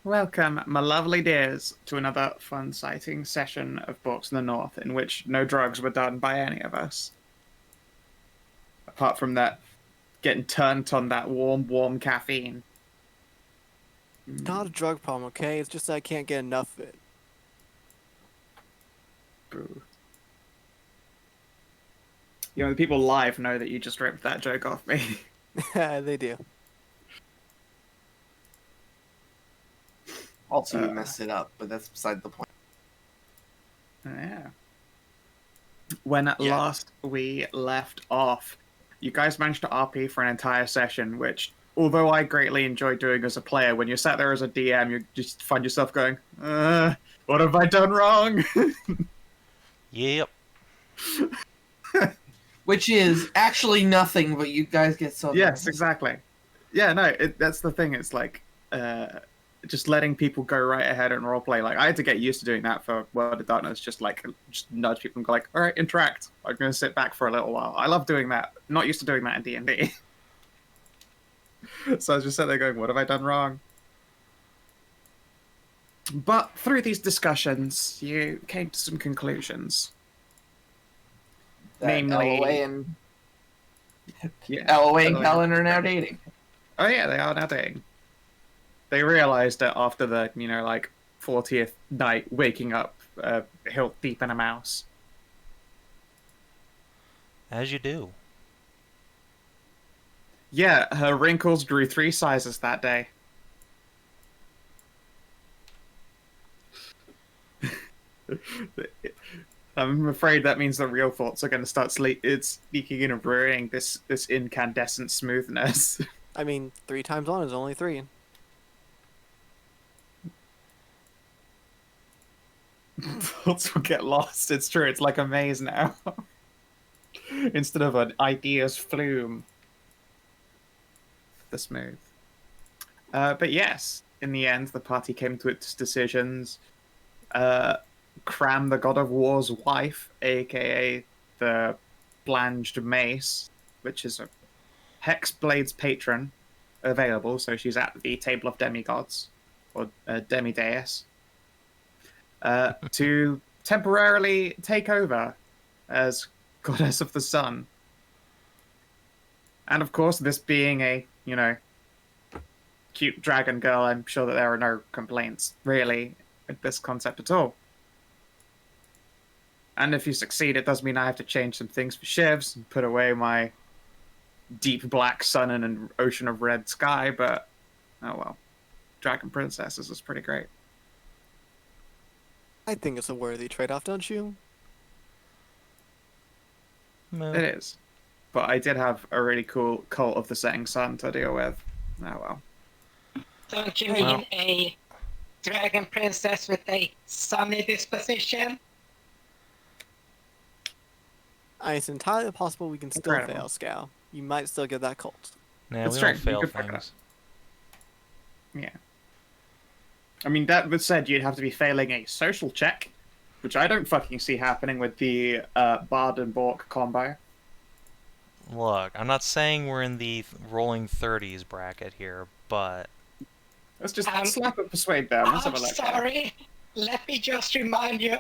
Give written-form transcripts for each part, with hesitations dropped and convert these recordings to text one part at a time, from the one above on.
Welcome, my lovely dears, to another fun, exciting session of Books in the North, in which no drugs were done by any of us. Apart from that, getting turned on that warm caffeine. It's not a drug problem, okay? It's just that I can't get enough of it. Boo. You know, the people live know that you just ripped that joke off me. They do. Also, you messed it up, but that's beside the point. Yeah. When last we left off, you guys managed to RP for an entire session, which, although I greatly enjoy doing as a player, when you're sat there as a DM, you just find yourself going, what have I done wrong? Yep. Which is actually nothing, but you guys get so Yes, exactly. Yeah, no, that's the thing. It's like, just letting people go right ahead and roleplay. Like, I had to get used to doing that for World of Darkness, just nudge people and go like, all right, interact. I'm going to sit back for a little while. I love doing that. Not used to doing that in D&D. So I was just sitting there going, what have I done wrong? But through these discussions, you came to some conclusions. Namely, Elloe and Kellin are now dating. Oh yeah, they are now dating. They realized that after the, 40th night waking up hilt deep in a mouse. As you do. Yeah, her wrinkles grew 3 sizes that day. I'm afraid that means the real thoughts are going to start sneaking in and ruining this incandescent smoothness. I mean, 3 times 1 is only 3. Thoughts will get lost. It's true. It's like a maze now. Instead of an ideas flume. The smooth. But yes, in the end, the party came to its decisions. Cram, the God of War's wife, aka the Blanged Mace, which is a Hexblade's patron, available, so she's at the Table of Demigods, or Demideus, to temporarily take over as Goddess of the Sun. And of course, this being a, cute dragon girl, I'm sure that there are no complaints, really, with this concept at all. And if you succeed, it does mean I have to change some things for shivs and put away my deep black sun and an ocean of red sky, but oh well. Dragon Princesses is pretty great. I think it's a worthy trade-off, don't you? No. It is. But I did have a really cool Cult of the Setting Sun to deal with. Oh well. Don't you mean a dragon princess with a sunny disposition? It's entirely possible we can still fail, Scow. You might still get that cult. Nah, That's we true. don't fail You could fuck it things. Yeah. I mean, that would said, you'd have to be failing a social check, which I don't fucking see happening with the Bard and Bork combo. Look, I'm not saying we're in the rolling 30s bracket here, but... Let's just slap and persuade them. Let's have I'm a look. sorry. Let me just remind you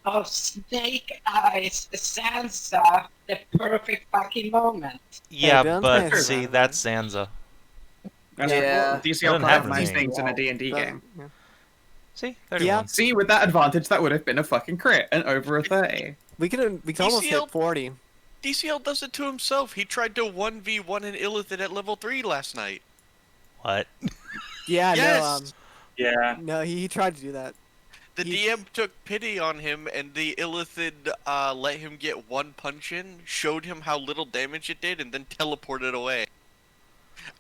of Snake Eyes Sansa, the perfect fucking moment. Yeah, Hey, but Ben, see, that's Zanza. Yeah. DCL Doesn't can't have have nice any. things in a D&D game. Yeah. See? 31. See, with that advantage, that would have been a fucking crit and over a 30. We can almost hit DCL 40. DCL does it to himself. He tried to 1v1 an Illithid at level 3 last night. What? Yeah, Yes! no, he tried to do that. The DM took pity on him, and the Illithid let him get 1 punch in, showed him how little damage it did, and then teleported away.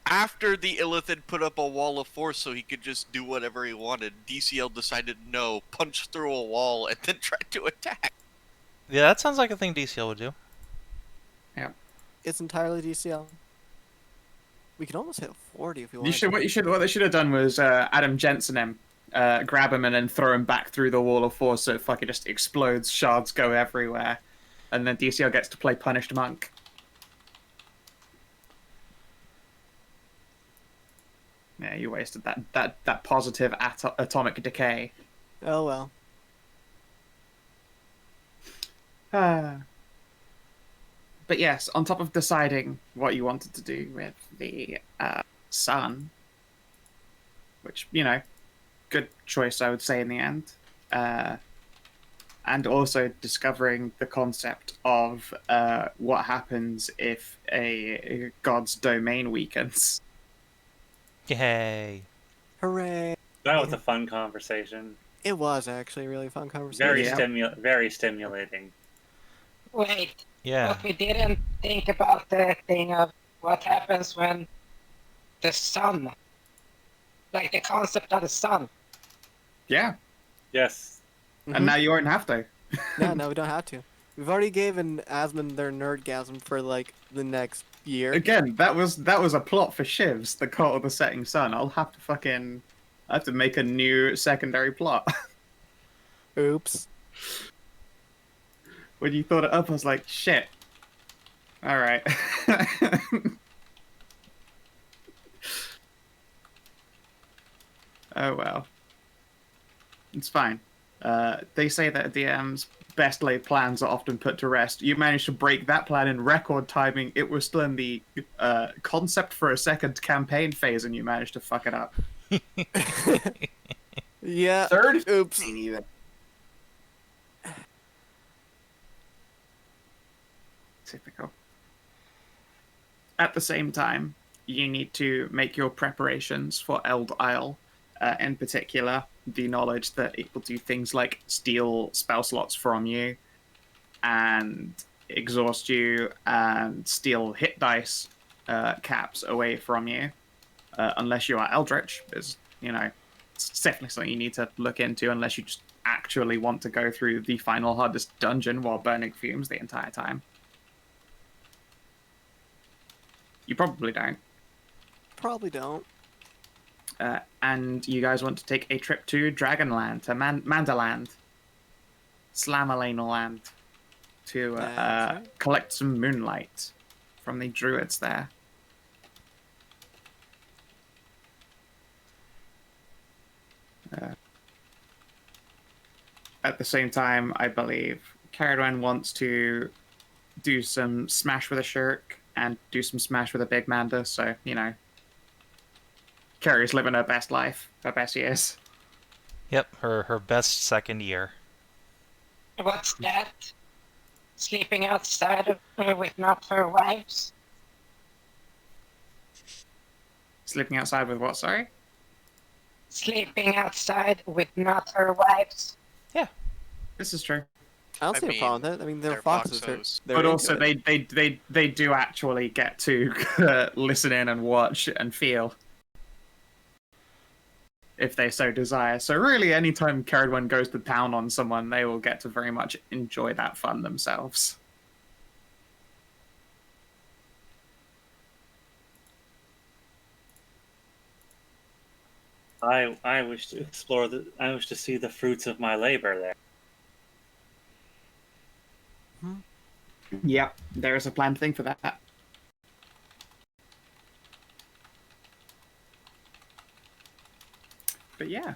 After the Illithid put up a wall of force so he could just do whatever he wanted, DCL decided no, punched through a wall, and then tried to attack. Yeah, that sounds like a thing DCL would do. It's entirely DCL. We can almost hit 40 if we want. What they should have done was Adam Jensen him, grab him and then throw him back through the wall of force so it fucking just explodes, shards go everywhere, and then DCL gets to play Punished Monk. Yeah, you wasted that positive atomic decay. Oh well. But yes, on top of deciding what you wanted to do with the sun, which, you know, good choice, I would say, in the end, and also discovering the concept of what happens if a god's domain weakens. Yay. Hooray! That was a fun conversation. It was actually a really fun conversation. Very stimulating. Wait, Yeah. but we didn't think about the thing of what happens when the sun, like the concept of the sun. Yeah, Yes. and now you won't have to. Yeah, no, we don't have to. We've already given Asmund their nerdgasm for like the next year. Again, that was a plot for Shivs, the cult of the setting sun. I have to make a new secondary plot. Oops. When you thought it up, I was like, shit. All right. Oh well. It's fine. They say that DM's best laid plans are often put to rest. You managed to break that plan in record timing. It was still in the concept for a second campaign phase, and you managed to fuck it up. Yeah. Third? Oops. Even. Typical. At the same time, you need to make your preparations for Eld Isle. In particular, the knowledge that it will do things like steal spell slots from you and exhaust you and steal hit dice caps away from you, unless you are Eldritch, is, you know, it's definitely something you need to look into unless you just actually want to go through the final hardest dungeon while burning fumes the entire time. You probably don't. Probably don't. And you guys want to take a trip to Dragonland, to Mandaland, Slamalane Land, to collect some moonlight from the druids there. At the same time, I believe Ceridwen wants to do some smash with a shirk and do some smash with a big manda, so, you know, Carrie's living her best life, her best years. Yep, her best second year. What's that? Sleeping outside with not her wives? Sleeping outside with what, sorry? Sleeping outside with not her wives? This is true. I don't I see a mean, problem with that. I mean, they're they're foxes. foxos. They're But into also, it. they do actually get to listen in and watch and feel, if they so desire. So really, anytime Ceridwen goes to town on someone, they will get to very much enjoy that fun themselves. I wish to explore I wish to see the fruits of my labor there. Yep, there is a planned thing for that. But yeah.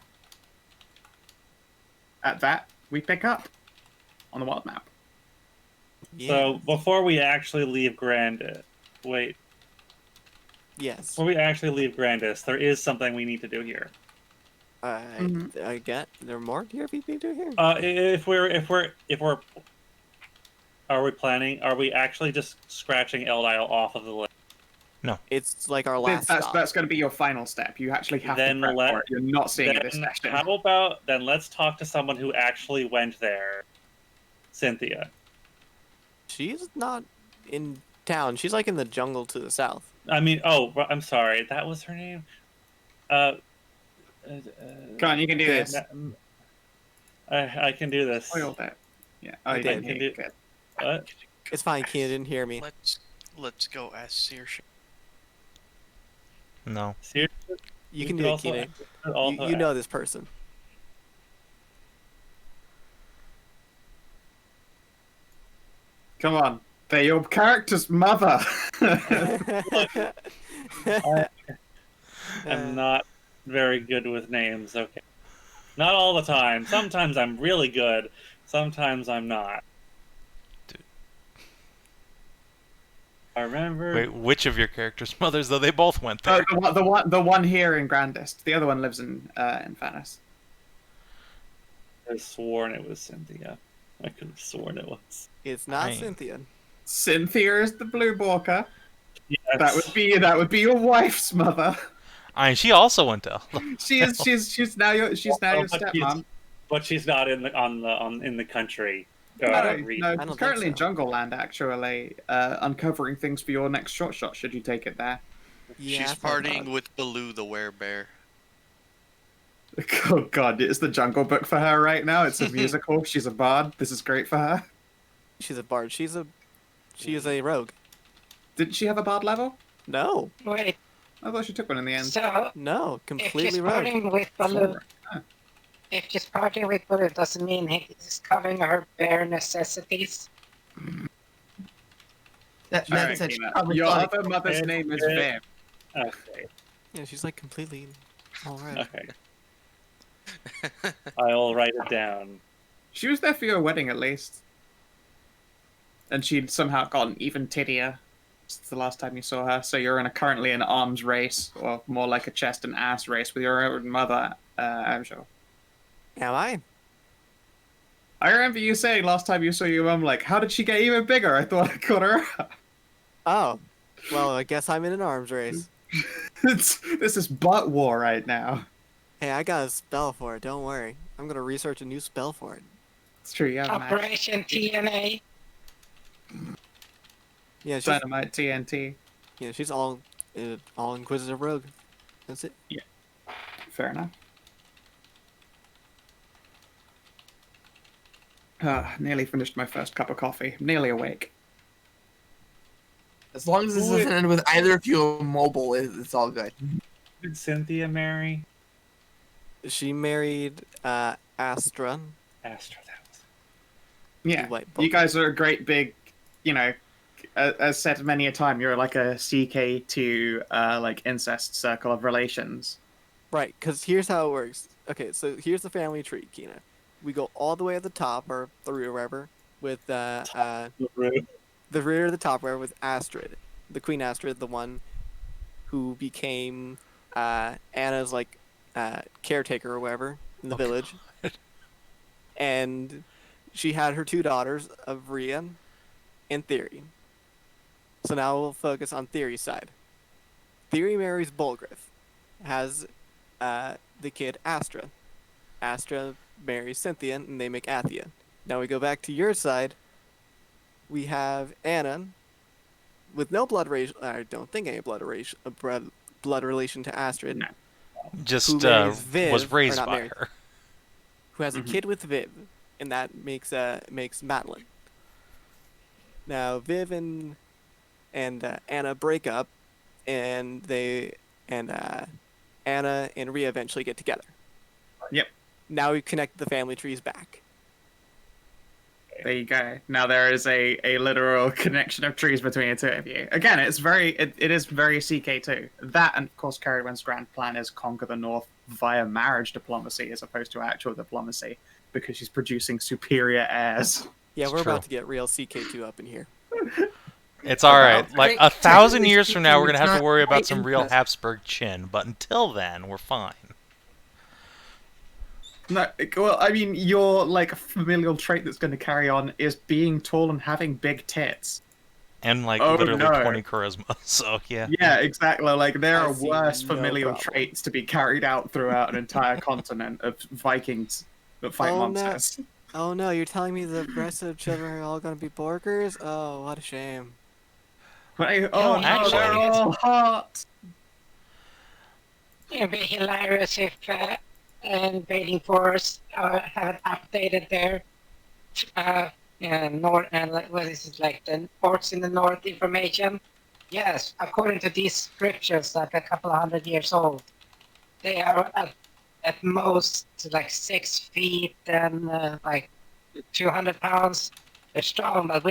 At that, we pick up on the wild map. Yeah. So before we actually leave Yes. before we actually leave Grandis, there is something we need to do here. I get there are more here we need to do here. Are we actually just scratching Eld Isle off of the list? It's like our last stop. That's going to be your final step. You actually have Then to prep for it. You're not seeing it this Then session. how about then let's talk to someone who actually went there. Cynthia. She's not in town. She's like in the jungle to the south. I mean, I'm sorry. That was her name. Come on, you can do this. I can do this. Spoiled it. Yeah. Oh, you Okay, didn't can hear do- good. What? It's fine. Kina didn't hear me. Let's go ask Searship. No. Seriously? You can could do it, also- Kina. could also You know this person. Come on. They're your character's mother. I'm not very good with names. Okay. Not all the time. Sometimes I'm really good. Sometimes I'm not. Dude. I remember. Wait, which of your characters' mothers, though? They both went there. The one here in Grandest. The other one lives in Fanis. I sworn it was Cynthia. I could have sworn it was. It's not Right. Cynthia. Cynthia is the blue walker. Yes. That would be your wife's mother. I mean, she also went to. She's now your But stepmom. But she's not in the country. No, region. no, don't she's currently in think so. Jungle Land, actually, uncovering things for your next short shot. Should you take it there? Yeah, She's I thought partying about it. with Baloo the werebear. Oh God, it's the Jungle Book for her right now. It's a musical. She's a bard. This is great for her. She's a bard. She is a rogue. Didn't she have a bard level? No, Wait, I thought she took one in the end. so no, if completely she's rogue. partying with Baloo, if she's partying with Baloo, doesn't mean he's covering her bare necessities. That's Alright, such Tina, probably your fun. other mother's name is Viv. Okay. Yeah, she's like completely alright. Okay. I'll write it down. She was there for your wedding, at least. And she'd somehow gotten even tittier since the last time you saw her. So you're currently in an arms race, or more like a chest and ass race with your own mother, Amxal. Am I? I remember you saying last time you saw your mum, like, how did she get even bigger? I thought I caught her up. Oh, well, I guess I'm in an arms race. This is butt war right now. Hey, I got a spell for it. Don't worry. I'm gonna research a new spell for it. It's true, you have an Operation TNA. Yeah, she's Dynamite TNT. she's all Inquisitive rogue. That's it. Fair enough. Nearly finished my first cup of coffee. Nearly awake. As long as this doesn't end with either of you mobile, it's all good. Did Cynthia marry She married Astra. Astra? That was. Yeah, White you guys are a great big, as said many a time, you're like a CK2 like incest circle of relations. Right, because here's how it works. Okay, so here's the family tree, Kina. We go all the way at the top, or through or wherever, with the rear of the top, where with Astrid, the Queen Astrid, the one who became Anna's like caretaker or whatever in the village, and she had her two daughters of Rhea and Theory. So now we'll focus on Theory's side. Theory marries Bolgrith, has the kid Astra. Astra marries Cynthia, and they make Athia. Now we go back to your side. We have Anna, with no blood relation. I don't think any blood relation to Astrid. No. Just Who marries Viv, was raised or not by married. her. Who has a kid with Viv, and that makes Madilyn. Now Viv and Anna break up, and Anna and Rhea eventually get together. Yep. Now we connect the family trees back. There you go. Now there is a literal connection of trees between the two of you. Again, it is very CK2. That, and of course, Ceridwen's grand plan is conquer the North via marriage diplomacy as opposed to actual diplomacy, because she's producing superior heirs. Yeah, It's we're true. about to get real CK2 up in here. It's all right. Like Technically 1,000 years from now, we're gonna have to not worry about quite some real incest. Habsburg chin. But until then, we're fine. No, well, I mean, your like familial trait that's going to carry on is being tall and having big tits. And like Oh, literally no. 20 charisma. So yeah. Yeah, exactly. Like there I are see worse no familial problem. traits to be carried out throughout an entire continent of Vikings that fight Oh, no. monsters. Oh no, you're telling me the rest of the children are all gonna be Borgers? Oh, what a shame. Right? Oh, Oh, no, actually- they're all hot. It'd be hilarious if invading force had updated their north and what is it, like the ports in the north information. Yes, according to these scriptures, like a couple of 100 years old, they are at most like 6 feet and like 200 pounds. They're strong, but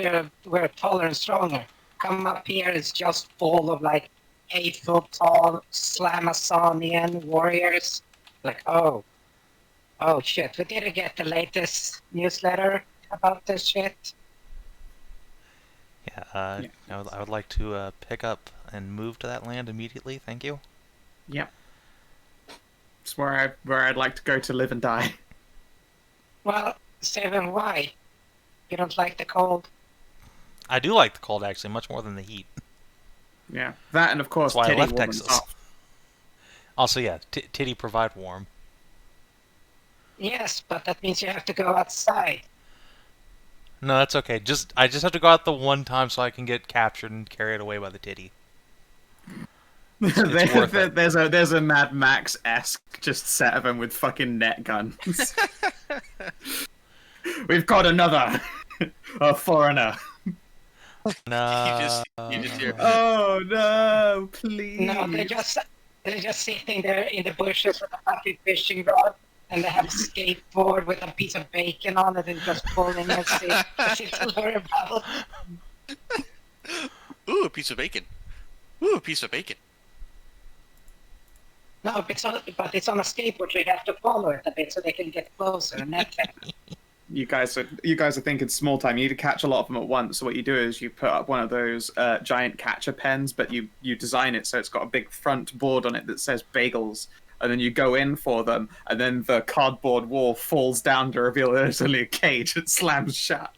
we're taller and stronger. Come up here, it's just full of like 8-foot tall Slamazonian warriors. Like, oh shit, we didn't get the latest newsletter about this shit. Yeah, I would like to pick up and move to that land immediately. Thank you. Yep. It's where I'd like to go to live and die. Well, Savin, why? You don't like the cold? I do like the cold, actually, much more than the heat. Yeah, that and of course, That's why I titty left woman Texas. stuff. Also, yeah, titty provide warm. Yes, but that means you have to go outside. No, that's okay. I just have to go out the one time so I can get captured and carried away by the titty. It's worth it. There's a Mad Max-esque just set of them with fucking net guns. We've got another a foreigner. No. You just hear. Oh no, please. No, they're just sitting there in the bushes with a fucking fishing rod, and they have a skateboard with a piece of bacon on it and just pulling it as if to learn about. Ooh, a piece of bacon. Ooh, a piece of bacon. No, but it's on a skateboard, so you have to follow it a bit so they can get closer and net them. You guys are thinking small time. You need to catch a lot of them at once. So what you do is you put up one of those giant catcher pens, but you design it so it's got a big front board on it that says bagels, and then you go in for them, and then the cardboard wall falls down to reveal there's only a cage. It slams shut.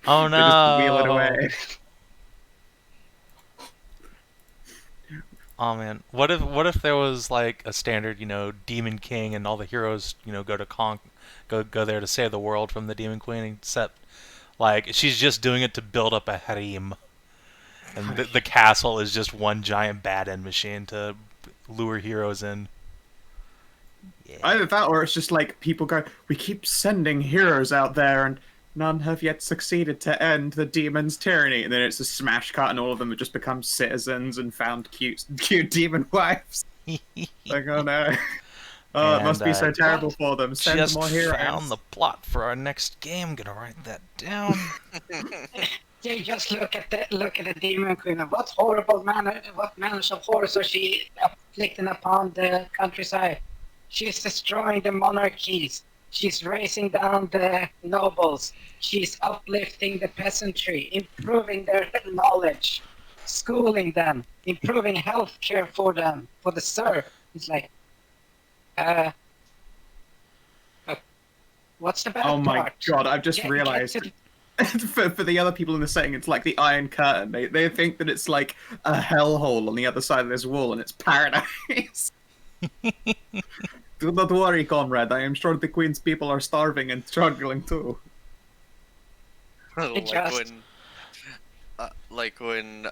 Oh They just wheel it no. away. Oh man, what if there was like a standard, Demon King, and all the heroes, go there to save the world from the Demon Queen, except like she's just doing it to build up a harem, and the castle is just one giant bad end machine to lure heroes in. Yeah. Either that, or it's just like people go, we keep sending heroes out there, and none have yet succeeded to end the demon's tyranny. And then it's a smash cut, and all of them have just become citizens and found cute demon wives. Like, oh no. Oh, it must be so terrible for them. Send Just more heroes. found the plot for our next game. Gonna write that down. You just look at the demon queen. What horrible manners of horrors are she afflicting upon the countryside? She's destroying the monarchies. She's raising down the nobles. She's uplifting the peasantry, improving their knowledge, schooling them, improving healthcare for them, for the serf. It's like, what's the bad Oh my part? god, I've just realized. For the other people in the setting, it's like the Iron Curtain. They think that it's like a hellhole on the other side of this wall, and it's paradise. Do not worry, comrade. I am sure the Queen's people are starving and struggling too. Like when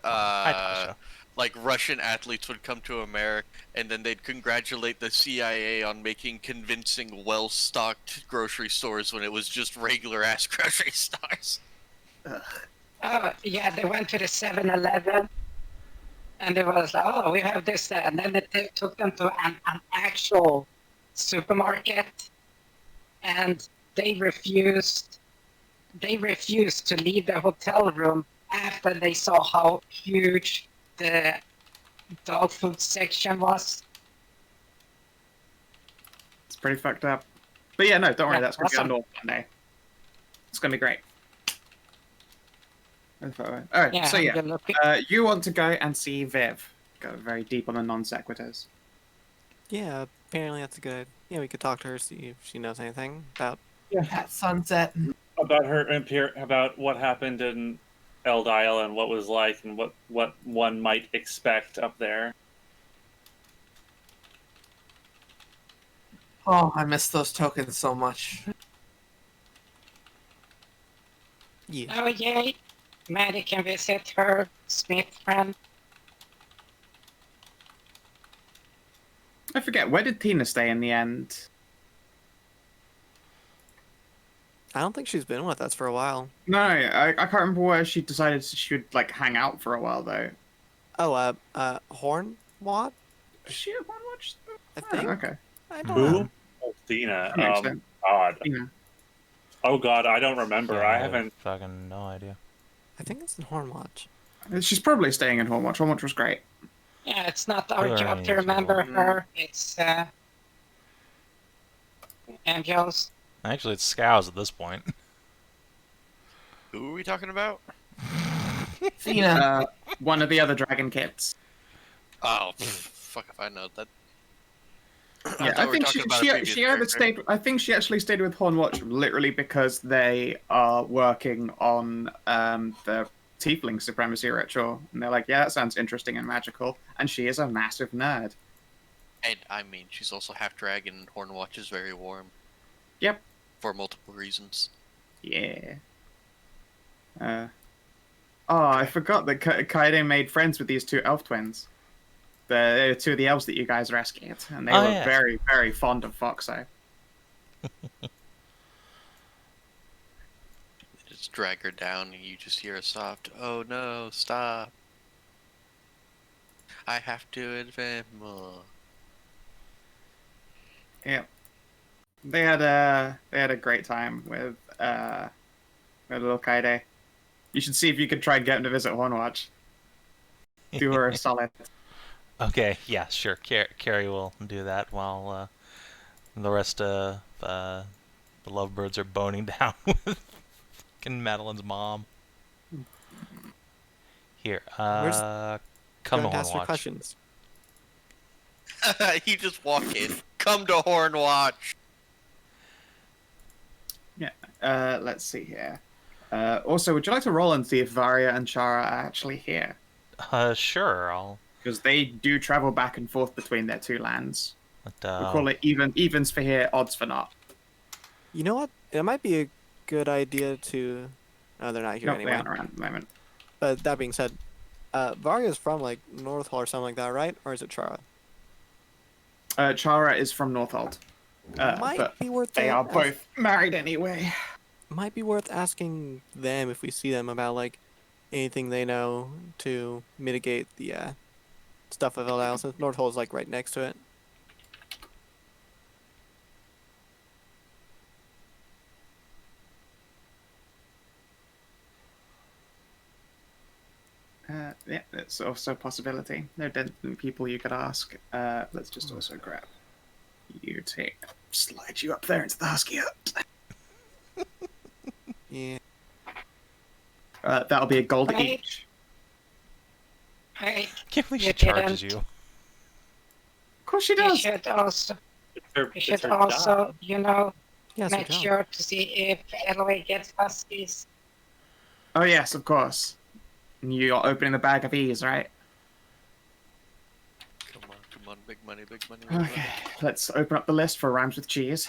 Russian athletes would come to America, and then they'd congratulate the CIA on making convincing, well-stocked grocery stores when it was just regular-ass grocery stores. Oh, yeah, they went to the 7-Eleven, and it was like, oh, we have this, and then they took them to an actual supermarket, and they refused to leave their hotel room after they saw how huge the dog food section was. It's pretty fucked up. But yeah, no, don't worry, Yeah, that's going to be awesome. on Monday. It's going to be great. Alright, Yeah, so I'm yeah, gonna look you want to go and see Viv. Go very deep on the non sequiturs. Yeah, apparently that's a good. Yeah, we could talk to her, see if she knows anything about. At sunset. About about what happened in Eld Isle and what was like and what one might expect up there. Oh, I miss those tokens so much. Yeah. Oh, yay! Maddie can visit her Smith friend. I forget, where did Tina stay in the end? I don't think she's been with us for a while. No, I can't remember where she decided she would like hang out for a while though. Oh, Hornwad? Is she at One Watch? I think. Okay. I don't know. Who? Oh, Tina. Makes sense. God. Tina. Oh God, I don't remember. Yeah, I haven't. fucking no idea. I think it's in Hornwatch. She's probably staying in Hornwatch. Hornwatch was great. Yeah, it's not our Good job to angel. remember her. It's Amxal's. Actually, it's Scows at this point. Who are we talking about? Athena. One of the other dragon kids. Oh, fuck if I know that. Yeah, I think she either stayed. I think she actually stayed with Hornwatch literally because they are working on the Tiefling supremacy ritual, and they're like, yeah, that sounds interesting and magical. And she is a massive nerd. And I mean, she's also half dragon, and Hornwatch is very warm. Yep. For multiple reasons. Yeah. I forgot that Kaede made friends with these two elf twins. The two of the elves that you guys rescued, and they were very, very fond of Foxo. Just drag her down, and you just hear a soft, "Oh no, stop! I have to advance more." Yeah. They had a great time with little Kaede. You should see if you could try and get him to visit Hornwatch. Do her a solid. Okay, yeah, sure. Carrie will do that while the rest of the lovebirds are boning down with fucking Madilyn's mom. Here, come to Don't ask her Hornwatch. questions. You just walk in. Come to Hornwatch. Yeah. Let's see here. Also, would you like to roll and see if Varya and Chara are actually here? Sure, I'll... Because they do travel back and forth between their two lands. But, We call it evens for here, odds for not. You know what? It might be a good idea to... Oh, they're not here Nope, anyway. they aren't around at the moment. But that being said, Varya's from, like, North Hall or something like that, right? Or is it Chara? Chara is from Northold. Might But be worth they it. are both married anyway. Might be worth asking them if we see them about, like, anything they know to mitigate the stuff of Eld Isle, since North Hall is, like, right next to it. Yeah, that's also a possibility. There are definitely people you could ask. Let's just also grab you to slide you up there into the husky hut. Yeah. That'll be a gold Right. each. I can't believe she You charges didn't. you. Of course she you does. should also, It's you should her also, job. Yes, make sure to see if Elloe gets huskies. Oh yes, of course. And you're opening the bag of ease, right? Come on, big money, big money. Big Okay, let's open up the list for rhymes with cheese.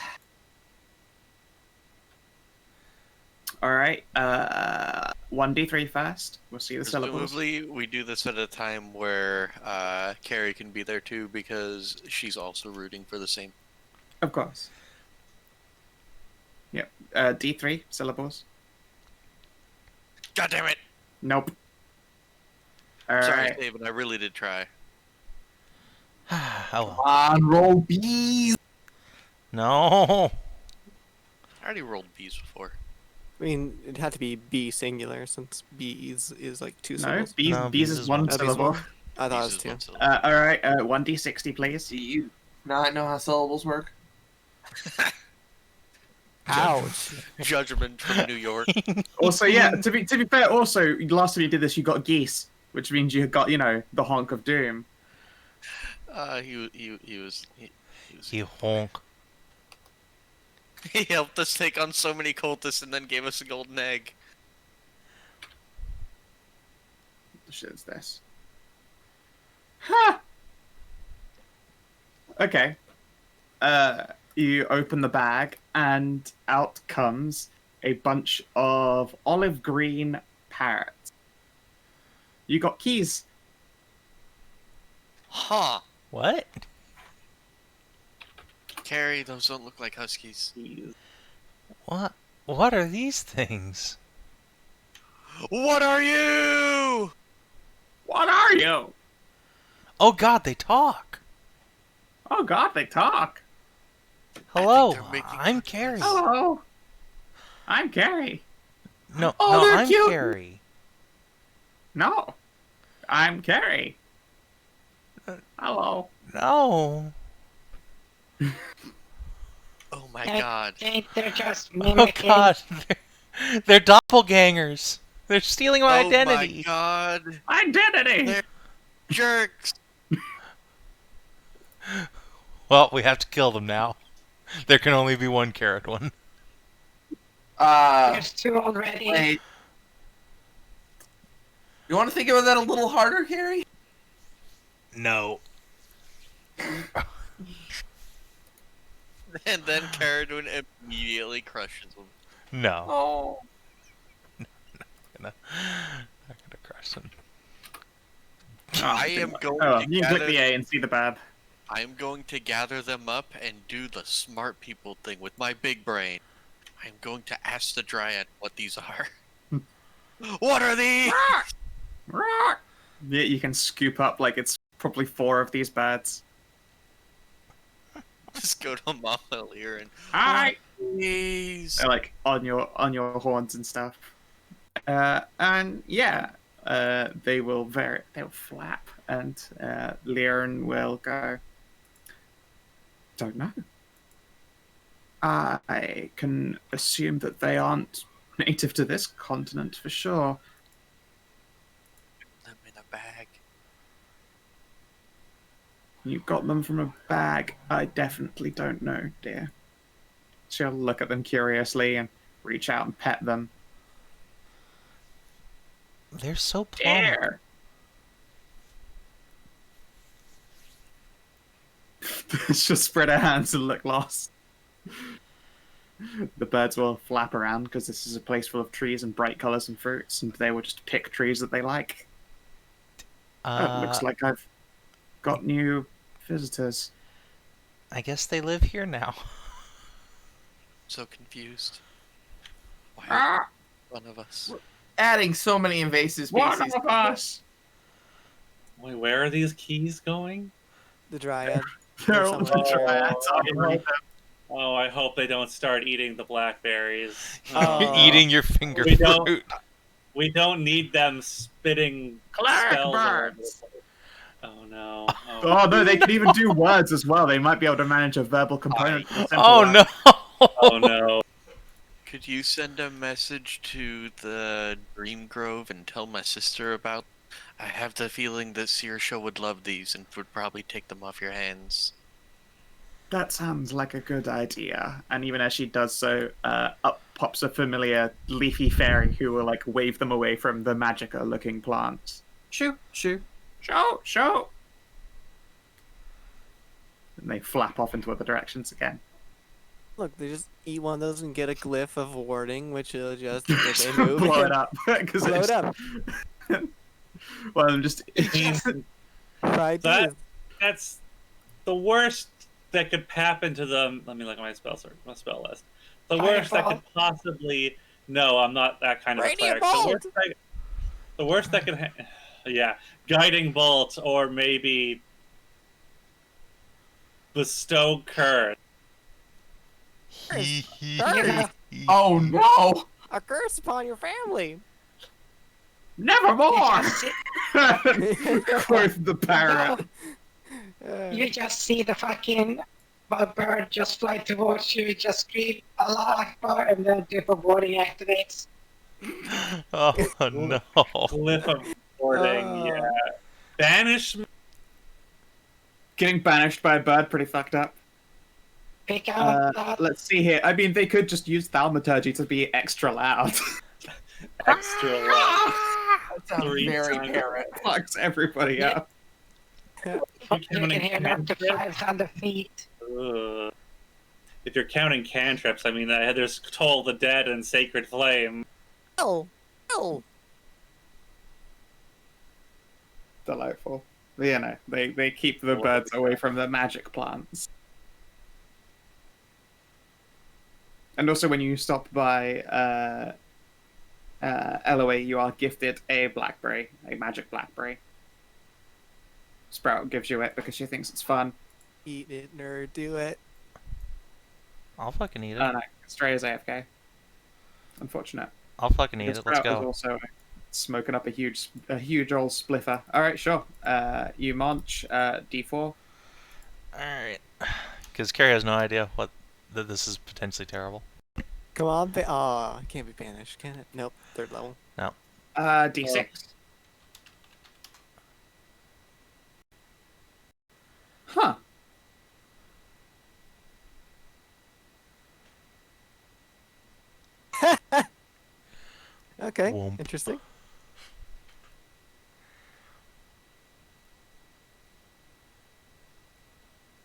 All right, 1d3 first. We'll see the syllables. Presumably, we do this at a time where Carrie can be there too, because she's also rooting for the same. Of course. Yep. D3 syllables. God damn it! Nope. All Sorry, right. David, I really did try. Oh well. On roll bees. No. I already rolled B's before. I mean, it'd have to be B singular, since B is like two No, syllables. bees, No, bees bees is is one one. Bees syllable. one. I thought it B's was is two. one syllable. All right, 1d60, please. Do you not know how syllables work? Ouch. Judgment from New York. Also, yeah, to be fair, also, last time you did this, you got geese, which means you got, the honk of doom. He was. You honk. He helped us take on so many cultists and then gave us a golden egg. What the shit is this? Ha! Okay. You open the bag, and out comes a bunch of olive green parrots. You got keys. Huh. What? Carrie, those don't look like huskies. What? What are these things? What are you? What are you? Oh God, they talk. Oh God, they talk. Hello, they're making I'm Carrie. Hello. I'm Carrie. No, Oh, no, they're I'm cute. Carrie. No, I'm Carrie. Hello. No. Oh my god. They're just Oh mimicking. god. They're doppelgangers. They're stealing my identity. Oh my god. Identity. They're jerks. Well, we have to kill them now. There can only be one carrot one. There's two already. Wait. You want to think about that a little harder, Carrie? No. And then Ceridwen immediately crushes them. No. Oh. I'm gonna crush them. I am going Oh, to you can click gather. the A and see the bab. I am going to gather them up and do the smart people thing with my big brain. I am going to ask the Dryad what these are. What are these? Yeah, you can scoop up like it's probably 4 of these birds. Just go to Mama Lear and Hi. please. They're like on your horns and stuff. And yeah, they'll flap, and Leon will go. Don't know. I can assume that they aren't native to this continent for sure. Them in a bag. You got them from a bag. I definitely don't know, dear. She'll look at them curiously and reach out and pet them. They're so plump. Dear. She'll spread her hands and look lost. The birds will flap around because this is a place full of trees and bright colours and fruits, and they will just pick trees that they like. Looks like I've got new visitors. I guess they live here now. So confused. Why are one of us? Adding so many invasive species. One of us! Wait, where are these keys going? The Dryad. They're all all the dryads. Oh, I hope they don't start eating the blackberries. Eating your finger We don't- fruit. We don't need them spitting Cleric spells. all over the birds! place. Oh no. Oh no, they can even do words as well. They might be able to manage a verbal component. for the simple Oh word. no! Oh no. Could you send a message to the Dream Grove and tell my sister about? I have the feeling that Saoirse would love these and would probably take them off your hands. That sounds like a good idea. And even as she does so, up pops a familiar leafy fairy who will like wave them away from the magica-looking plants. Shoo, shoo, shoo, shoo. And they flap off into other directions again. Look, they just eat one of those and get a glyph of warding, which will just if they move Blow it up. 'Cause blow it's- it up. Well, I'm just Right. That- That's the worst that could happen to them. Let me look at my spell list. The worst that could possibly. No, I'm not that kind of a Radiant cleric. Bolt! The worst that could. Yeah, guiding bolt or maybe bestow curse. Oh no! A curse upon your family. nevermore. You Quoth the parrot. You just see the fucking bird just fly towards you, just scream Allah Akbar, and then the boarding activates. Oh no! Glyph of warding, yeah. Banishment. Getting banished by a bird, pretty fucked up. Pick out that. Let's see here. I mean, they could just use thaumaturgy to be extra loud. Extra loud. That sounds 3 very times. parrot. Fucks everybody up. You can hear up to 500 feet. Ugh. If you're counting cantrips, I mean, there's Toll the Dead and Sacred Flame. Oh, oh. Delightful. You know, they keep the birds away from the magic plants. And also, when you stop by Elloe, you are gifted a blackberry, a magic blackberry. Sprout gives you it because she thinks it's fun. Eat it, nerd. Do it. I'll fucking eat it. No, Stray is AFK. Unfortunate. I'll fucking eat Because it. Let's Sprout is go. also smoking up a huge old spliffer. All right, sure. You munch. D4. Alright. Because Carrie has no idea that this is potentially terrible. Come on, it can't be banished, can it? Nope, 3rd level. No. D6. Huh. Okay, Whoomp. interesting.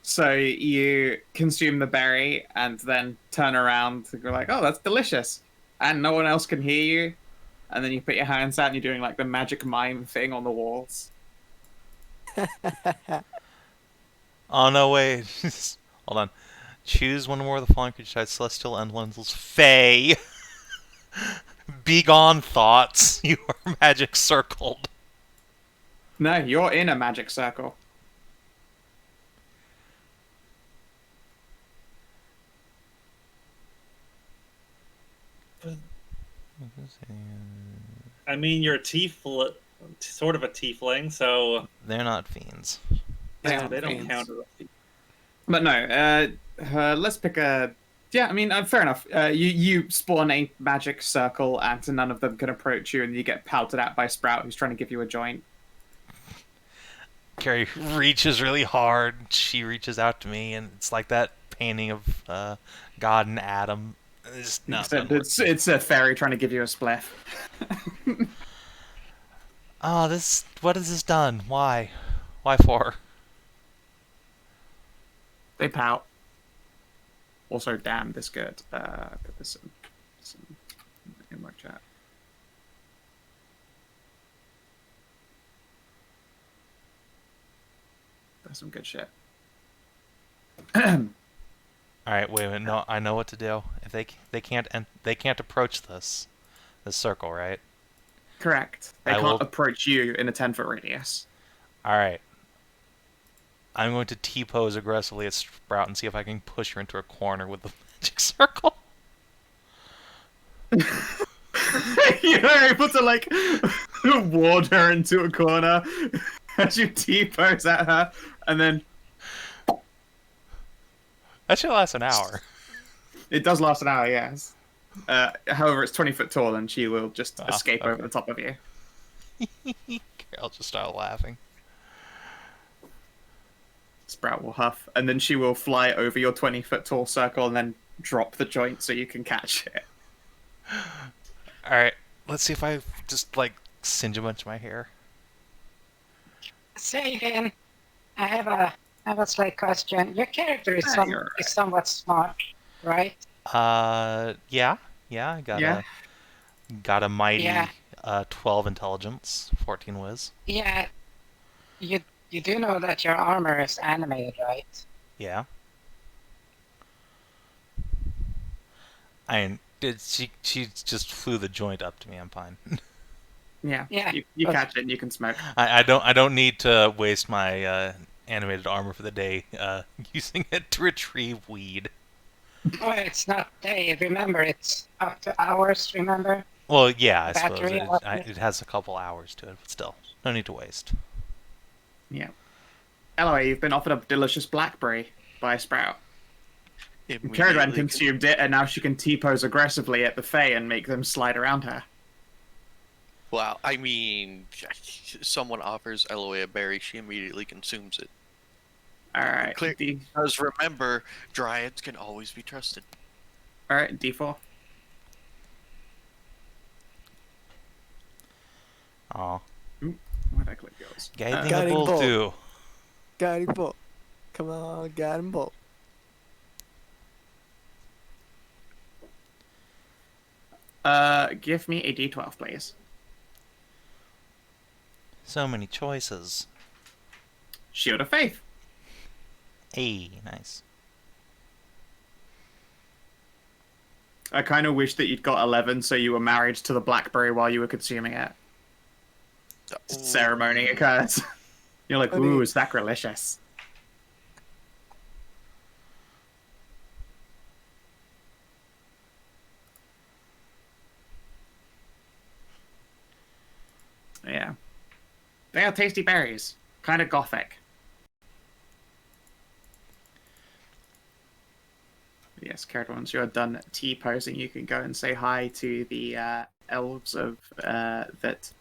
So you consume the berry and then turn around and go like, oh, that's delicious. And no one else can hear you. And then you put your hands out and you're doing like the magic mime thing on the walls. Oh, no, wait. Hold on. Choose one or more of the following creature types: Celestial, Elementals, Fey. Begone thoughts. You are magic circled. No, you're in a magic circle. I mean, you're sort of a tiefling, so They're not fiends. yeah, they don't count as a thief. But no, let's pick a... Yeah, I mean, fair enough. You spawn a magic circle and none of them can approach you and you get pelted at by Sprout who's trying to give you a joint. Carrie reaches really hard. She reaches out to me, and it's like that painting of God and Adam. It's not Except it's a fairy trying to give you a spliff. Oh, what has this done? Why? Why for? They pout. Also, damn, this good. Put this in my chat. That's some good shit. All right, wait a minute. No, I know what to do. If they can't approach this circle, right? Correct. They I can't will- approach you in a 10-foot radius. All right. I'm going to T-pose aggressively at Sprout and see if I can push her into a corner with the magic circle. You're able to like ward her into a corner as you T-pose at her, and then That should last an hour. it does last an hour, yes. However, it's 20 foot tall, and she will just escape okay. over the top of you. I'll just start laughing. Sprout will huff, and then she will fly over your 20-foot tall circle and then drop the joint so you can catch it. All right, let's see if I just like singe a bunch of my hair. Savin, I have a slight question. Your character is You're right. is somewhat smart, right? Yeah, I got a mighty Yeah. 12 intelligence, 14 whiz. Yeah. You do know that your armor is animated, right? Yeah. I did. She just flew the joint up to me. I'm fine. Yeah, Yeah, you but- catch it and you can smoke. I don't need to waste my animated armor for the day using it to retrieve weed. Oh, it's not day. Remember, it's up to hours. Remember? Well, yeah, I suppose Battery it has a couple hours to it, but still, no need to waste. Yeah. Elloe, you've been offered a delicious blackberry by Sprout. Ceridwen consumed it, and now she can T-pose aggressively at the Fae and make them slide around her. Wow, I mean, someone offers Elloe a berry, she immediately consumes it. Alright, Clear. Because remember, dryads can always be trusted. Alright, D4. Aw. Why'd I click yours? Guiding Guiding bolt bolt. too. Guiding bolt. Come on, guiding bolt. Give me a D12, please. So many choices. Shield of Faith. Hey, nice. I kind of wish that you'd got 11 so you were married to the blackberry while you were consuming it. Ceremony occurs. You're like, ooh, it's sacrilicious. They are tasty berries. Kind of gothic. Yes, Carrot, once you're done T-posing, you can go and say hi to the elves of that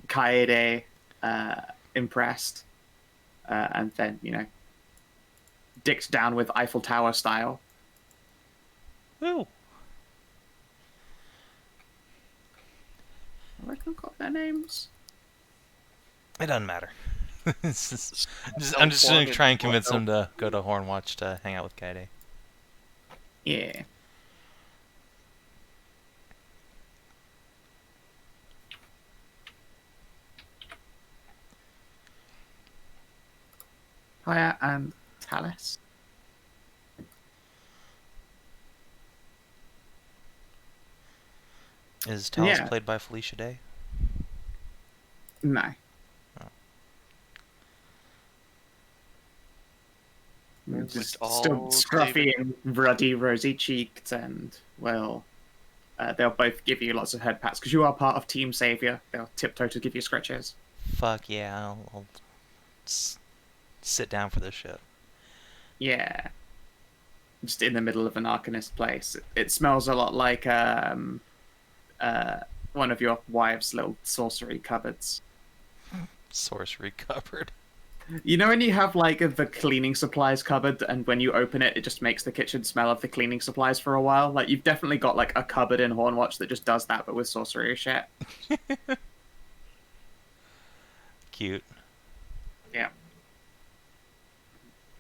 Kaede impressed. And then, dicked down with Eiffel Tower style. Woo! Have I got their names? It doesn't matter. I'm just going to try and convince him to go to Hornwatch to hang out with Kaede. Yeah. Hiya and Talus. Is Talus played by Felicia Day? No. Just still scruffy and ruddy, rosy-cheeked, and, well, they'll both give you lots of head pats, because you are part of Team Savior. They'll tiptoe to give you scratches. Fuck yeah, I'll sit down for this shit. Yeah. Just in the middle of an Arcanist place. It smells a lot like one of your wives' little sorcery cupboards. Sorcery cupboard. You know when you have, like, the cleaning supplies cupboard, and when you open it, it just makes the kitchen smell of the cleaning supplies for a while? Like, you've definitely got, like, a cupboard in Hornwatch that just does that, but with sorcery shit. Cute. Yeah.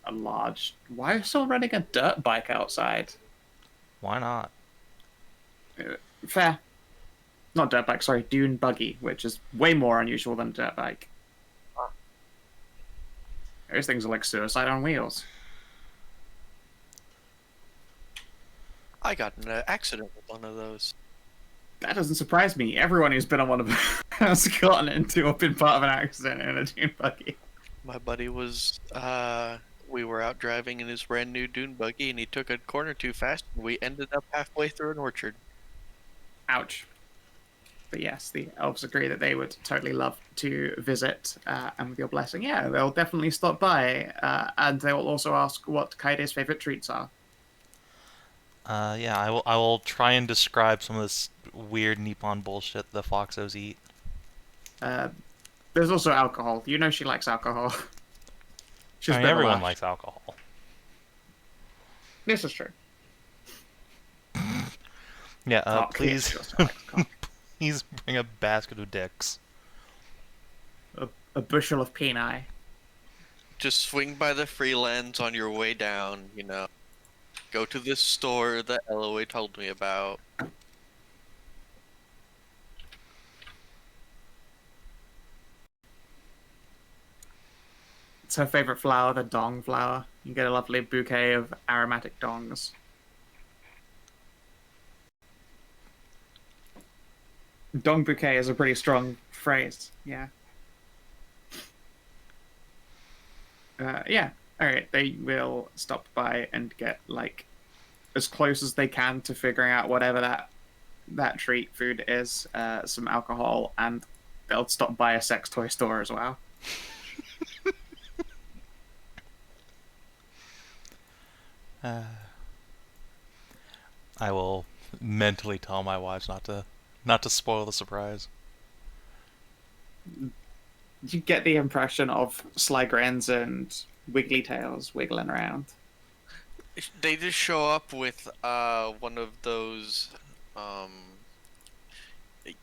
A large... Why are you still running a dirt bike outside? Why not? Fair. Not dirt bike, sorry, dune buggy, which is way more unusual than dirt bike. Those things are like suicide on wheels. I got in an accident with one of those. That doesn't surprise me. Everyone who's been on one of them has gotten into or been part of an accident in a dune buggy. My buddy was, we were out driving in his brand new dune buggy, and he took a corner too fast, and we ended up halfway through an orchard. Ouch. But yes, the elves agree that they would totally love to visit, and with your blessing, yeah, they'll definitely stop by, and they will also ask what Kaide's favorite treats are. Yeah, I will try and describe some of this weird Nippon bullshit the Foxos eat. There's also alcohol. You know she likes alcohol. She's I mean, everyone likes alcohol. This is true. Yeah, please, please bring a basket of dicks. A bushel of peni. Just swing by the Freelands on your way down, Go to this store that Elloe told me about. It's her favorite flower, the dong flower. You get a lovely bouquet of aromatic dongs. Dong bouquet is a pretty strong phrase, yeah. Yeah, alright, they will stop by and get, like, as close as they can to figuring out whatever that treat food is, some alcohol, and they'll stop by a sex toy store as well. I will mentally tell my wives not to spoil the surprise. You get the impression of sly grins and wiggly tails wiggling around. They just show up with one of those,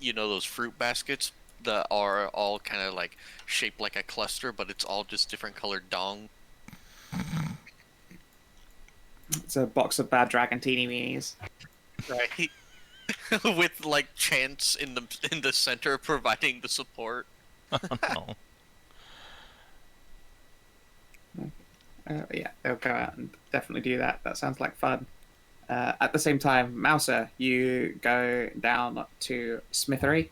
those fruit baskets that are all kind of like shaped like a cluster, but it's all just different colored dong. It's a box of bad dragon teeny weenies. Right. With like Chance in the center providing the support. Oh, no. Yeah, they'll go out and definitely do that. That sounds like fun. At the same time, Mouser, you go down to Smithery.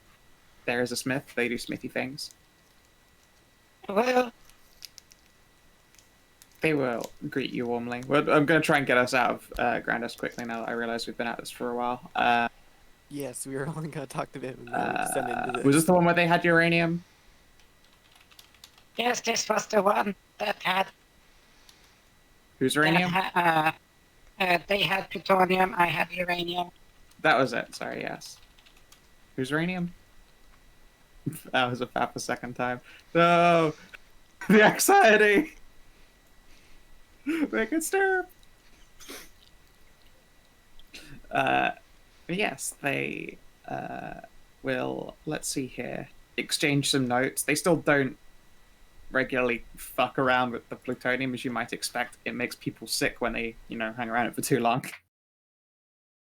There is a smith. They do smithy things. Well, they will greet you warmly. Well, I'm going to try and get us out of Grandis quickly now that I realize we've been at this for a while. Yes, we were only going to talk to him and then descend into this. Was this the one where they had uranium? Yes, this was the one that had. Who's uranium? They had plutonium. I had uranium. That was it. Sorry, yes. Who's uranium? That was a faff a second time. No! The anxiety! Make it stop! Yes, they will, let's see here, exchange some notes. They still don't regularly fuck around with the plutonium, as you might expect. It makes people sick when they, hang around it for too long.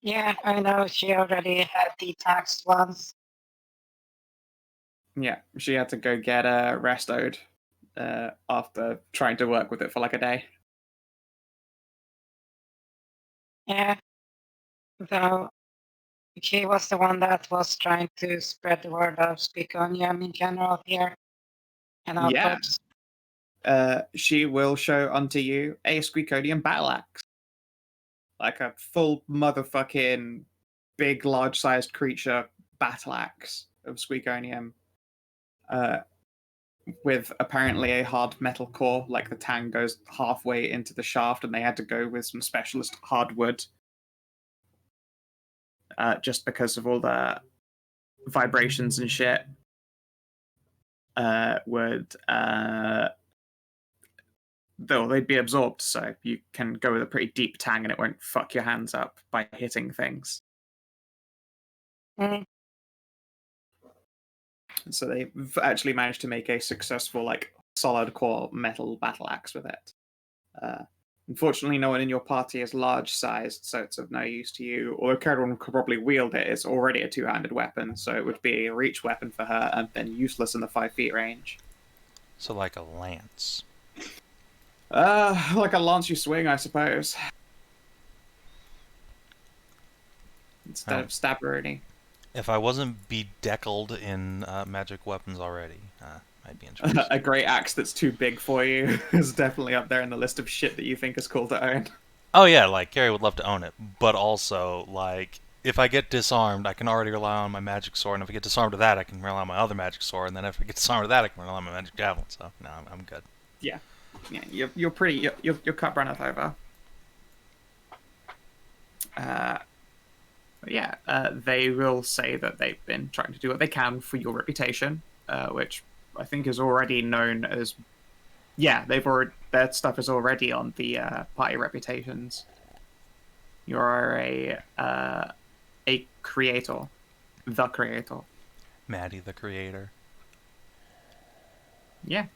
Yeah, I know. She already had detoxed once. Yeah, she had to go get restoed after trying to work with it for like a day. Yeah. Though she was the one that was trying to spread the word of Squeakling in general here. And Yeah. outputs. She will show unto you a Squeakonium battle axe. Like a full motherfucking big, large-sized creature battle axe of Squeakonium. With apparently a hard metal core, like the tang goes halfway into the shaft, and they had to go with some specialist hardwood. Just because of all the vibrations and shit. Though they'd be absorbed, so you can go with a pretty deep tang and it won't fuck your hands up by hitting things. Mm. So they've actually managed to make a successful, like, solid core metal battle axe with it. Unfortunately, no one in your party is large-sized, so it's of no use to you. Although Ceridwen could probably wield it, it's already a two-handed weapon, so it would be a reach weapon for her, and then useless in the 5 feet range. So like a lance. Like a lance you swing, I suppose. Instead of stabberoni. If I wasn't bedeckled in magic weapons already, I'd be interested. A great axe that's too big for you is definitely up there in the list of shit that you think is cool to own. Oh yeah, like Carrie would love to own it, but also like if I get disarmed, I can already rely on my magic sword, and if I get disarmed with that, I can rely on my other magic sword, and then if I get disarmed with that, I can rely on my magic javelin. So no, I'm good. Yeah, you're pretty. Your cup runneth over. They will say that they've been trying to do what they can for your reputation, which I think is already known as. Yeah, their stuff is already on the party reputations. You're a creator, the creator. Maddie, the creator. Yeah.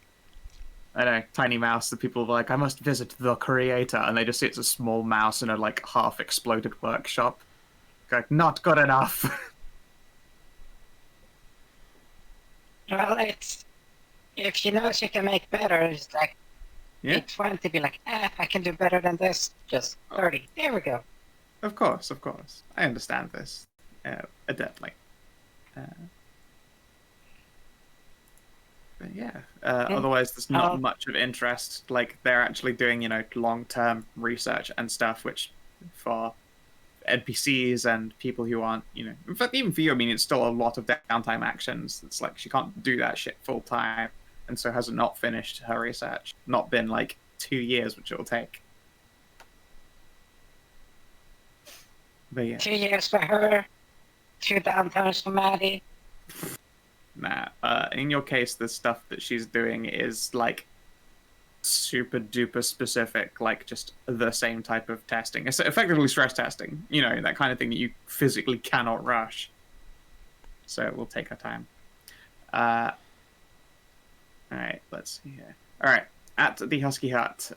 I know, tiny mouse, the people are like, I must visit the creator, and they just see it's a small mouse in a like half exploded workshop. Like, not good enough. Well, it's if she knows she can make better, it's like Yeah, 20 be like, I can do better than this. Just 30. There we go. of course. I understand this. Adeptly. But yeah, otherwise there's not much of interest. Like, they're actually doing, long-term research and stuff, which for NPCs and people who aren't, in fact, even for you, I mean, it's still a lot of downtime actions. It's like she can't do that shit full-time, and so has not finished her research. Not been, 2 years, which it'll take. But yeah. 2 years for her, 2 downtimes for Maddie. Nah, in your case, the stuff that she's doing is, super duper specific, just the same type of testing. It's effectively stress testing, that kind of thing that you physically cannot rush. So it will take her time. Alright, let's see here. Alright, at the Husky Hut.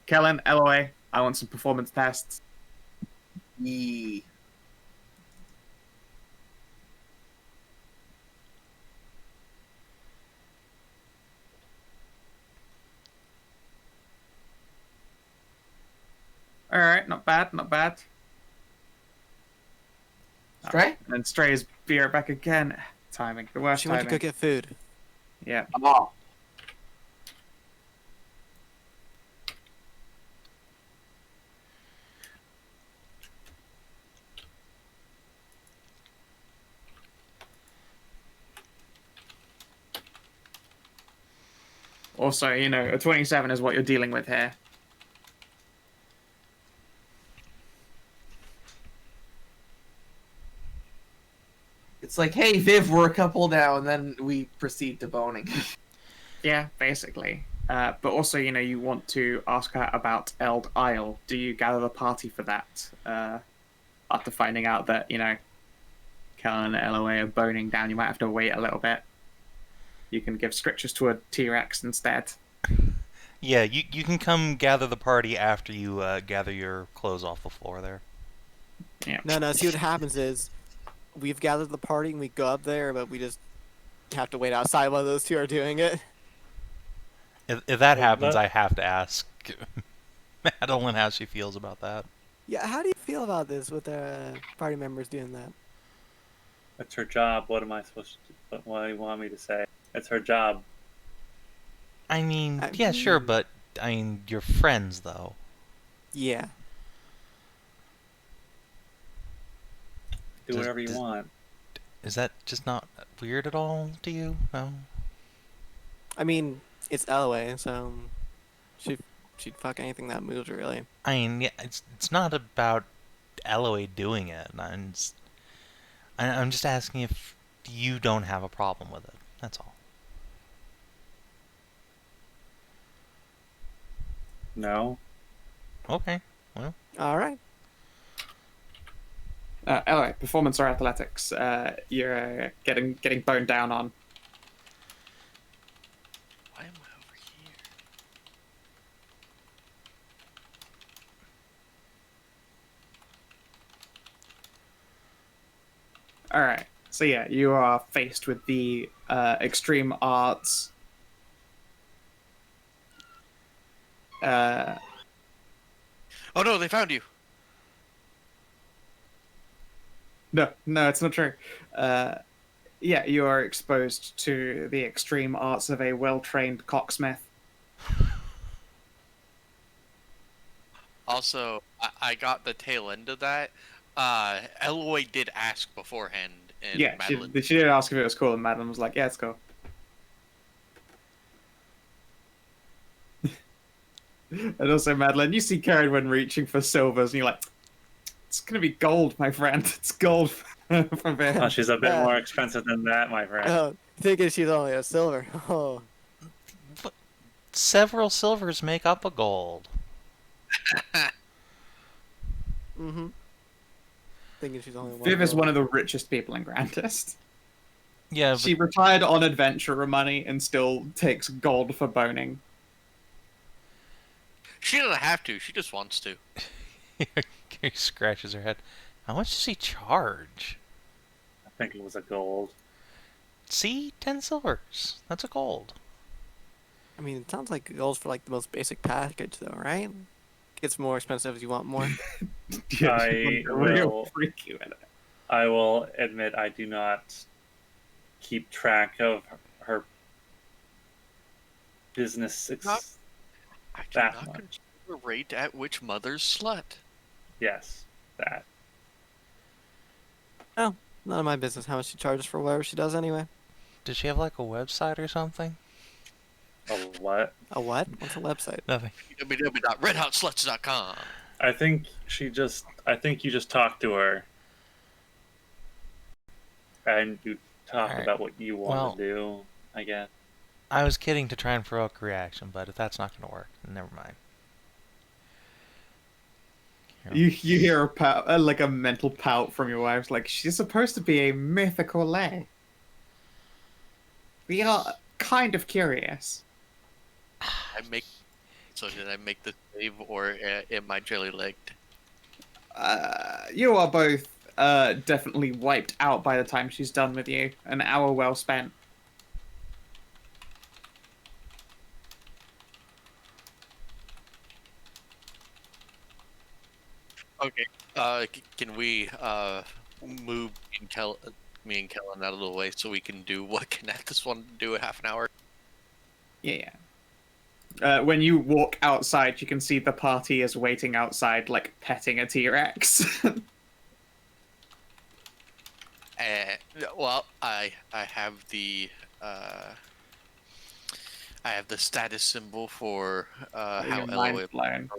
Kellin, Elloe, I want some performance tests. Yee. Alright, not bad. Stray? And Stray's be right back again. Timing, the worst She went to timing. go get food. Yeah. Oh. Also, you know, a 27 is what you're dealing with here. It's like, hey, Viv, we're a couple now, and then we proceed to boning. Yeah, basically. But also, you know, you want to ask her about Eld Isle. Do you gather the party for that? After finding out that, you know, Kellin and Elloe are boning down, you might have to wait a little bit. You can give scriptures to a T-Rex instead. Yeah, you can come gather the party after you gather your clothes off the floor there. Yeah. No, see what happens is, we've gathered the party and we go up there, but we just have to wait outside while those two are doing it. If that Well, happens, that- I have to ask Madilyn how she feels about that. Yeah, how do you feel about this with party members doing that? It's her job. What am I supposed to? What do you want me to say? It's her job. I mean, yeah, sure, but I mean, you're friends though. Yeah. Do whatever you Does- want. Is that just not weird at all to you? No. I mean, it's Elloe, so she'd fuck anything that moves, really. I mean, yeah, it's not about Elloe doing it. I'm just asking if you don't have a problem with it. That's all. No. Okay. Well, All right. Elloe, performance or athletics? You're getting boned down on. Why am I over here? All right. So yeah, you are faced with the extreme arts. Oh no, they found you. No, it's not true. Yeah, you are exposed to the extreme arts of a well-trained cocksmith. Also, I got the tail end of that. Elloe did ask beforehand, and Yeah, Madilyn. she did ask if it was cool, and Madilyn was like, "Yeah, it's cool." And also, Madilyn, you see Ceridwen reaching for silvers, and you're like, "It's gonna be gold, my friend. It's gold from there." Oh, she's a bit more expensive than that, my friend. Oh, thinking she's only a silver. Oh. several silvers make up a gold. Mm-hmm. Thinking she's only one. Viv is gold. one of the richest people in Grandest. Yeah, She retired on adventurer money and still takes gold for boning. She doesn't have to. She just wants to. he scratches her head. How much does he charge? I think it was a gold. See, 10 silvers. That's a gold. I mean, it sounds like gold's for like the most basic package, though, right? Gets more expensive as you want more. I Real will- freak you in it. I will admit I do not keep track of her business. Not- I That cannot much. control the rate at which mother's slut. Yes, that. None of my business how much she charges for whatever she does anyway. Does she have like a website or something? A what? A what? What's a website? Nothing. www.redhotsluts.com. I think you just talked to her. And you talk Alright. about what you want Well- to do, I guess. I was kidding to try and provoke a reaction, but if that's not going to work, never mind. You hear a pout, like a mental pout from your wife, like, she's supposed to be a mythical lay. We are kind of curious. So did I make the save, or am I jelly-legged? You are both definitely wiped out by the time she's done with you. An hour well spent. Okay. Can we move me and Kellin out of the way so we can do what Kinathis wanted to do in half an hour? Yeah. When you walk outside, you can see the party is waiting outside, like, petting a T-Rex. Well, I have the I have the status symbol for how Your Elloe. mind's blown.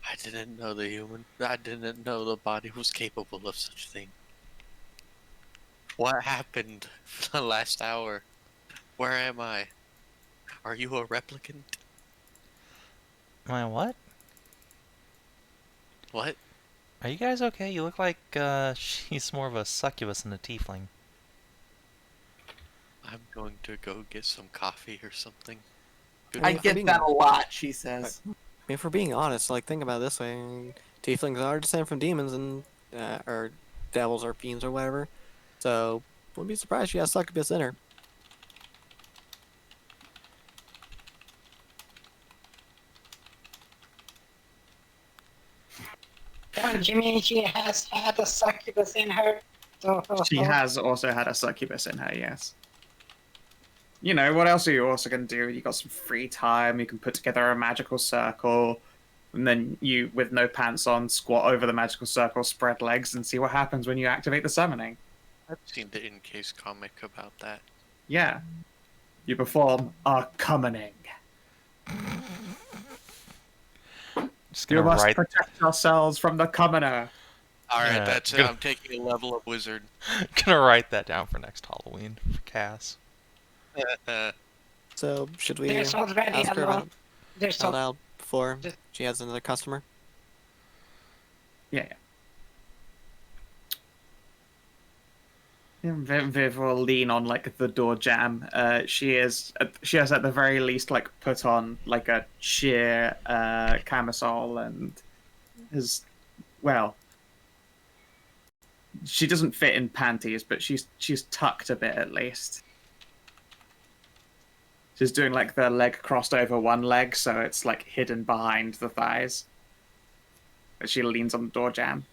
I didn't know the body was capable of such thing. What happened for the last hour? Where am I? Are you a replicant? My what? What? Are you guys okay? You look like she's more of a succubus than a tiefling. I'm going to go get some coffee or something. I for get being that a honest. lot, she says. I mean, if we're being honest, like, think about it this way. Tieflings are descended from demons and, or devils or fiends or whatever. So, wouldn't be surprised she has succubus in her. Don't you mean she has had a succubus in her? She has also had a succubus in her, yes. You know, what else are you also going to do? You got some free time, you can put together a magical circle, and then you, with no pants on, squat over the magical circle, spread legs, and see what happens when you activate the summoning. I've seen the in-case comic about that. Yeah. You perform a summoning. Just You gonna must write. protect ourselves from the commoner. Alright, Yeah, that's it. good. I'm taking a level of wizard. Gonna write that down for next Halloween for Cass. So, should we There's already ask her a lot. about There's Eld Isle before Just- she has another customer? Yeah. Viv will lean on like the door jam. She has at the very least like put on like a sheer camisole and has, well, she doesn't fit in panties, but she's tucked a bit at least. She's doing like the leg crossed over one leg, so it's like hidden behind the thighs. But she leans on the door jam.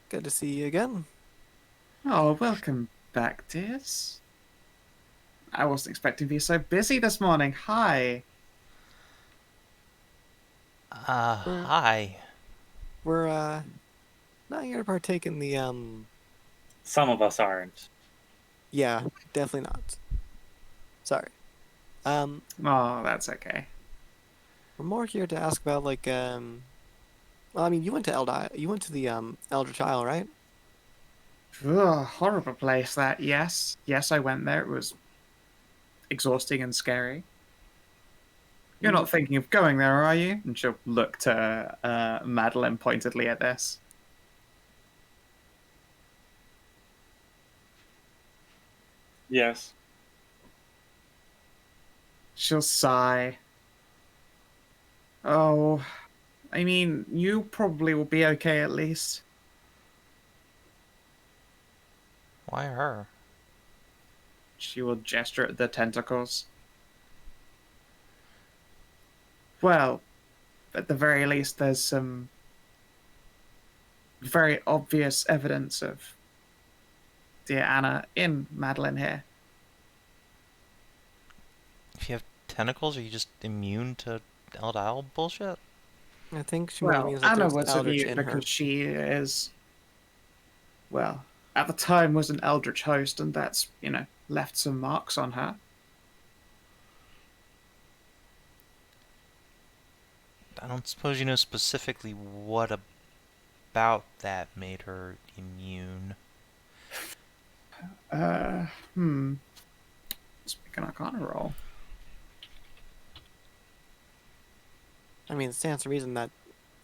Good to see you again. Oh, welcome back, dears. I wasn't expecting to be so busy this morning. Hi. Hi. We're, not here to partake in the, Some of us aren't. yeah, definitely not. Sorry. Oh, that's okay. We're more here to ask about, like, well, I mean, you went to Eld Isle, you went to the, Eldritch Isle, right? Ugh, horrible place that, yes. Yes, I went there. It was exhausting and scary. You're not thinking of going there, are you? And she'll look to Madilyn pointedly at this. Yes. She'll sigh. Oh, I mean, you probably will be okay at least. Why her? She will gesture at the tentacles. Well, at the very least, there's some very obvious evidence of dear Anna in Madilyn here. If you have tentacles, are you just immune to Eld Isle bullshit? I think she might Well, means that Anna there's was Eldritch immune in her. because she is, well, at the time was an Eldritch host, and that's, you know, left some marks on her. I don't suppose you know specifically what about that made her immune. Let's make an Arcana roll. I mean, it stands to reason that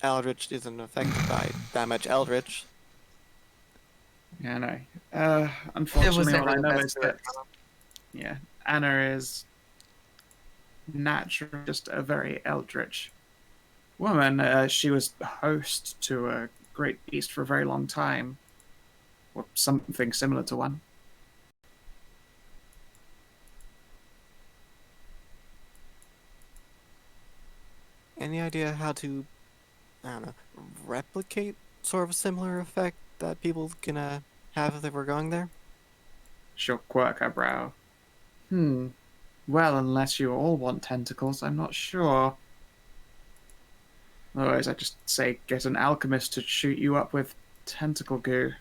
Eldritch isn't affected by that much Eldritch. Yeah, I know. Unfortunately, never all I the know best is to that, yeah, Anna is naturally just a very eldritch woman. She was host to a great beast for a very long time, or something similar to one. Any idea how to, I don't know, replicate sort of a similar effect that people can have if they were going there? She'll quirk her brow. Well, unless you all want tentacles, I'm not sure. Otherwise, I just say get an alchemist to shoot you up with tentacle goo.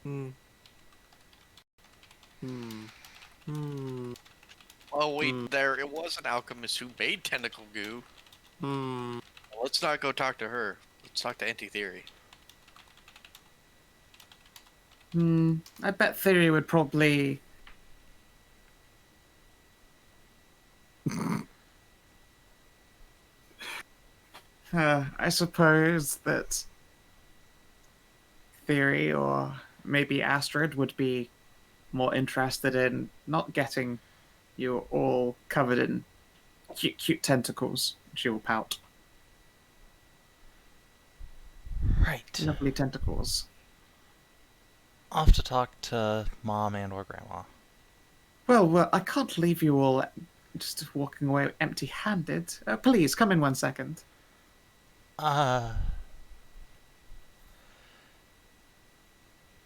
Hmm. Oh wait, there it was an alchemist who made tentacle goo. Hmm. Let's not go talk to her. Let's talk to Anti-Theory. I bet Theory would probably. I suppose that Theory or maybe Astrid would be more interested in not getting you all covered in cute tentacles. She will pout. Right. Lovely tentacles. Off to talk to Mom and or Grandma. Well, I can't leave you all just walking away empty-handed. Please, come in 1 second.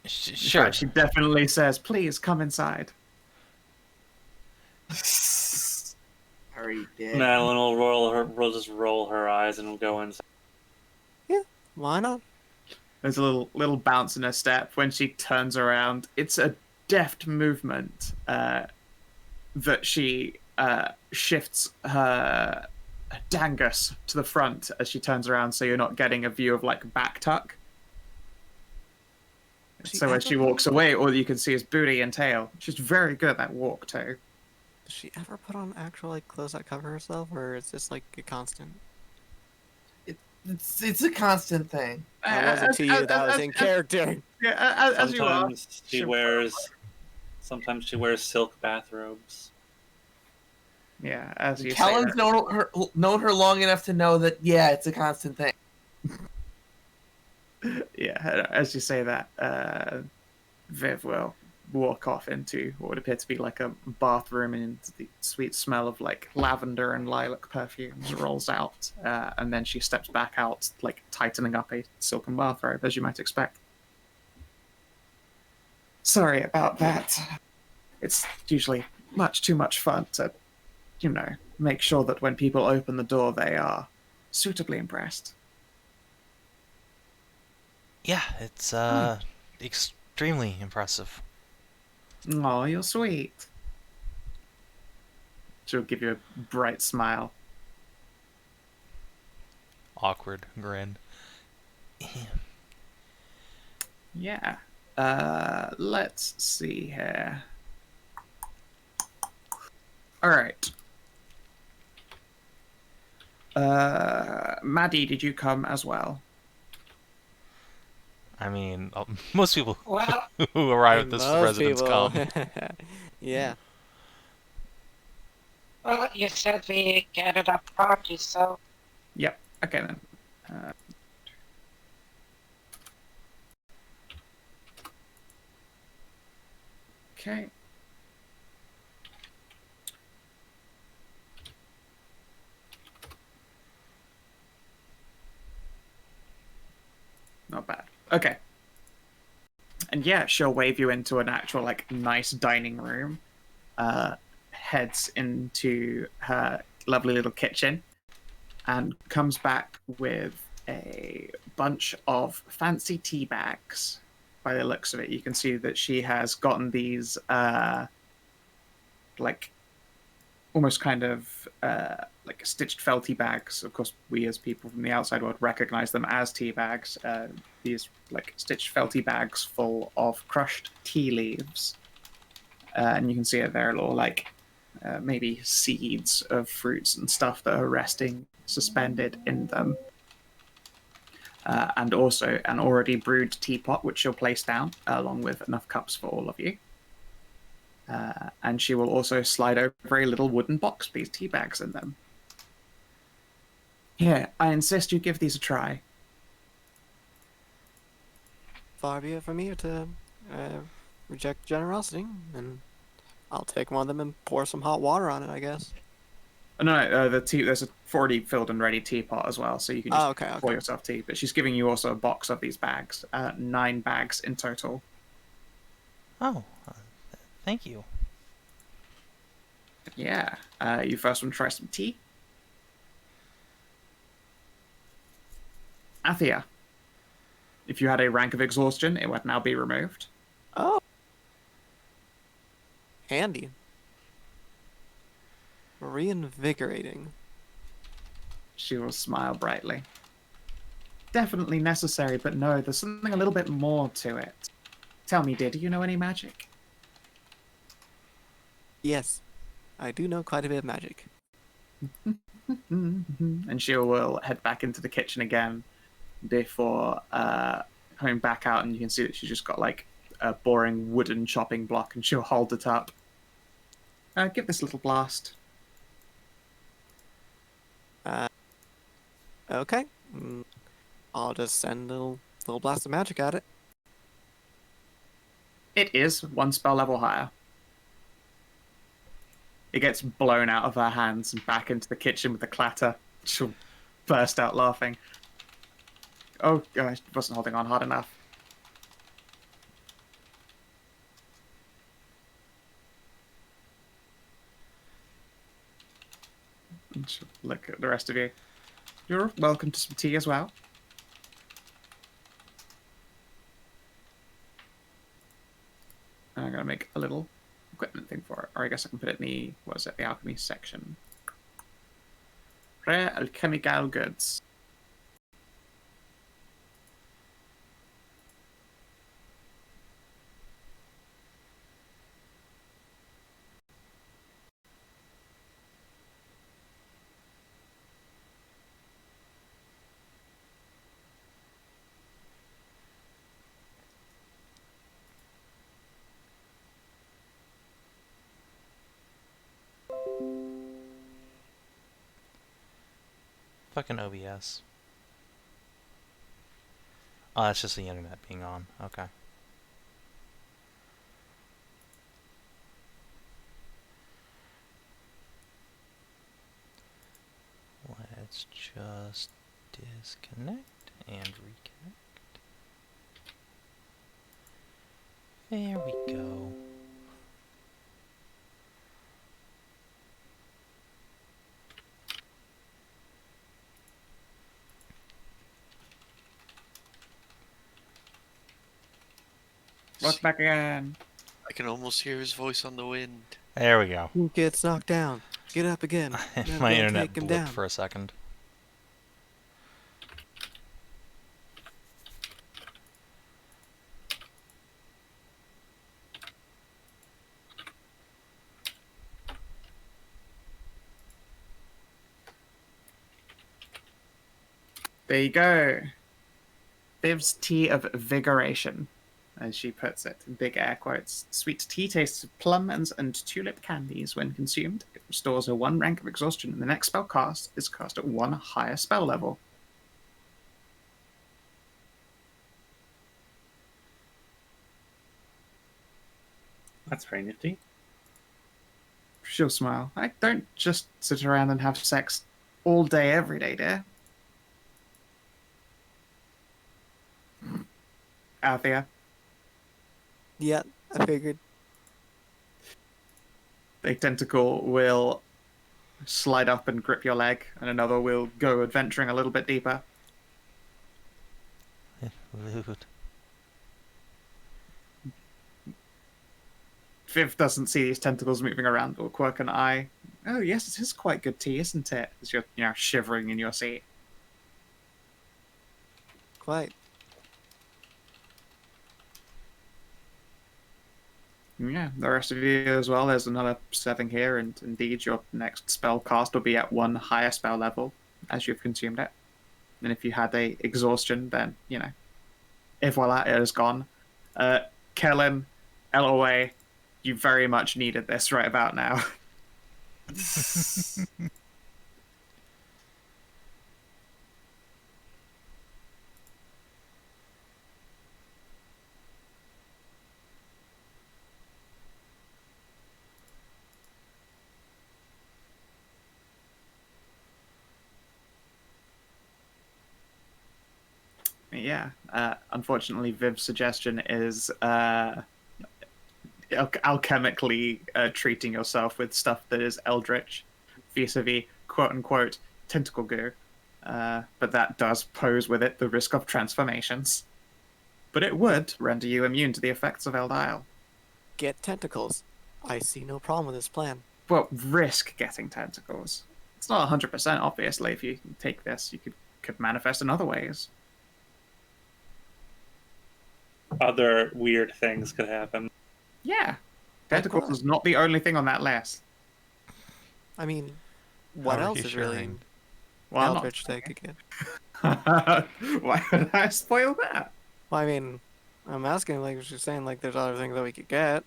Sure. She definitely says, please, come inside. Hurry, dick. Madilyn will just roll her eyes and go inside. Yeah, why not? There's a little bounce in her step when she turns around. It's a deft movement that she shifts her dangus to the front as she turns around, so you're not getting a view of like back tuck. So as she walks away, all you can see is booty and tail. She's very good at that walk too. Does she ever put on actual like clothes that cover herself, or is this like a constant? It's a constant thing. That wasn't to you. That was in character. Yeah, as you are. Sometimes she wears silk bathrobes. Yeah, as you Kellin's say. known her long enough to know that, yeah, it's a constant thing. Yeah, as you say that, Viv will walk off into what would appear to be like a bathroom, and the sweet smell of like lavender and lilac perfumes rolls out, and then she steps back out, like tightening up a silken bathrobe, as you might expect. Sorry about that. It's usually much too much fun to, make sure that when people open the door, they are suitably impressed. Yeah, it's extremely impressive. Oh, you're sweet. She'll give you a bright smile. Awkward grin. Yeah. Let's see here. All right. Maddie, did you come as well? I mean, most people Well, who arrive at this Most residence people. come. Yeah. well, you said we gathered up parties, so Yep. Okay then. Okay. Not bad. Okay. And yeah, she'll wave you into an actual, like, nice dining room. Heads into her lovely little kitchen. And comes back with a bunch of fancy tea bags. By the looks of it, you can see that she has gotten these, like, almost kind of like stitched felty bags. Of course, we as people from the outside world recognize them as tea bags. These like stitched felty bags full of crushed tea leaves, and you can see it there, little like maybe seeds of fruits and stuff that are resting suspended in them. And also an already brewed teapot, which she'll place down, along with enough cups for all of you. And she will also slide over a little wooden box with these tea bags in them. Here, I insist you give these a try. Far be it from me to reject generosity, and I'll take one of them and pour some hot water on it, I guess. No, there's a already filled and ready teapot as well, so you can just okay. pour yourself tea. But she's giving you also a box of these bags, 9 bags in total. Oh, thank you. Yeah. You first want to try some tea? Athia. If you had a rank of exhaustion, it would now be removed. Handy. Reinvigorating. She will smile brightly. Definitely necessary, but no, there's something a little bit more to it. Tell me, dear, do you know any magic? Yes, I do know quite a bit of magic. And she will head back into the kitchen again before coming back out, and you can see that she's just got like a boring wooden chopping block, and she'll hold it up. Give this a little blast. Okay. I'll just send a little blast of magic at it. It is 1 spell level higher. It gets blown out of her hands and back into the kitchen with a clatter. She'll burst out laughing. Oh, gosh, I wasn't holding on hard enough. And she'll look at the rest of you. You're welcome to some tea as well. And I'm going to make a little equipment thing for it. Or I guess I can put it in the, what is it, the alchemy section. Rare alchemical goods. Fucking OBS. Oh, that's just the internet being on. Okay. Let's just disconnect and reconnect. There we go. Welcome back again. I can almost hear his voice on the wind. There we go. Who gets knocked down? Get up again. Never My gonna internet take him blipped down. for a second. There you go. Viv's Tea of Vigoration, as she puts it in big air quotes. Sweet tea tastes of plum and tulip candies. When consumed, it restores her 1 rank of exhaustion, and the next spell cast is cast at 1 higher spell level. That's very nifty. She'll smile. I don't just sit around and have sex all day, every day, dear. Athia. Yeah, I figured. A tentacle will slide up and grip your leg, and another will go adventuring a little bit deeper. Rude. Viv doesn't see these tentacles moving around or quirk an eye. Oh, yes, it is quite good tea, isn't it? As you're, shivering in your seat. Quite. Yeah, the rest of you as well. There's another 7 here, and indeed your next spell cast will be at 1 higher spell level as you've consumed it. And if you had a exhaustion, then, if voila, it is gone. Kellin, Elloe, you very much needed this right about now. Yeah, unfortunately, Viv's suggestion is alchemically treating yourself with stuff that is Eldritch, vis-a-vis quote-unquote tentacle goo. But that does pose with it the risk of transformations. But it would render you immune to the effects of Eld Isle. Get tentacles. I see no problem with this plan. Well, risk getting tentacles. It's not 100%, obviously. If you take this, you could manifest in other ways. Other weird things could happen. Yeah. Tentacles is not the only thing on that list. I mean, what How else is really reassuring. Well, I'm not Eldritch they could get? Why would I spoil that? Well, I mean, I'm asking, like, she's saying, like, there's other things that we could get.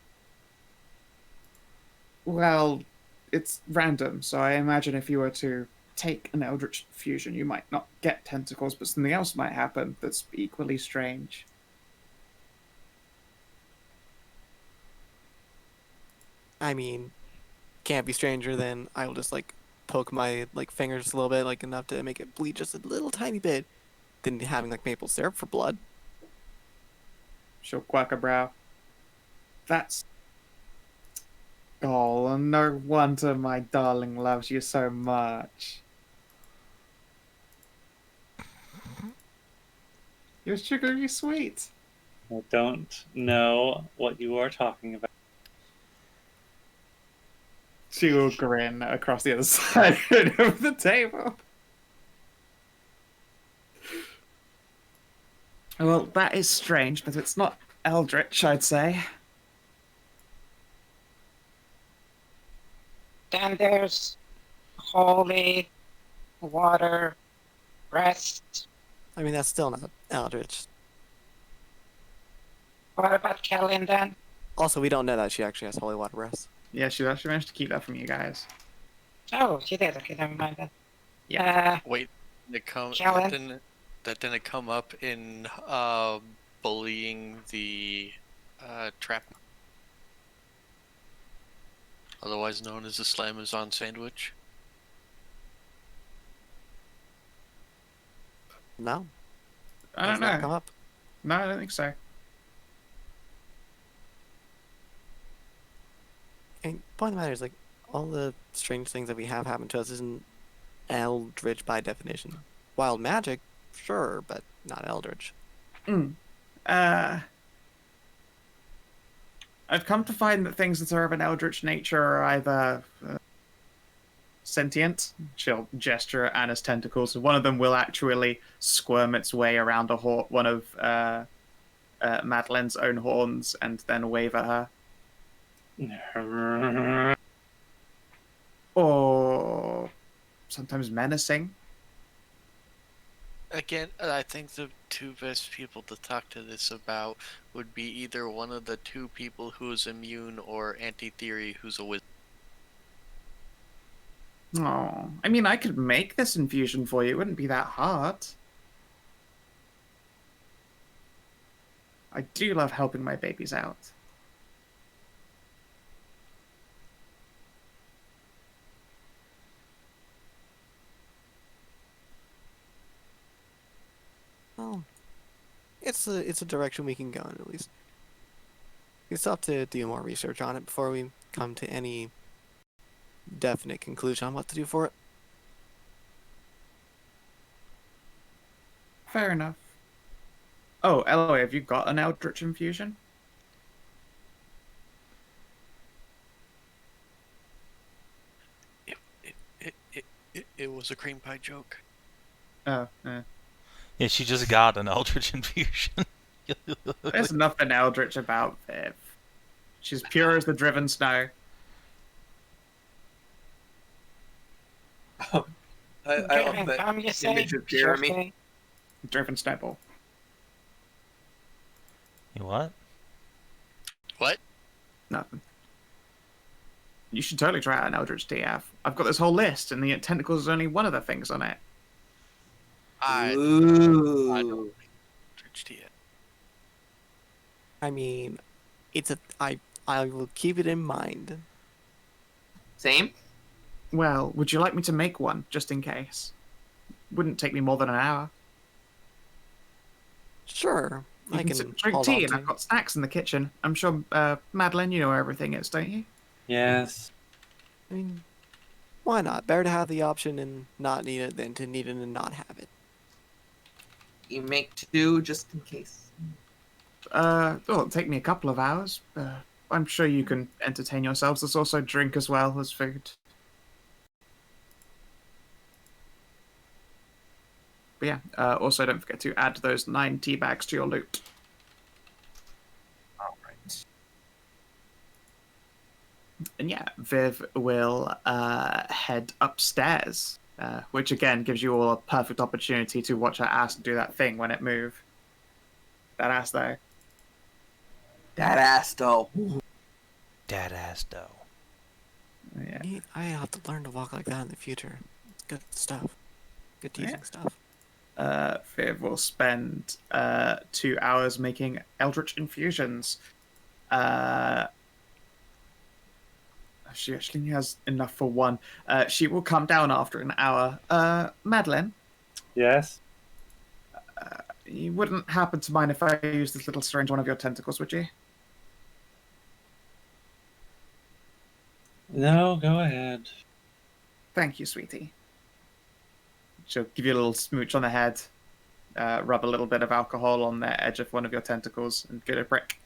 Well, it's random, so I imagine if you were to take an Eldritch fusion, you might not get tentacles, but something else might happen that's equally strange. I mean, can't be stranger than I'll just, like, poke my, like, fingers a little bit, like, enough to make it bleed just a little tiny bit, than having, like, maple syrup for blood. She'll quack a brow. That's... Oh, no wonder my darling loves you so much. You're sugary sweet. I don't know what you are talking about. She will grin across the other side of the table. Well, that is strange, but it's not Eldritch, I'd say. Then there's holy water rest. I mean, that's still not Eldritch. What about Kellin then? Also, we don't know that she actually has holy water breath. Yeah, she actually managed to keep that from you guys. Oh, she did. Okay, never mind then. Wait, Kellin? that didn't come up in bullying the trap, otherwise known as the Slamazon sandwich. No. I don't Has not know. come up. No, I don't think so. And point of the matter is, like, all the strange things that we have happened to us isn't Eldritch by definition. Wild magic, sure, but not Eldritch. I've come to find that things that are of an eldritch nature are either sentient. She'll gesture at Anna's tentacles, and one of them will actually squirm its way around one of Madilyn's own horns and then wave at her. Or sometimes menacing. Again, I think the two best people to talk to this about would be either one of the two people who's immune or Anti-Theory who's a wizard. Oh, I mean, I could make this infusion for you. It wouldn't be that hard. I do love helping my babies out. Well, it's a direction we can go in, at least. We still have to do more research on it before we come to any definite conclusion on what to do for it. Fair enough. Oh, Elloe, have you got an Eldritch infusion? It was a cream pie joke. Oh, Yeah, she just got an Eldritch infusion. there's nothing Eldritch about Viv. She's pure as the driven snow. I love Driven that come, you say? image of Jeremy. Okay. Driven snowball. You what? What? Nothing. You should totally try out an Eldritch DF. I've got this whole list, and the tentacles is only one of the things on it. I Ooh. don't I mean, I will keep it in mind. Same? Well, would you like me to make one, just in case? Wouldn't take me more than an hour. Sure, You I can can sit and drink hold tea, on and to. I've got snacks in the kitchen. I'm sure, Madilyn, you know where everything is, don't you? Yes. I mean, why not? Better to have the option and not need it than to need it and not have it. You make two just in case. Well, it'll take me a couple of hours. I'm sure you can entertain yourselves. There's also drink as well as food. But yeah, also don't forget to add those 9 tea bags to your loot. All right. And yeah, Viv will head upstairs, which again gives you all a perfect opportunity to watch her ass do that thing when it moves. That ass though. That ass though. Dad ass dough. Yeah. I have to learn to walk like that in the future. It's good stuff. Good teaching Yeah. stuff. Viv will spend 2 hours making Eldritch infusions. She actually has enough for 1. She will come down after an hour. Madilyn, Yes. you wouldn't happen to mind if I use this little syringe on one of your tentacles, would you? No, go ahead. Thank you, sweetie. She'll give you a little smooch on the head, rub a little bit of alcohol on the edge of one of your tentacles, and give it a prick.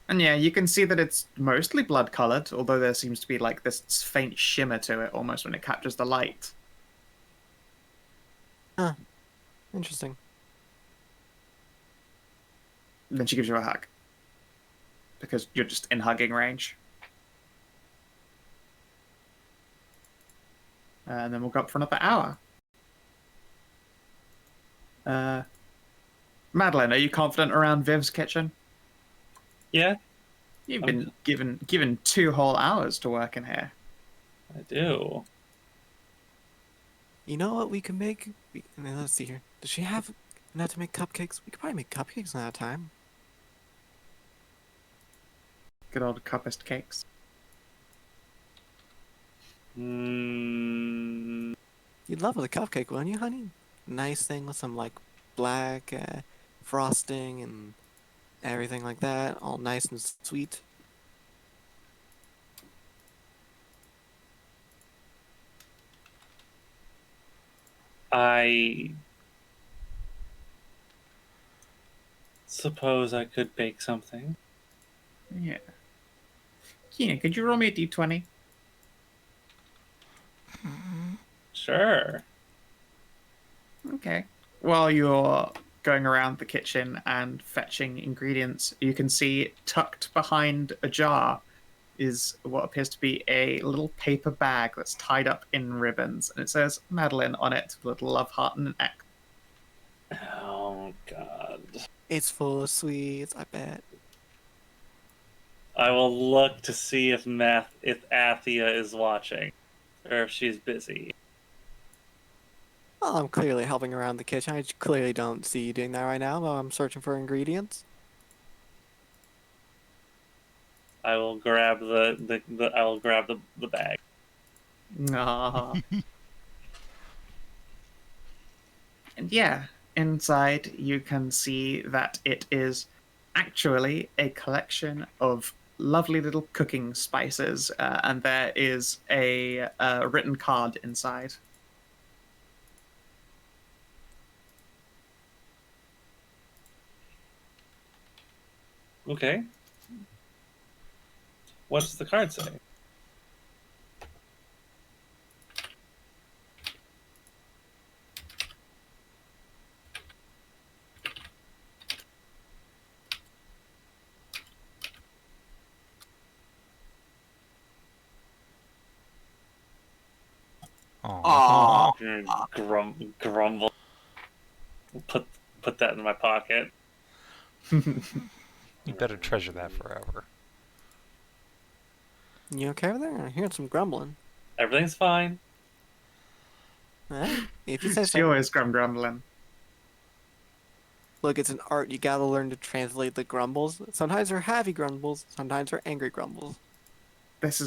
And yeah, you can see that it's mostly blood-colored, although there seems to be like this faint shimmer to it almost when it captures the light. Huh. Interesting. And then she gives you a hug. Because you're just in hugging range. And then we'll go up for another hour. Madilyn, are you confident around Viv's kitchen? Yeah, You've been given 2 whole hours to work in here. I do. You know what we can make? Let's see here. Does she have enough to make cupcakes? We could probably make cupcakes in that time. Good old cuppist cakes. Mm, You'd love a cupcake, wouldn't you, honey? Nice thing with some like black frosting and everything like that, all nice and sweet. I suppose I could bake something. Yeah. Kina, could you roll me a d20? Sure. Okay. While you're going around the kitchen and fetching ingredients, you can see tucked behind a jar is what appears to be a little paper bag that's tied up in ribbons, and it says Madilyn on it with a little love heart and an X. Oh God. It's full of sweets, I bet. I will look to see if Athia is watching, or if she's busy. Well, I'm clearly helping around the kitchen. I clearly don't see you doing that right now while I'm searching for ingredients. I will grab the bag. Aw. And yeah, inside you can see that it is actually a collection of lovely little cooking spices, and there is a written card inside. Okay. What does the card say? Aw. Grumble. Put that in my pocket. You better treasure that forever. You okay over there? I'm hearing some grumbling. Everything's fine. Alright, if you say She so. always grumbling. Look, it's an art. You gotta learn to translate the grumbles. Sometimes they're happy grumbles, sometimes they're angry grumbles. That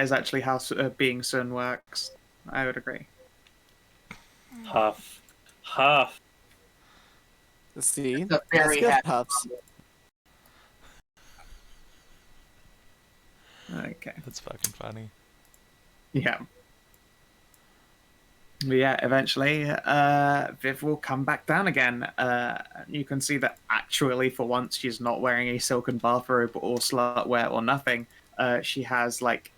is actually how being Sun works. I would agree. Huff. Huff. Let's see. It's a very That's good, happy Puffs. Okay. That's fucking funny. Yeah. But yeah, eventually, Viv will come back down again. You can see that actually, for once, she's not wearing a silken bathrobe or slutwear or nothing. She has like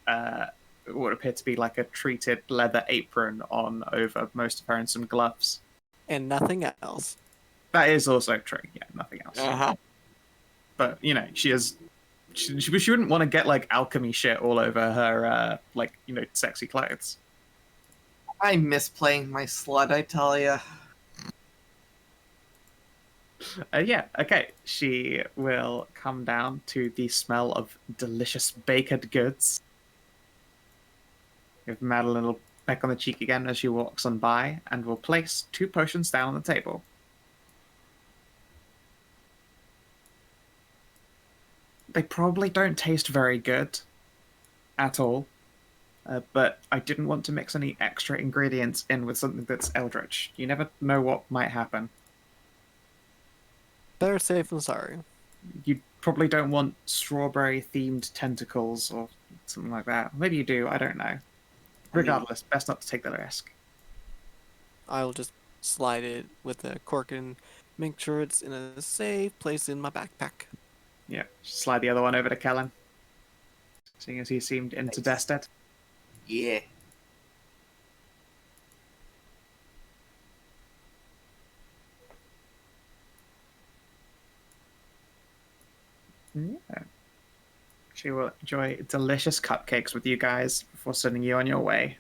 what appear to be like a treated leather apron on over most of her and some gloves. And nothing else. That is also true. Yeah, nothing else. Uh-huh. But you know, she wouldn't want to get like alchemy shit all over her like sexy clothes. I miss playing my slut, I tell ya. Yeah, okay. She will come down to the smell of delicious baked goods. Give Madilyn a little peck on the cheek again as she walks on by, and will place 2 potions down on the table. They probably don't taste very good at all. But I didn't want to mix any extra ingredients in with something that's Eldritch. You never know what might happen. Better safe than sorry. You probably don't want strawberry-themed tentacles or something like that. Maybe you do, I don't know. Regardless, best not to take the risk. I'll just slide it with a cork and make sure it's in a safe place in my backpack. Yeah, slide the other one over to Kellin. Seeing as he seemed interdested. Yeah. Yeah. She will enjoy delicious cupcakes with you guys before sending you on your way.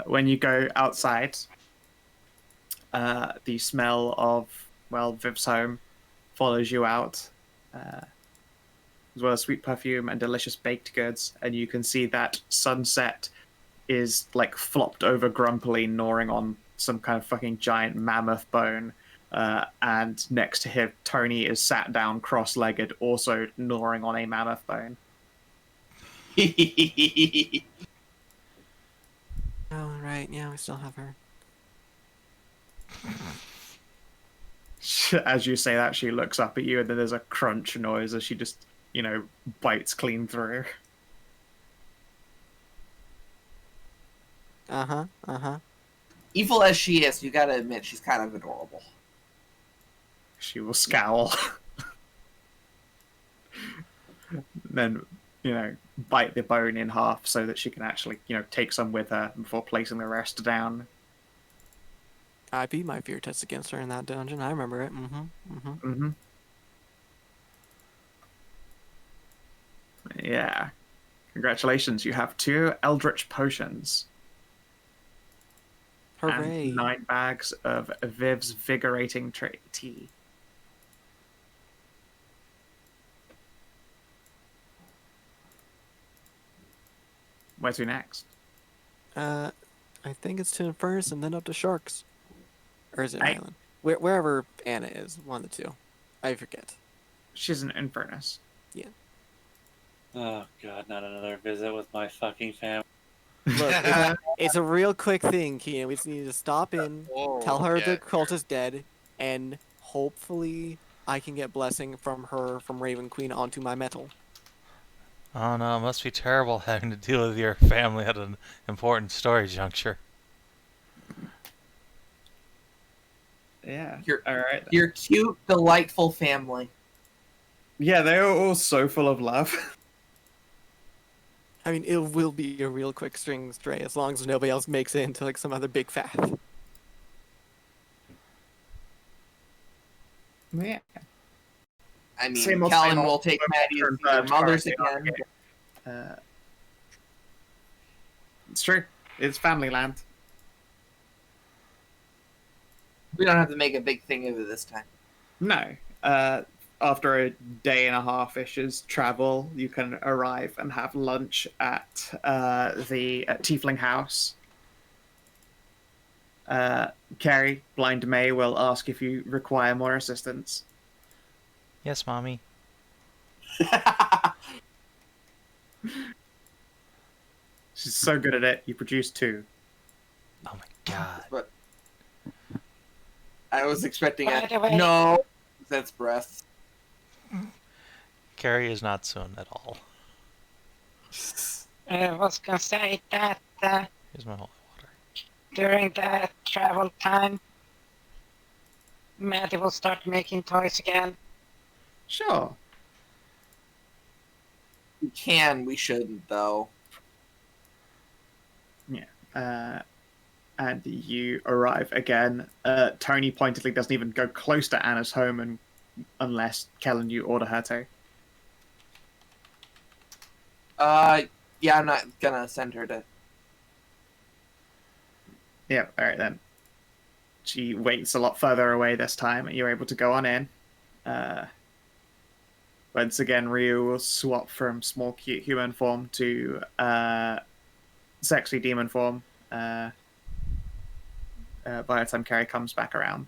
When you go outside, the smell of, well, Viv's home follows you out, as well as sweet perfume and delicious baked goods, and you can see that Sunset is like flopped over grumpily, gnawing on some kind of fucking giant mammoth bone, and next to him, Tony is sat down cross-legged, also gnawing on a mammoth bone. Oh, right, yeah, we still have her. As you say that, she looks up at you, and then there's a crunch noise as she just, bites clean through. Uh-huh. Evil as she is, you gotta admit, she's kind of adorable. She will scowl. Then, bite the bone in half so that she can actually, take some with her before placing the rest down. I beat my fear test against her in that dungeon. I remember it. Yeah. Congratulations, you have 2 Eldritch potions. Hooray. And 9 bags of Viv's Vigorating Tea. Where to next? I think it's to Infernus and then up to Sharks. Or is it Hey. Island? Wherever Anna is, one of the 2. I forget. She's an Infernus. Oh god, not another visit with my fucking family. Look, it's a real quick thing, Keenan. We just need to stop in, tell her the cult is dead, and hopefully I can get blessing from her, from Raven Queen, onto my metal. Oh no, it must be terrible having to deal with your family at an important story juncture. Yeah. All right. Your cute, delightful family. Yeah, they are all so full of love. I mean, it will be a real quick string stray as long as nobody else makes it into like some other big faff. Yeah. I mean, Same old, Kellin same old. will take Maddie to their mothers again. It's true. It's family land. We don't have to make a big thing of it this time. No. After a day and a half-ish's travel, you can arrive and have lunch at the Tiefling house. Carrie, Blind May, will ask if you require more assistance. Yes, Mommy. She's so good at it, you produce 2. Oh my god. But I was expecting By the way- no. That's breath. Carrie is not soon at all. I was gonna say that Here's my holy water. during the travel time, Maddie will start making toys again. Sure. We can, we shouldn't, though. And you arrive again. Tony pointedly doesn't even go close to Anna's home unless Kellin, you order her to. Yeah, I'm not gonna send her to. Yeah, alright then. She waits a lot further away this time, and you're able to go on in. Once again, Ryu will swap from small, cute human form to sexy demon form by the time Carrie comes back around.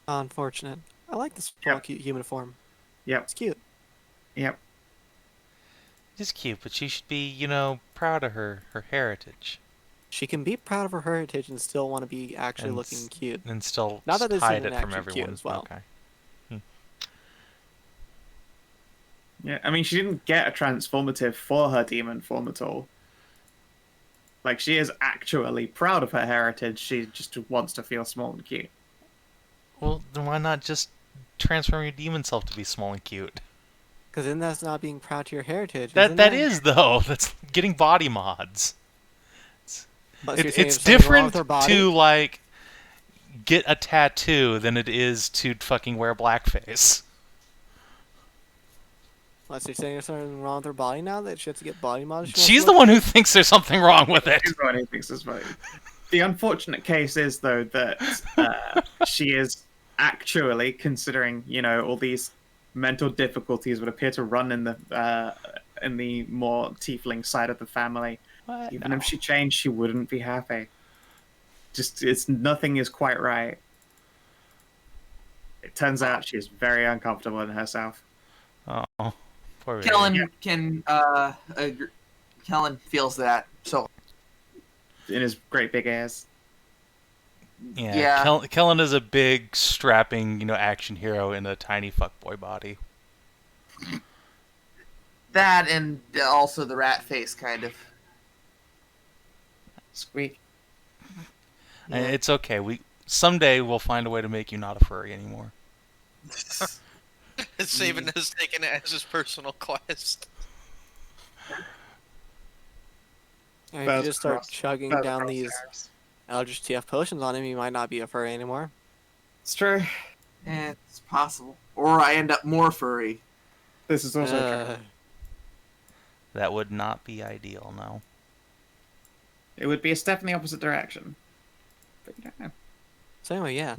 Unfortunate. I like this small, Yep. cute human form. Yep, It's cute. yep. It's cute, but she should be, you know, proud of her heritage. She can be proud of her heritage and still want to be actually And looking cute. And still Not that this hide isn't it from actually cute everyone. as well. Okay. Yeah, I mean, she didn't get a transformative for her demon form at all. Like, she is actually proud of her heritage. She just wants to feel small and cute. Well, then why not just transform your demon self to be small and cute? Because then that's not being proud to your heritage. That is though. That's getting body mods. Unless you're saying It's there's something wrong different with her body. to like get a tattoo than it is to fucking wear blackface. Unless you're saying there's something wrong with her body now that she has to get body mods. She's the one who thinks there's something wrong with it. She's the one who thinks it's funny. The unfortunate case is, though, that she is actually, considering, you know, all these mental difficulties would appear to run in the more tiefling side of the family. What? Even No. if she changed, she wouldn't be happy. Nothing is quite right. It turns out she's very uncomfortable in herself. Oh, poor baby. Kellin Kellin feels that, so In his great big ears. Yeah. Kellin is a big, strapping, you know, action hero in a tiny fuckboy body. that and also the rat face, kind of. Squeak. Yeah. It's okay. Someday we'll find a way to make you not a furry anymore. Savin has taken it as his personal quest. And if you Further just start cross- chugging further down these crosshairs. Eldritch TF potions on him, you might not be a furry anymore. It's true. It's possible. Or I end up more furry. This is also true. That would not be ideal, no. It would be a step in the opposite direction. But you don't know. So anyway, yeah.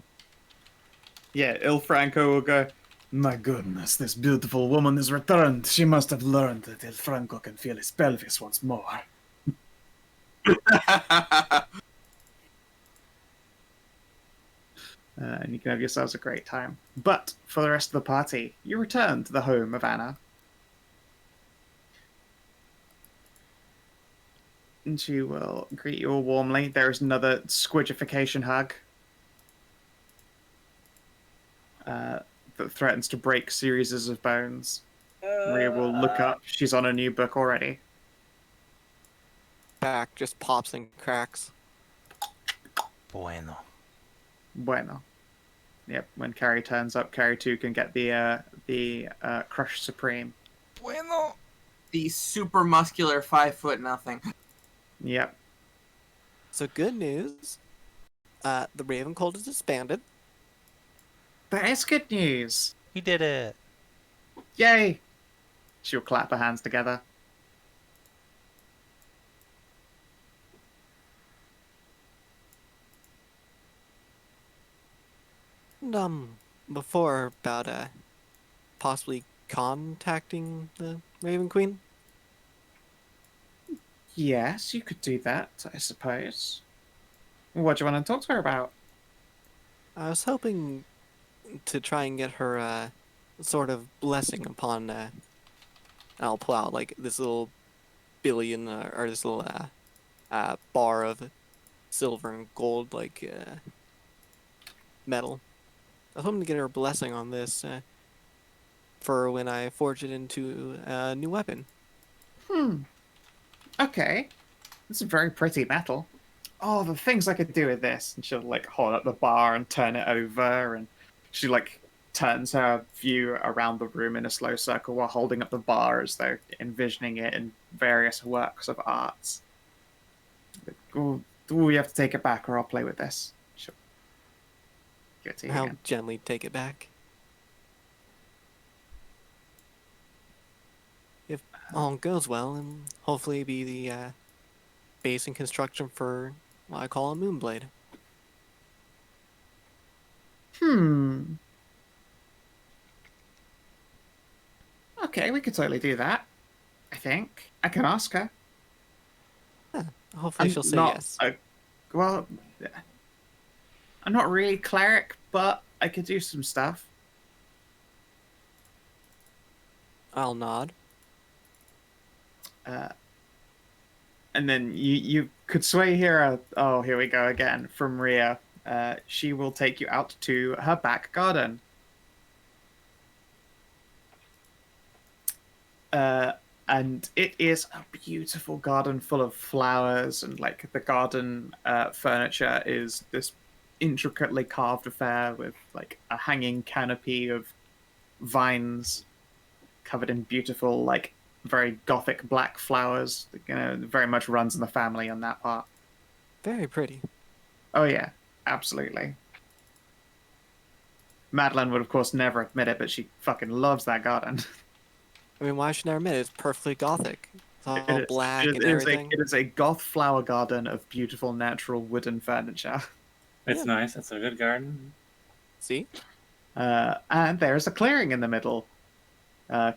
Yeah, Il Franco will go, "My goodness, this beautiful woman has returned. She must have learned that Il Franco can feel his pelvis once more." And you can have yourselves a great time. But for the rest of the party, you return to the home of Anna. And she will greet you all warmly. There is another squidgification hug that threatens to break series of bones. Maria will look up. She's on a new book already. Back just pops and cracks. Bueno. Bueno. Yep, when Carrie turns up, Carrie 2 can get the Crush Supreme. Bueno. The super muscular 5 foot nothing. Yep. So good news. The Raven Cult is disbanded. That is good news. We did it. Yay! She'll clap her hands together. And, before about possibly contacting the Raven Queen. Yes, you could do that, I suppose. What do you want to talk to her about? I was hoping to try and get her sort of blessing upon I'll pull out like this little billion or this little bar of silver and gold like metal. I was hoping to get her blessing on this. for when I forge it into a new weapon. Okay. This is very pretty metal. Oh, the things I could do with this. And she'll like hold up the bar and turn it over, and she like turns her view around the room in a slow circle while holding up the bar as though envisioning it in various works of arts. Oh, you have to take it back or I'll play with this. She'll give it to you I'll again. gently take it back. If all goes well, and hopefully be the base and construction for what I call a moonblade. Okay, we could totally do that. I think. I can ask her. Hopefully she'll say yes. Well, I'm not really cleric, but I could do some stuff. I'll nod. And then you could sway here. Oh, here we go again from Rhea. She will take you out to her back garden. And it is a beautiful garden full of flowers, and like the garden furniture is this intricately carved affair with like a hanging canopy of vines covered in beautiful, like very gothic black flowers. You know, very much runs in the family on that part. Very pretty. Oh yeah, absolutely. Madilyn would of course never admit it, but she fucking loves that garden. I mean, why should I admit it? It's perfectly gothic. It's all black and it everything. It is a goth flower garden of beautiful natural wooden furniture. It's nice. It's a good garden. See? And there's a clearing in the middle.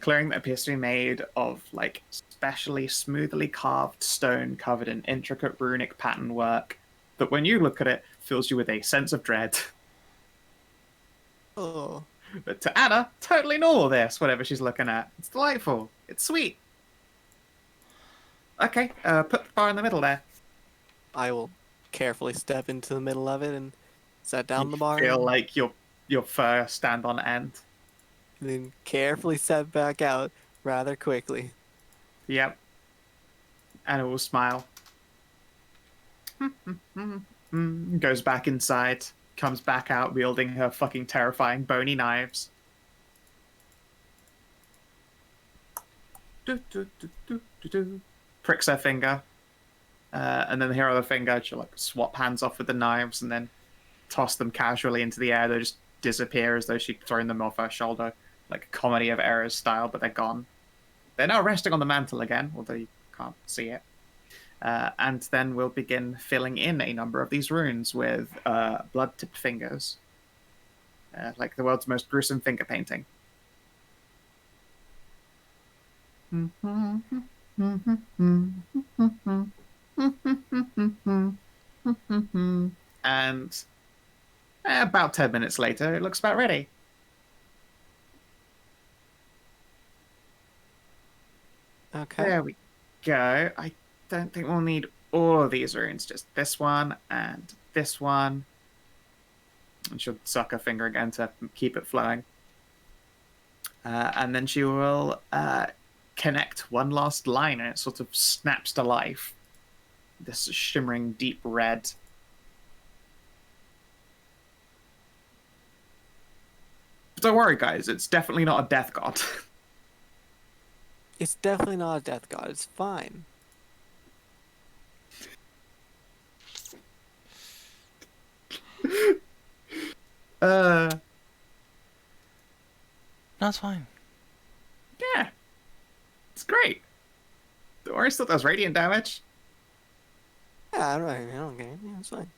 Clearing that appears to be made of like specially smoothly carved stone covered in intricate runic pattern work that when you look at it fills you with a sense of dread. Oh. But to Anna, totally normal this, whatever she's looking at. It's delightful. It's sweet. Okay, put the bar in the middle there. I will carefully step into the middle of it and set down the bar. Feel like your fur stand on end. And then carefully set back out rather quickly. Yep. Anna will smile. Goes back inside. Comes back out wielding her fucking terrifying bony knives. Pricks her finger. And then her other finger, she'll like swap hands off with the knives and then toss them casually into the air. They just disappear as though she'd thrown them off her shoulder, like a Comedy of Errors style, but they're gone. They're now resting on the mantle again, although you can't see it. And then we'll begin filling in a number of these runes with blood-tipped fingers. Like the world's most gruesome finger painting. And about 10 minutes later, it looks about ready. Okay. There we go. I don't think we'll need all of these runes, just this one and this one. And she'll suck her finger again to keep it flowing. And then she will connect one last line, and it sort of snaps to life. This shimmering deep red. But don't worry, guys, it's definitely not a death god. It's definitely not a death god. It's fine. No, it's fine. Yeah. It's great. Don't worry, still does radiant damage. Yeah, I don't care. Yeah, it's fine.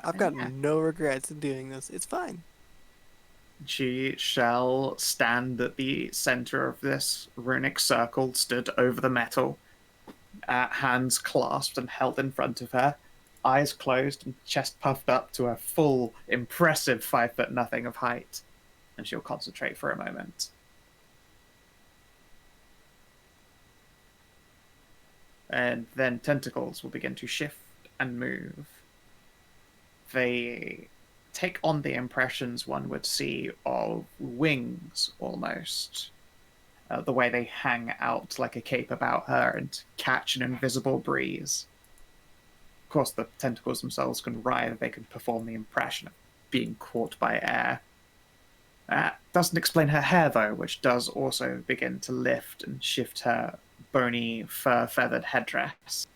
I've got no regrets in doing this. It's fine. She shall stand at the center of this runic circle, stood over the metal, hands clasped and held in front of her, eyes closed and chest puffed up to a full, impressive 5'0" of height. And she'll concentrate for a moment. And then tentacles will begin to shift and move. They take on the impressions one would see of wings, almost. The way they hang out like a cape about her and catch an invisible breeze. Of course, the tentacles themselves can writhe, they can perform the impression of being caught by air. That doesn't explain her hair, though, which does also begin to lift and shift her bony, fur-feathered headdress.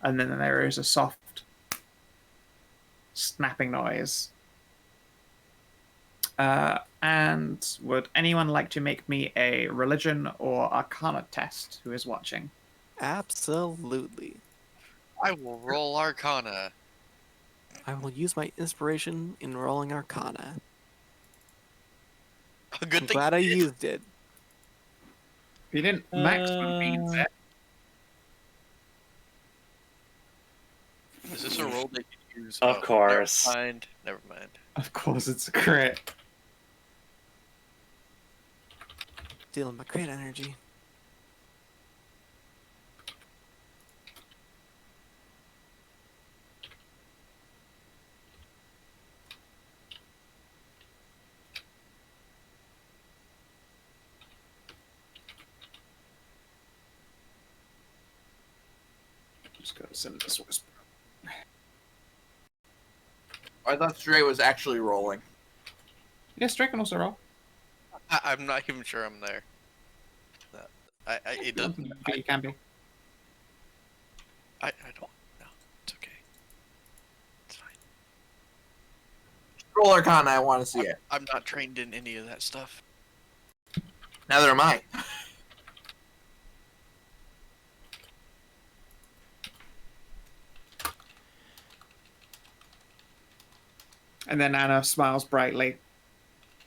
And then there is a soft snapping noise. And would anyone like to make me a religion or arcana test who is watching? Absolutely. I will roll Arcana. I will use my inspiration in rolling Arcana. A good I'm thing. glad I used it. If you didn't maximum means it. Is this a roll that you use? Of course. Never mind. Never mind. Of course, it's a crit. Stealing my crit energy. Just gotta send this whisper. I thought Stray was actually rolling. Yeah, Stray can also roll. I'm not even sure I'm there. It doesn't. You can be. I don't. No, it's okay. It's fine. Roll Arcana, I want to see it. I'm not trained in any of that stuff. Neither am I. And then Anna smiles brightly.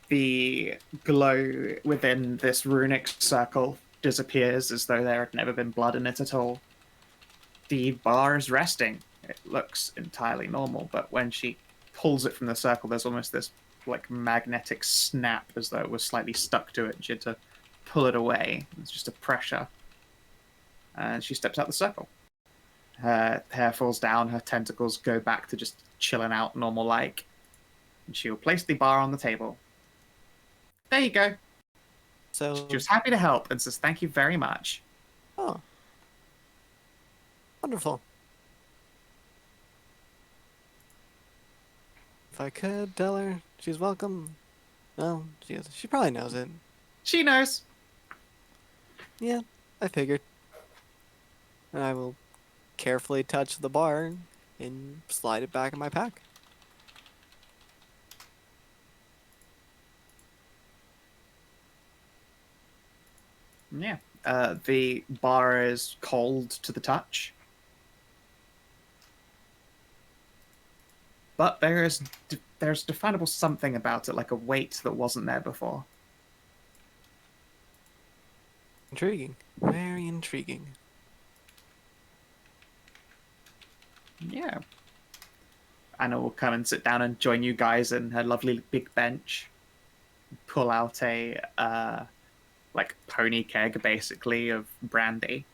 The glow within this runic circle disappears as though there had never been blood in it at all. The bar is resting. It looks entirely normal, but when she pulls it from the circle, there's almost this like magnetic snap as though it was slightly stuck to it. She had to pull it away. It's just a pressure. And she steps out the circle. Her hair falls down, her tentacles go back to just chilling out normal-like. And she'll place the bar on the table. There you go. So, She was happy to help and says thank you very much. oh, wonderful. If I could tell her she's welcome. Well, she probably knows it. She knows. Yeah, I figured. And I will carefully touch the bar and slide it back in my pack. Yeah. The bar is cold to the touch. But there's definable something about it, like a weight that wasn't there before. Intriguing. Very intriguing. Yeah. Anna will come and sit down and join you guys in her lovely big bench. Pull out a like pony keg, basically, of brandy.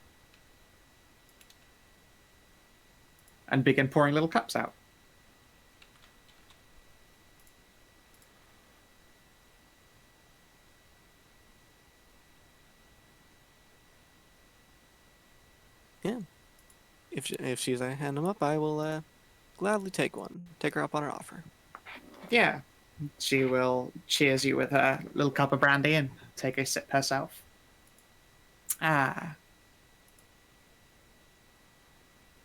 And begin pouring little cups out. Yeah. If she's a hand them up, I will gladly take one. Take her up on her offer. Yeah. She will cheers you with her little cup of brandy and take a sip herself. Ah.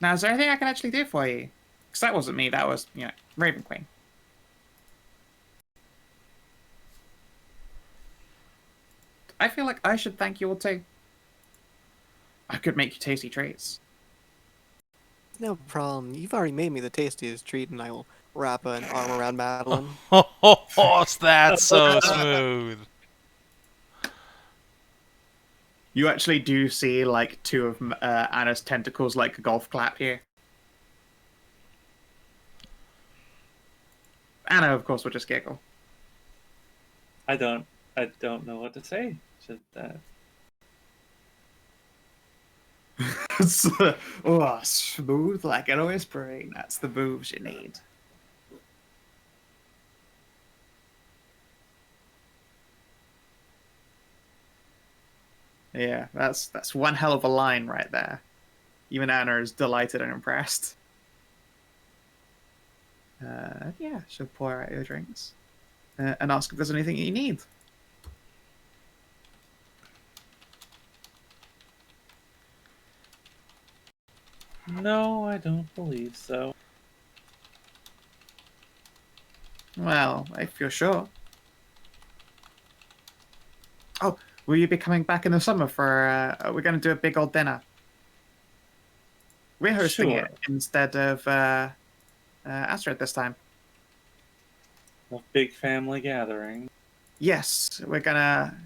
Now, is there anything I can actually do for you? Because that wasn't me, that was, Raven Queen. I feel like I should thank you all too. I could make you tasty treats. No problem. You've already made me the tastiest treat, and I will wrap an arm around Madilyn. Oh, that's so smooth. You actually do see, like, two of Anna's tentacles, like, golf clap here. Anna, of course, will just giggle. I don't know what to say. Should Oh, smooth like an whispering. That's the moves you need. Yeah, that's one hell of a line right there. Even Anna is delighted and impressed. Yeah, she'll pour out your drinks and ask if there's anything you need. No, I don't believe so. Well, if you're sure. Oh, will you be coming back in the summer for? We're going to do a big old dinner. We're hosting Sure. it instead of Astrid this time. A big family gathering. Yes, we're gonna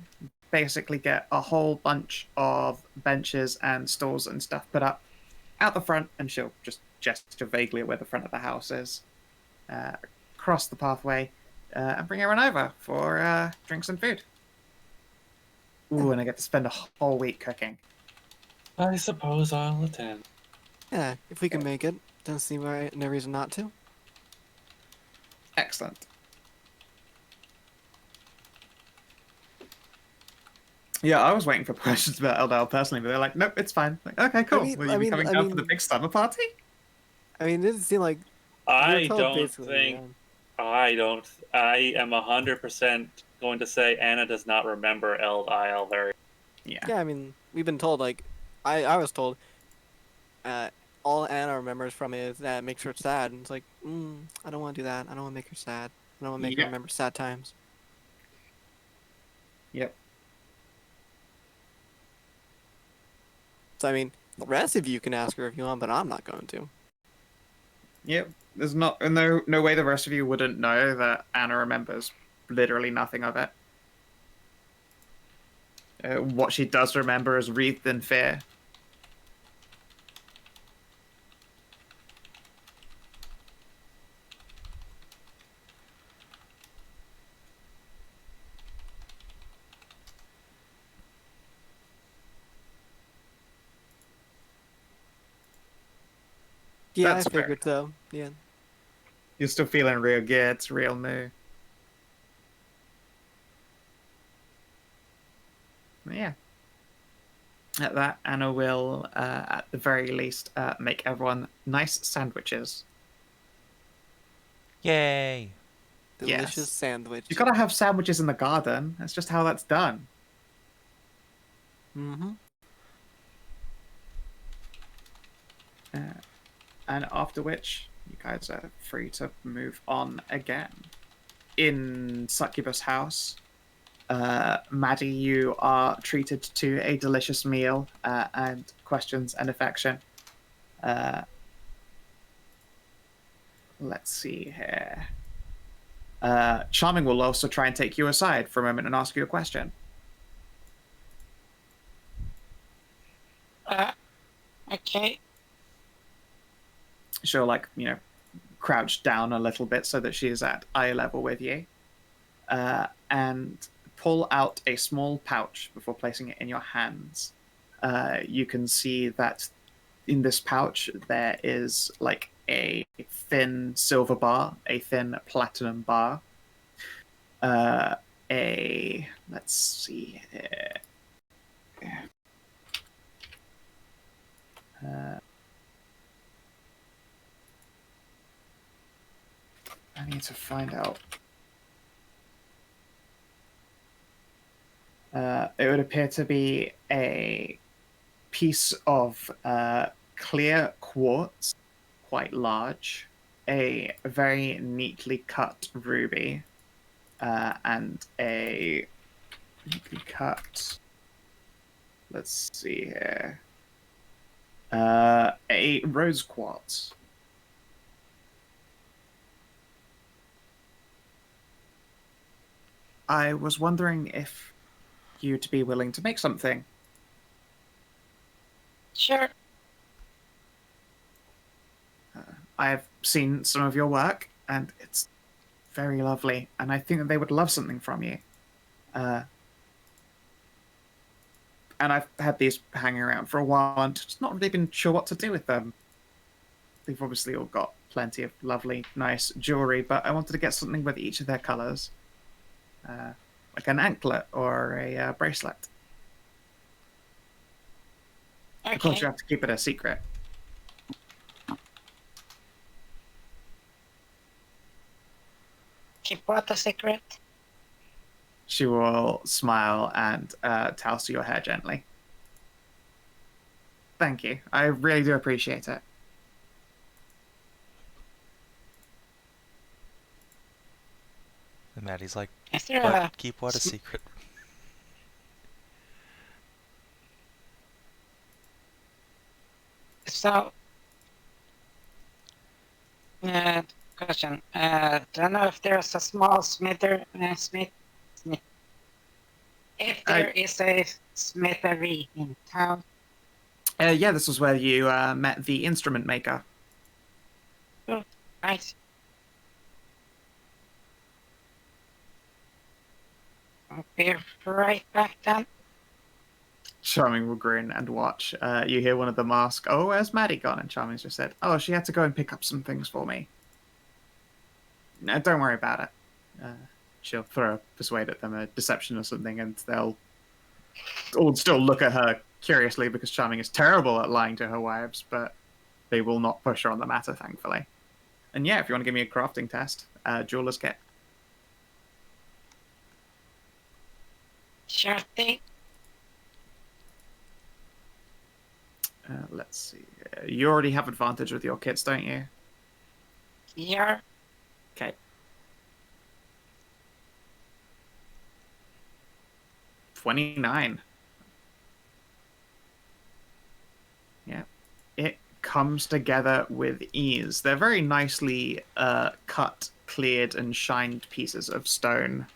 basically get a whole bunch of benches and stools and stuff put up out the front, and she'll just gesture vaguely at where the front of the house is. Cross the pathway and bring everyone over for drinks and food. Ooh, and I get to spend a whole week cooking. I suppose I'll attend. Yeah, if we can make it, doesn't seem right. No reason not to. Excellent. Yeah, I was waiting for questions about Eld Isle personally, but they're like, nope, it's fine. Like, okay, cool. Will you be coming down for the big summer party? I mean, it didn't seem like. I you're told don't basically, think. yeah. I am 100% going to say Anna does not remember Eld Isle very. Yeah. Yeah, I mean, we've been told, like, I was told, all Anna remembers from it is that it makes her sad. And it's like, I don't want to do that. I don't want to make her sad. I don't want to make her remember sad times. Yep. So, I mean, the rest of you can ask her if you want, but I'm not going to. Yep. There's no way the rest of you wouldn't know that Anna remembers literally nothing of it. What she does remember is wreathed in fear. Yeah, That's I fair. figured so. Yeah. You're still feeling real good. It's real new. Yeah. At that, Anna will, at the very least, make everyone nice sandwiches. Yay! Delicious Yes. sandwich. You gotta have sandwiches in the garden. That's just how that's done. Mm-hmm. And after which, you guys are free to move on again. In Succubus House, Maddie, you are treated to a delicious meal and questions and affection. Let's see here. Charming will also try and take you aside for a moment and ask you a question. Okay. She'll, crouch down a little bit so that she is at eye level with you. And pull out a small pouch before placing it in your hands. You can see that in this pouch there is a thin silver bar, a thin platinum bar, let's see here. I need to find out. It would appear to be a piece of clear quartz, quite large, a very neatly cut ruby, and a neatly cut. Let's see here. A rose quartz. I was wondering if you'd be willing to make something. Sure. I've seen some of your work, and it's very lovely, and I think that they would love something from you. And I've had these hanging around for a while and just not really been sure what to do with them. They've obviously all got plenty of lovely, nice jewelry, but I wanted to get something with each of their colors. Like an anklet or a bracelet. Okay. Of course, you have to keep it a secret. Keep what a secret? She will smile and tousle your hair gently. Thank you. I really do appreciate it. And Maddie's like, Is there what? Keep what a secret? So, question. Don't know if there's a small smith. If there is a smithery in town. Yeah, this was where you met the instrument maker. Oh, right. I'll be right back then. Charming will grin and watch. You hear one of them ask, "Oh, where's Maddie gone?" And Charming's just said, "Oh, she had to go and pick up some things for me." No, don't worry about it. She'll persuade at them a deception or something, and they'll all still look at her curiously because Charming is terrible at lying to her wives, but they will not push her on the matter, thankfully. And yeah, if you want to give me a crafting test, Jeweler's Kit. Sure thing. Let's see. You already have advantage with your kits, don't you? Yeah. Okay. 29. Yeah. It comes together with ease. They're very nicely cut, cleared, and shined pieces of stone.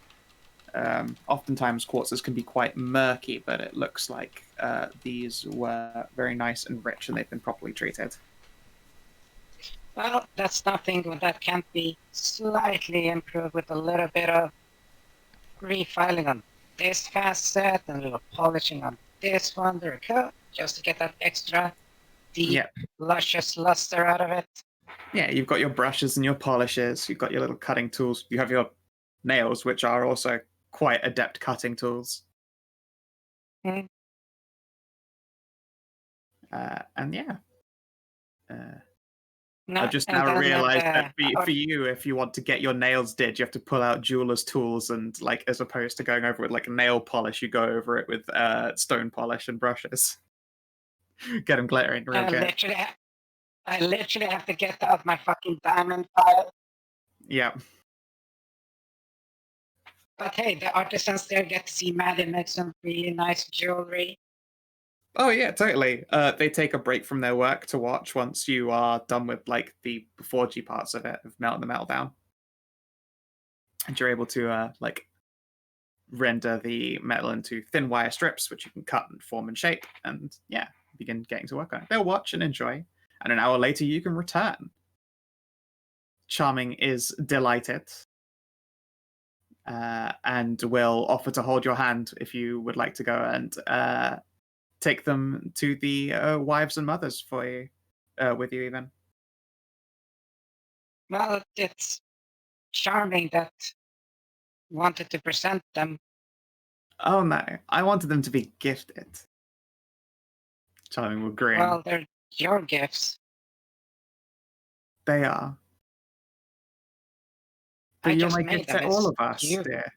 Oftentimes quartzes can be quite murky, but it looks like these were very nice and rich and they've been properly treated. Well, that's nothing that can't be slightly improved with a little bit of refiling on this facet and a little polishing on this one. There we go. Just to get that extra deep, luscious luster out of it. Yeah, you've got your brushes and your polishes. You've got your little cutting tools. You have your nails, which are also quite adept cutting tools. Mm. And yeah. No, I just now realized that for you, if you want to get your nails did, you have to pull out jeweler's tools and, like, as opposed to going over it like nail polish, you go over it with stone polish and brushes. Get them glittering real good. I literally have to get out my fucking diamond file. Yeah. But hey, the artisans there get to see Maddie make some really nice jewelry. Oh yeah, totally. They take a break from their work to watch once you are done with like the forgy parts of it, of melting the metal down, and you're able to like render the metal into thin wire strips, which you can cut and form and shape, and yeah, begin getting to work on it. They'll watch and enjoy, and an hour later you can return. Charming is delighted, and will offer to hold your hand if you would like to go and take them to the wives and mothers for you, with you even. Well, it's charming that wanted to present them. Oh no, I wanted them to be gifted. Charming will grin. Well, they're your gifts. They are. But you're my gift to all of us, dear.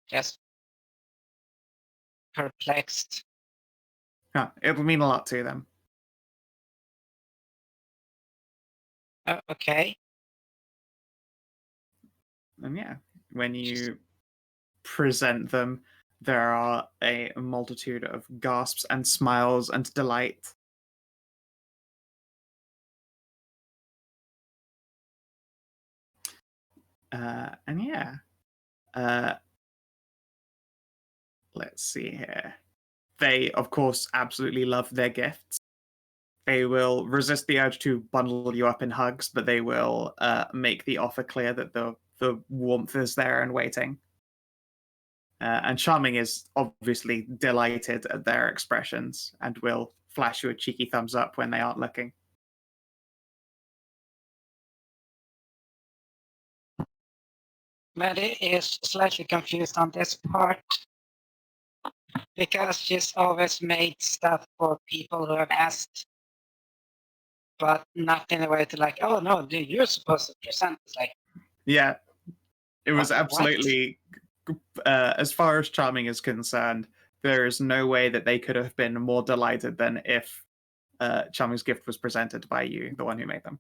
Just perplexed. Huh, it would mean a lot to them. Okay. And yeah, when you present them, there are a multitude of gasps and smiles and delight. And yeah. Let's see here. They, of course, absolutely love their gifts. They will resist the urge to bundle you up in hugs, but they will make the offer clear that the warmth is there and waiting. And Charming is obviously delighted at their expressions and will flash you a cheeky thumbs up when they aren't looking. Maddie is slightly confused on this part because she's always made stuff for people who have asked, but not in a way to like, oh no, dude, you're supposed to present. It's like, Yeah, it was What? absolutely, as far as Charming is concerned, there is no way that they could have been more delighted than if Charming's gift was presented by you, the one who made them.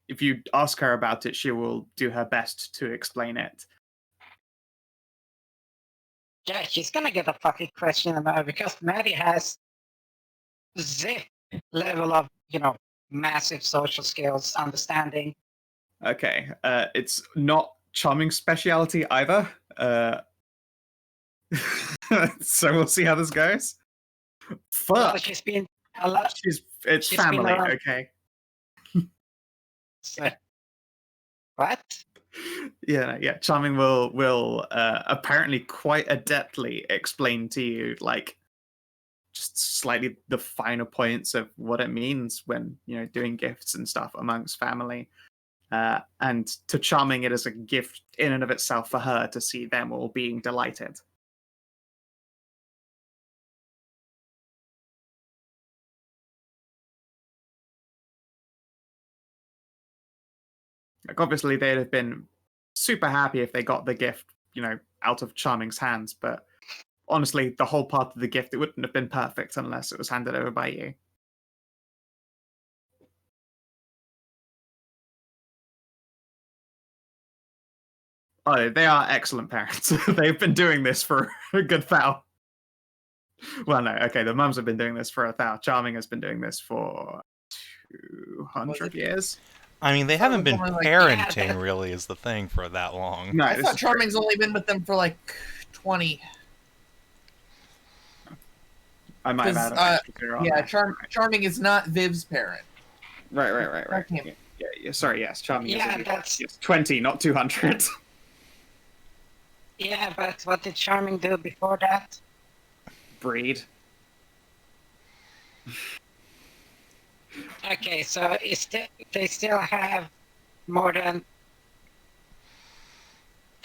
If you ask her about it, she will do her best to explain it. yeah, she's gonna get a fucking question about it because Maddie has zip level of, massive social skills, understanding. Okay, it's not Charming's speciality either. So we'll see how this goes. Well, Fuck. she's been a lot. It's she's been family, around. okay. So, what? Yeah. Charming will apparently quite adeptly explain to you, like, just slightly the finer points of what it means when doing gifts and stuff amongst family. And to Charming, it is a gift in and of itself for her to see them all being delighted. Like, obviously, they'd have been super happy if they got the gift, out of Charming's hands. But honestly, the whole part of the gift, it wouldn't have been perfect unless it was handed over by you. Oh, they are excellent parents. They've been doing this for a good thou. Well, no, okay, the mums have been doing this for a thou. Charming has been doing this for 200 years. I mean, they thought it haven't was been only like- parenting really is the thing for that long. No, I this thought is Charming's only been with them for like 20. I might have 'cause, had an extra on Yeah, that. Charming is not Viv's parent. Right. Okay. Yeah, sorry, yes, Charming Yeah, is that's- yes, 20, not 200. Yeah, but what did Charming do before that? Breed. Okay, so they still have more than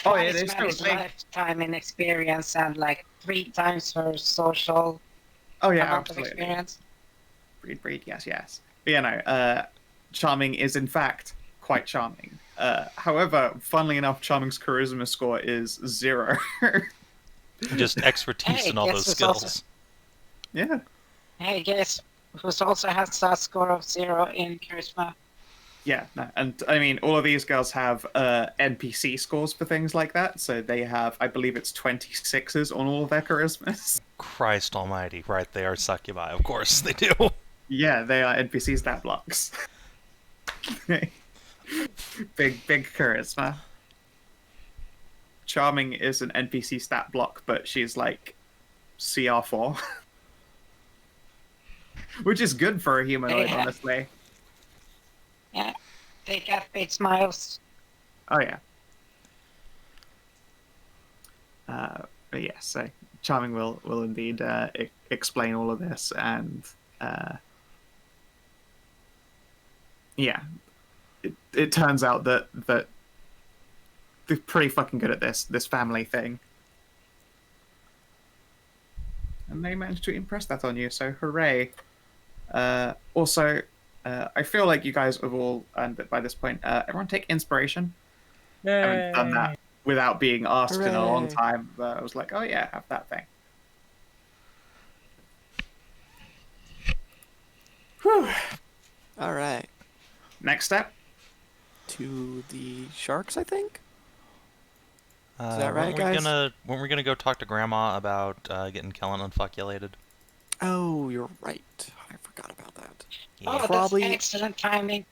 Oh, yeah, twice they still- Maddie's they- lifetime in experience and like 3 times her social Oh, yeah, amount of absolutely. experience. Breed, yes. But, Charming is, in fact, quite charming. However, funnily enough, Charming's charisma score is 0. Just expertise Hey, in all guess those who's skills. also- Yeah. Hey, guess who also has a score of 0 in charisma? Yeah, no, and I mean, all of these girls have NPC scores for things like that, so they have, I believe it's 26s on all of their charismas. Christ almighty, right, they are succubi, of course they do. Yeah, they are NPC stat blocks. big charisma. Charming is an NPC stat block, but she's like CR4. Which is good for a humanoid, Yeah. honestly. Yeah, they got big smiles. Oh, yeah. But yeah, so Charming will indeed explain all of this, and yeah, it turns out that they're pretty fucking good at this family thing, and they managed to impress that on you. So hooray! Also, I feel like you guys have all, and by this point, everyone take inspiration. I haven't done that without being asked in a long Hooray. time. But I was like, oh yeah, have that thing. Whew. All right. Next step. To the sharks, I think. Is that right, guys? Weren't we gonna go talk to Grandma about getting Kellin unfuckulated? Oh, you're right. I forgot about that. Oh, Probably- that's excellent timing.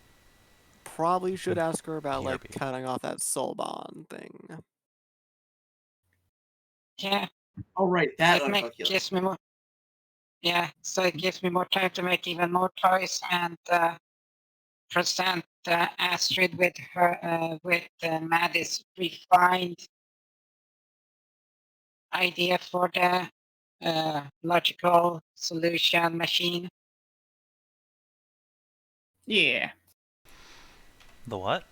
Probably should ask her about like BRB. cutting off that soul bond thing. Yeah, Oh, right, that gives me more. Yeah, so it gives me more time to make even more toys and present Astrid with her Maddie's refined idea for the logical solution machine? Yeah. The what?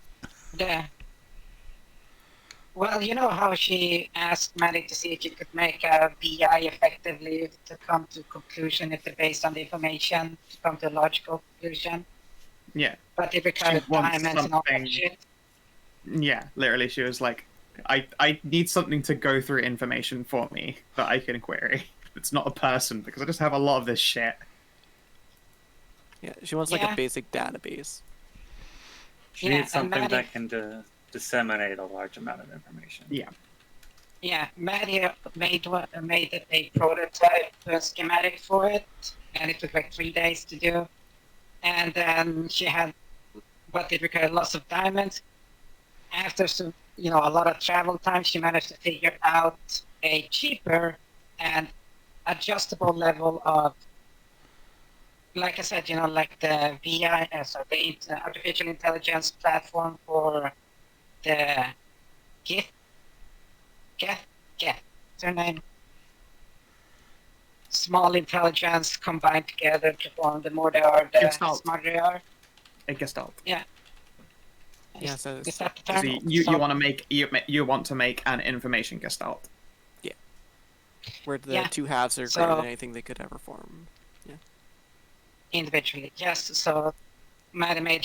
Well, you know how she asked Maddie to see if she could make a VI effectively to come to conclusion if they're based on the information to come to a logical conclusion, Yeah. but it She requires wants diamonds and all that something. shit. Yeah, literally, she was like, I need something to go through information for me that I can query. It's not a person, because I just have a lot of this shit. Yeah, she wants like Yeah. a basic database. She Yeah, needs and something Maddie- that can disseminate a large amount of information. Yeah. Yeah, Maddie made a prototype schematic for it, and it took like 3 days to do. And then she had, but it required lots of diamonds. After some, a lot of travel time, she managed to figure out a cheaper and adjustable level of, like I said, like the VI, the artificial intelligence platform for the Get. What's her name? Small intelligence combined together to form the more they are, the Gestalt. smarter they are. A gestalt. Yeah, so Is that the So term? you want to make an information gestalt. where the Yeah. two halves are So- greater than anything they could ever form. Individually, yes. So Maddie made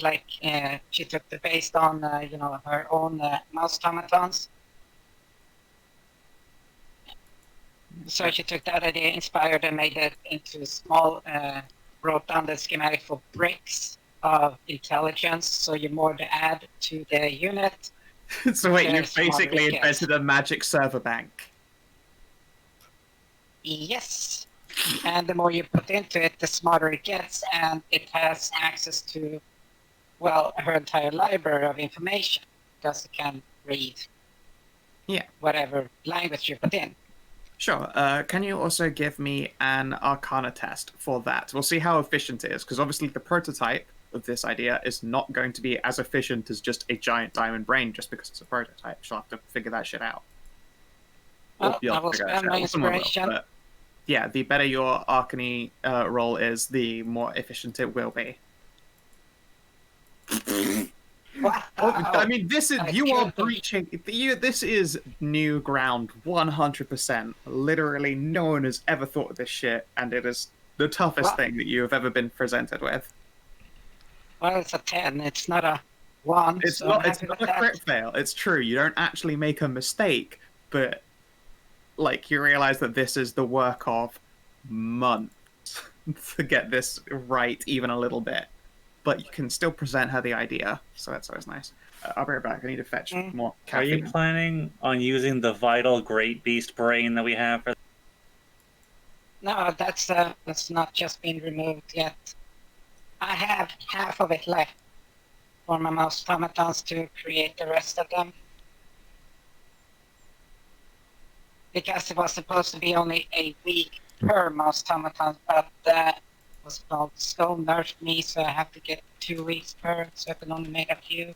she took the based on her own mouse automatons. So she took that idea, inspired, and made it into small. Wrote down the schematic for bricks of intelligence. So you more to add to the unit. So wait, Yeah, you've basically smarter it gets. invented a magic server bank. Yes. And the more you put into it, the smarter it gets, and it has access to, her entire library of information, because it can read whatever language you put in. Sure. Can you also give me an Arcana test for that? We'll see how efficient it is, because obviously the prototype of this idea is not going to be as efficient as just a giant diamond brain, just because it's a prototype. She'll have to figure that shit out. Well, You'll I will figure that spend shit my out. Well, someone will, inspiration. but yeah, the better your Arcany roll is, the more efficient it will be. Wow. I mean, this is I you are killed them. breaching. This is new ground, 100%. Literally, no one has ever thought of this shit, and it is the toughest What? thing that you have ever been presented with. Well, it's a 10. It's not a 1. It's so not. I'm It's happy not with a that. crit fail. It's true. You don't actually make a mistake, but you realize that this is the work of months to get this right, even a little bit. But you can still present her the idea, so that's always nice. I'll be right back. I need to fetch more Are you caffeine. planning on using the vital great beast brain that we have for No, that's not just been removed yet. I have half of it left for my mouse automatons to create the rest of them. Because it was supposed to be only a week per mouse automaton, but was called Skull nerfed me, so I have to get 2 weeks per, so I can only make a few.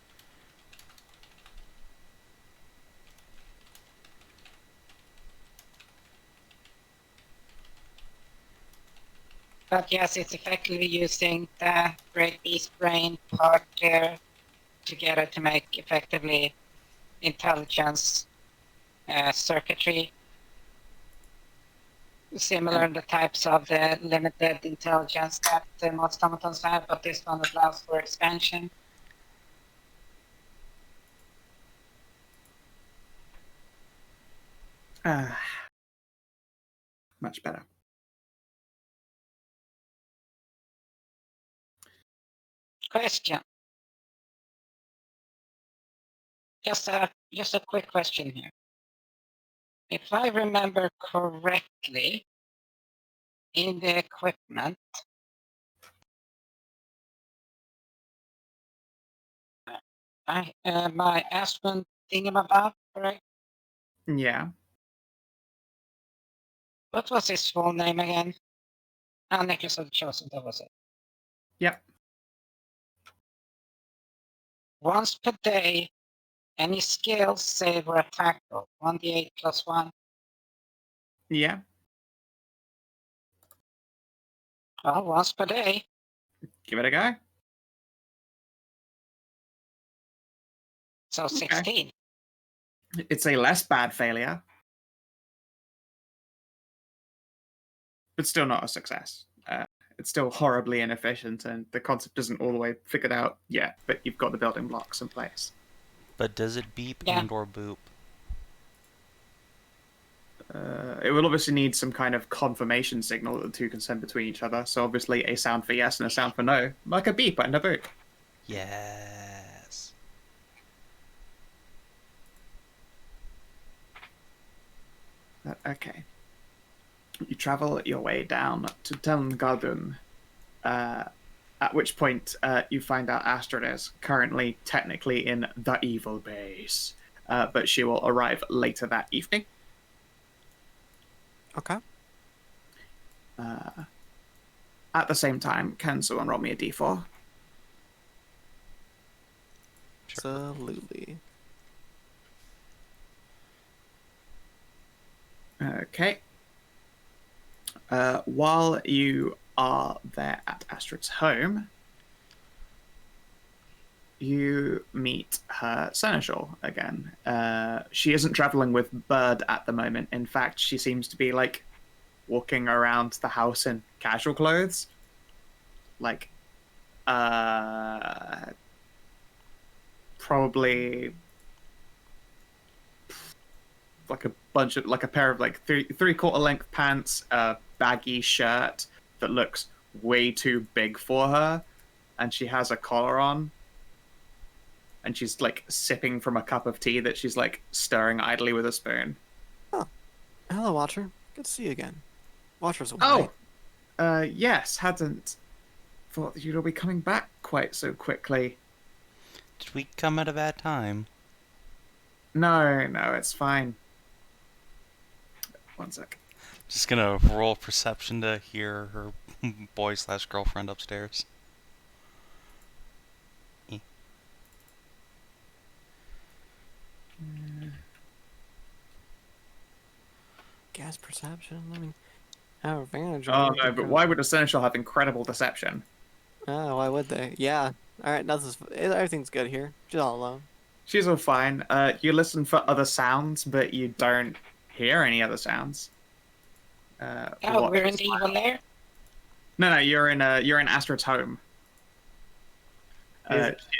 But yes, it's effectively using the Great Beast Brain part there together to make effectively intelligence circuitry. Similar in the types of the limited intelligence that the most automatons have, but this one allows for expansion. Much better. Question. Just a quick question here. If I remember correctly, in the equipment, my Aspen thingamabob, correct? Yeah. What was his full name again? Necklace of the Chosen, that was it. Yep. Once per day, any skill, save, or attack roll, 1d8 plus 1. Yeah. Well, once per day. Give it a go. So 16. It's a less bad failure, but still not a success. It's still horribly inefficient, and the concept isn't all the way figured out yet, but you've got the building blocks in place. But does it beep Yeah. and or boop? It will obviously need some kind of confirmation signal that the two can send between each other, so obviously a sound for yes and a sound for no, like a beep and a boop. Yes. Okay. You travel your way down to Telngardun, at which point you find out Astrid is currently technically in the evil base, but she will arrive later that evening. Okay. At the same time, can someone roll me a d4? Absolutely. Okay. While you are there at Astrid's home, you meet her seneschal again. She isn't traveling with Bird at the moment. In fact, she seems to be like walking around the house in casual clothes. Like, probably like a bunch of like a pair of like three-quarter length pants, a baggy shirt that looks way too big for her, and she has a collar on, and she's like sipping from a cup of tea that she's like stirring idly with a spoon. Oh, hello, Watcher. Good to see you again. Watcher's away. Oh, yes. Hadn't thought that you'd all be coming back quite so quickly. Did we come at a bad time? No, it's fine. One sec. Just gonna roll perception to hear her boy/girlfriend upstairs. Gas perception. I mean, have advantage. Oh no, but why would a seneschal have incredible deception? Oh, why would they? Yeah. All right, everything's good here. She's all alone. She's all fine. You listen for other sounds, but you don't hear any other sounds. Oh, we're in the evil lair? No, you're in Astrid's home.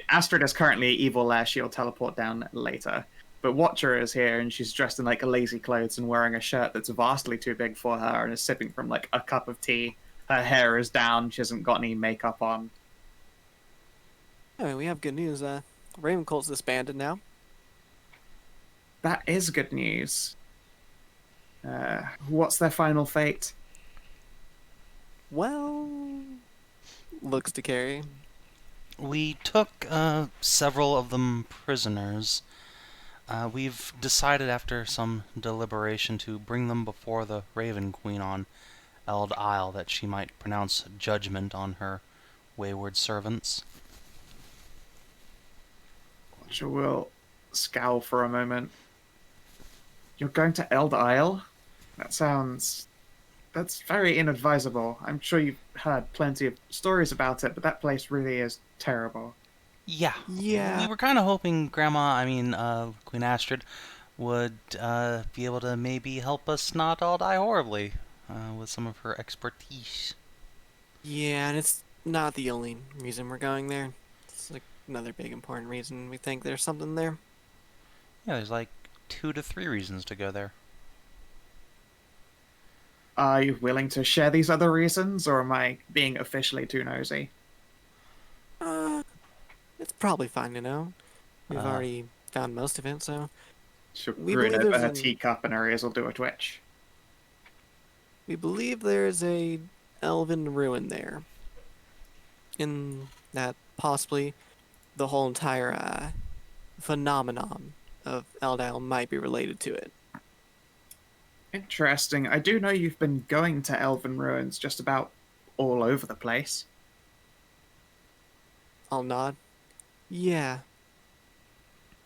Astrid is currently evil lair. She'll teleport down later. But Watcher is here, and she's dressed in like lazy clothes and wearing a shirt that's vastly too big for her, and is sipping from like a cup of tea. Her hair is down. She hasn't got any makeup on. Anyway, we have good news. Ravencolt's disbanded now. That is good news. What's their final fate? Well, looks to carry. We took several of them prisoners. We've decided after some deliberation to bring them before the Raven Queen on Eld Isle that she might pronounce judgment on her wayward servants. Watcher will scowl for a moment. You're going to Eld Isle? That's very inadvisable. I'm sure you've heard plenty of stories about it, but that place really is terrible. Yeah. Yeah. We were kind of hoping Queen Astrid would be able to maybe help us not all die horribly with some of her expertise. Yeah, and it's not the only reason we're going there. It's like another big important reason we think there's something there. Yeah, there's like 2 to 3 reasons to go there. Are you willing to share these other reasons, or am I being officially too nosy? It's probably fine to know. We've already found most of it, so... She'll We grin believe over her there's teacup and her ears will do a twitch. We believe there's a elven ruin there. In that possibly the whole entire phenomenon of Eld Isle might be related to it. Interesting. I do know you've been going to elven ruins just about all over the place. I'll nod. Yeah.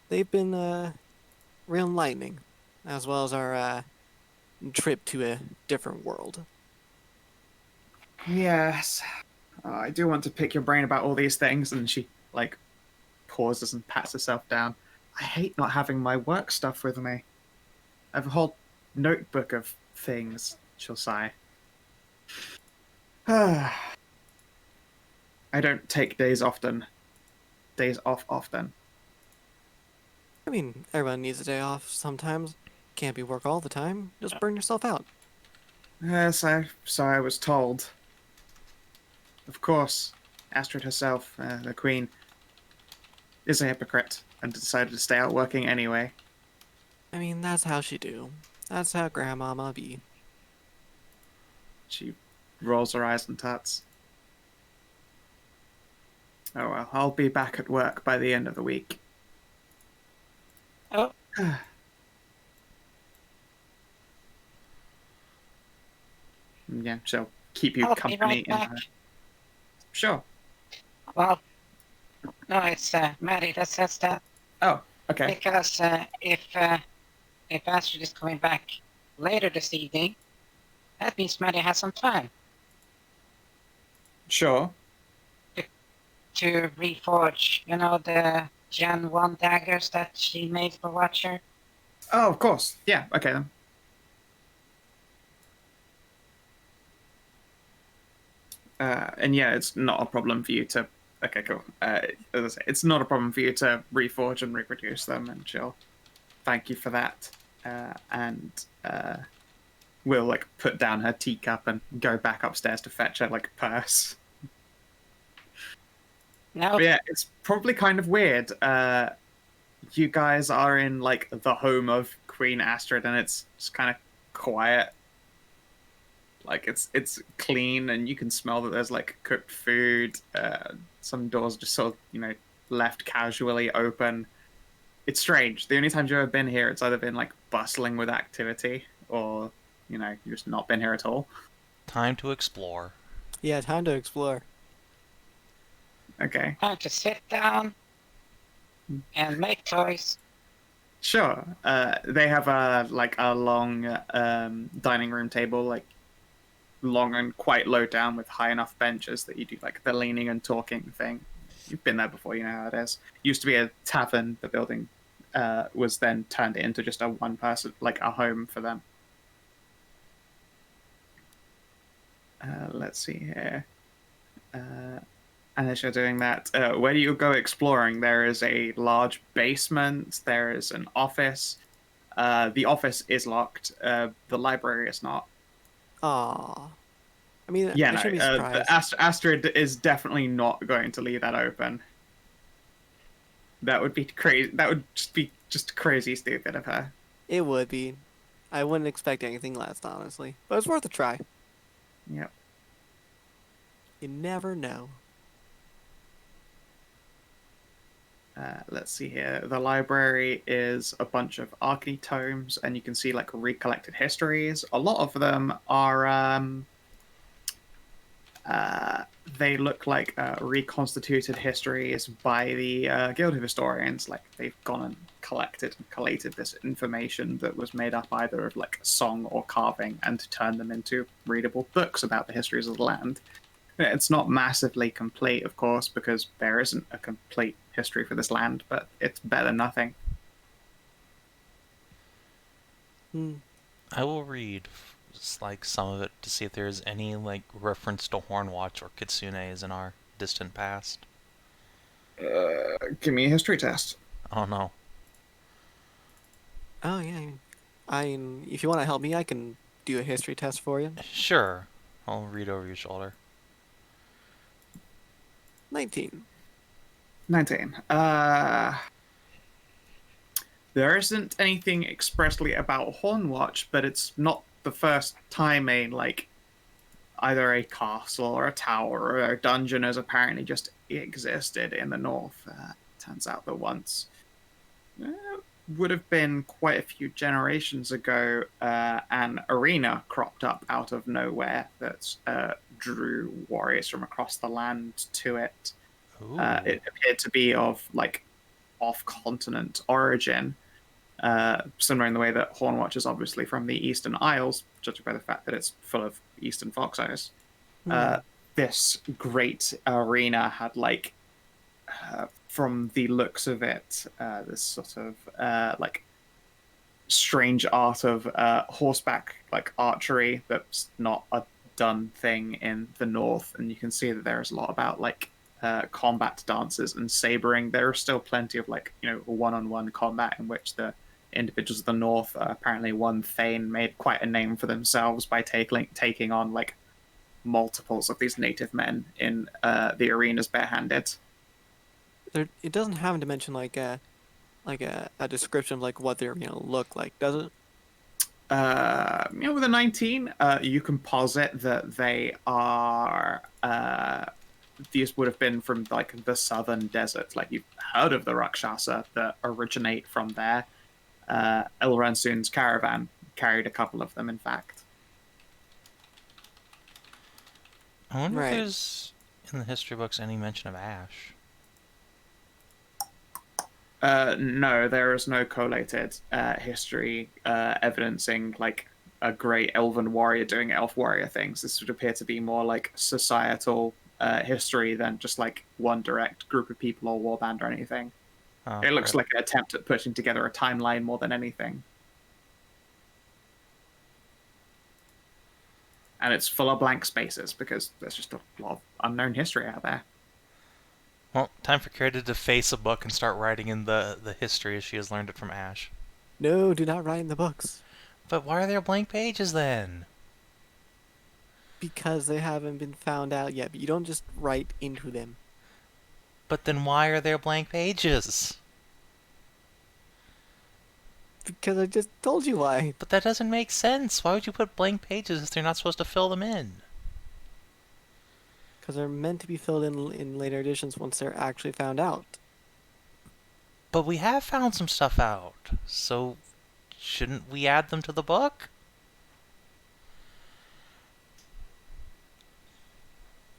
They've been real enlightening, as well as our trip to a different world. Yes. I do want to pick your brain about all these things. And she, like, pauses and pats herself down. I hate not having my work stuff with me. I have a whole notebook of things, she'll sigh. I don't take days off often. I mean, everyone needs a day off sometimes. Can't be work all the time. Just burn yourself out. Yes, so I was told. Of course, Astrid herself, the queen, is a hypocrite and decided to stay out working anyway. I mean, that's how she do. That's how Grandmama be. She rolls her eyes and tuts. Oh well, I'll be back at work by the end of the week. Oh, Yeah, she'll keep you I'll be company right in back. her. Sure. Well, no, it's Maddie that says that. Oh, okay. Because if Astrid is coming back later this evening, that means Maddie has some time Sure. to reforge, the Gen 1 daggers that she made for Watcher. Oh, of course. Yeah, okay then. And yeah, it's not a problem for you to... Okay, cool. As I say, it's not a problem for you to reforge and reproduce them, and she'll thank you for that. And we'll, like, put down her teacup and go back upstairs to fetch her, like, purse. No, But yeah, it's probably kind of weird. You guys are in, like, the home of Queen Astrid, and it's just kind of quiet. Like, it's clean, and you can smell that there's, like, cooked food. Some doors just sort of, left casually open. It's strange. The only times you've ever been here, it's either been, like, bustling with activity, or, you've just not been here at all. Time to explore. Yeah, time to explore. Okay. time to sit down and make toys. Sure. They have a long dining room table, like long and quite low down with high enough benches that you do like the leaning and talking thing. You've been there before, you know how it is. Used to be a tavern. The building was then turned into just a one person, like a home for them. Let's see here. And as you're doing that, where do you go exploring? There is a large basement. There is an office. The office is locked. The library is not. Aww. I mean, Yeah, I should be no. surprised. Astrid is definitely not going to leave that open. That would be crazy. That would just be crazy stupid of her. It would be. I wouldn't expect anything less, honestly. But it's worth a try. Yep. You never know. Let's see here. The library is a bunch of arcane tomes, and you can see like recollected histories. A lot of them are they look like reconstituted histories by the Guild of Historians. Like they've gone and collected and collated this information that was made up either of like song or carving, and turned them into readable books about the histories of the land. It's not massively complete, of course, because there isn't a complete history for this land, but it's better than nothing. I will read just like some of it to see if there's any like reference to Hornwatch or Kitsunes in our distant past. Give me a history test. I don't know. Oh, yeah. If you want to help me, I can do a history test for you. Sure. I'll read over your shoulder. 19. 19. There isn't anything expressly about Hornwatch, but it's not the first time either a castle or a tower or a dungeon has apparently just existed in the north. Turns out that once would have been quite a few generations ago, an arena cropped up out of nowhere that drew warriors from across the land to it. Ooh. It appeared to be of off-continent origin, Similar in the way that Hornwatch is obviously from the Eastern Isles, judging by the fact that it's full of Eastern foxes. This great arena had like, from the looks of it, this sort of like strange art of horseback like archery that's not a done thing in the north, and you can see that there's a lot about like combat dances and sabering. There are still plenty of like, you know, one-on-one combat in which the individuals of the north, apparently one Thane made quite a name for themselves by taking on like multiples of these native men in the arenas barehanded. It doesn't have to mention like a description of like what they're gonna look like, does it? You know, with a 19, you can posit that they are. These would have been from like the southern deserts. Like, you've heard of the Rakshasa that originate from there. Elransun's caravan carried a couple of them, in fact. I wonder Right. if there's in the history books any mention of Ash. No, there is no collated history evidencing like a great elven warrior doing elf warrior things. This would appear to be more like societal history than just like one direct group of people or warband or anything. Oh, It looks right. like an attempt at putting together a timeline more than anything. And it's full of blank spaces because there's just a lot of unknown history out there. Well, time for Carrie to deface a book and start writing in the history as she has learned it from Ash. No, do not write in the books. But why are there blank pages then? Because they haven't been found out yet, but you don't just write into them. But then why are there blank pages? Because I just told you why. But that doesn't make sense. Why would you put blank pages if they're not supposed to fill them in? Because they're meant to be filled in later editions once they're actually found out. But we have found some stuff out, so shouldn't we add them to the book?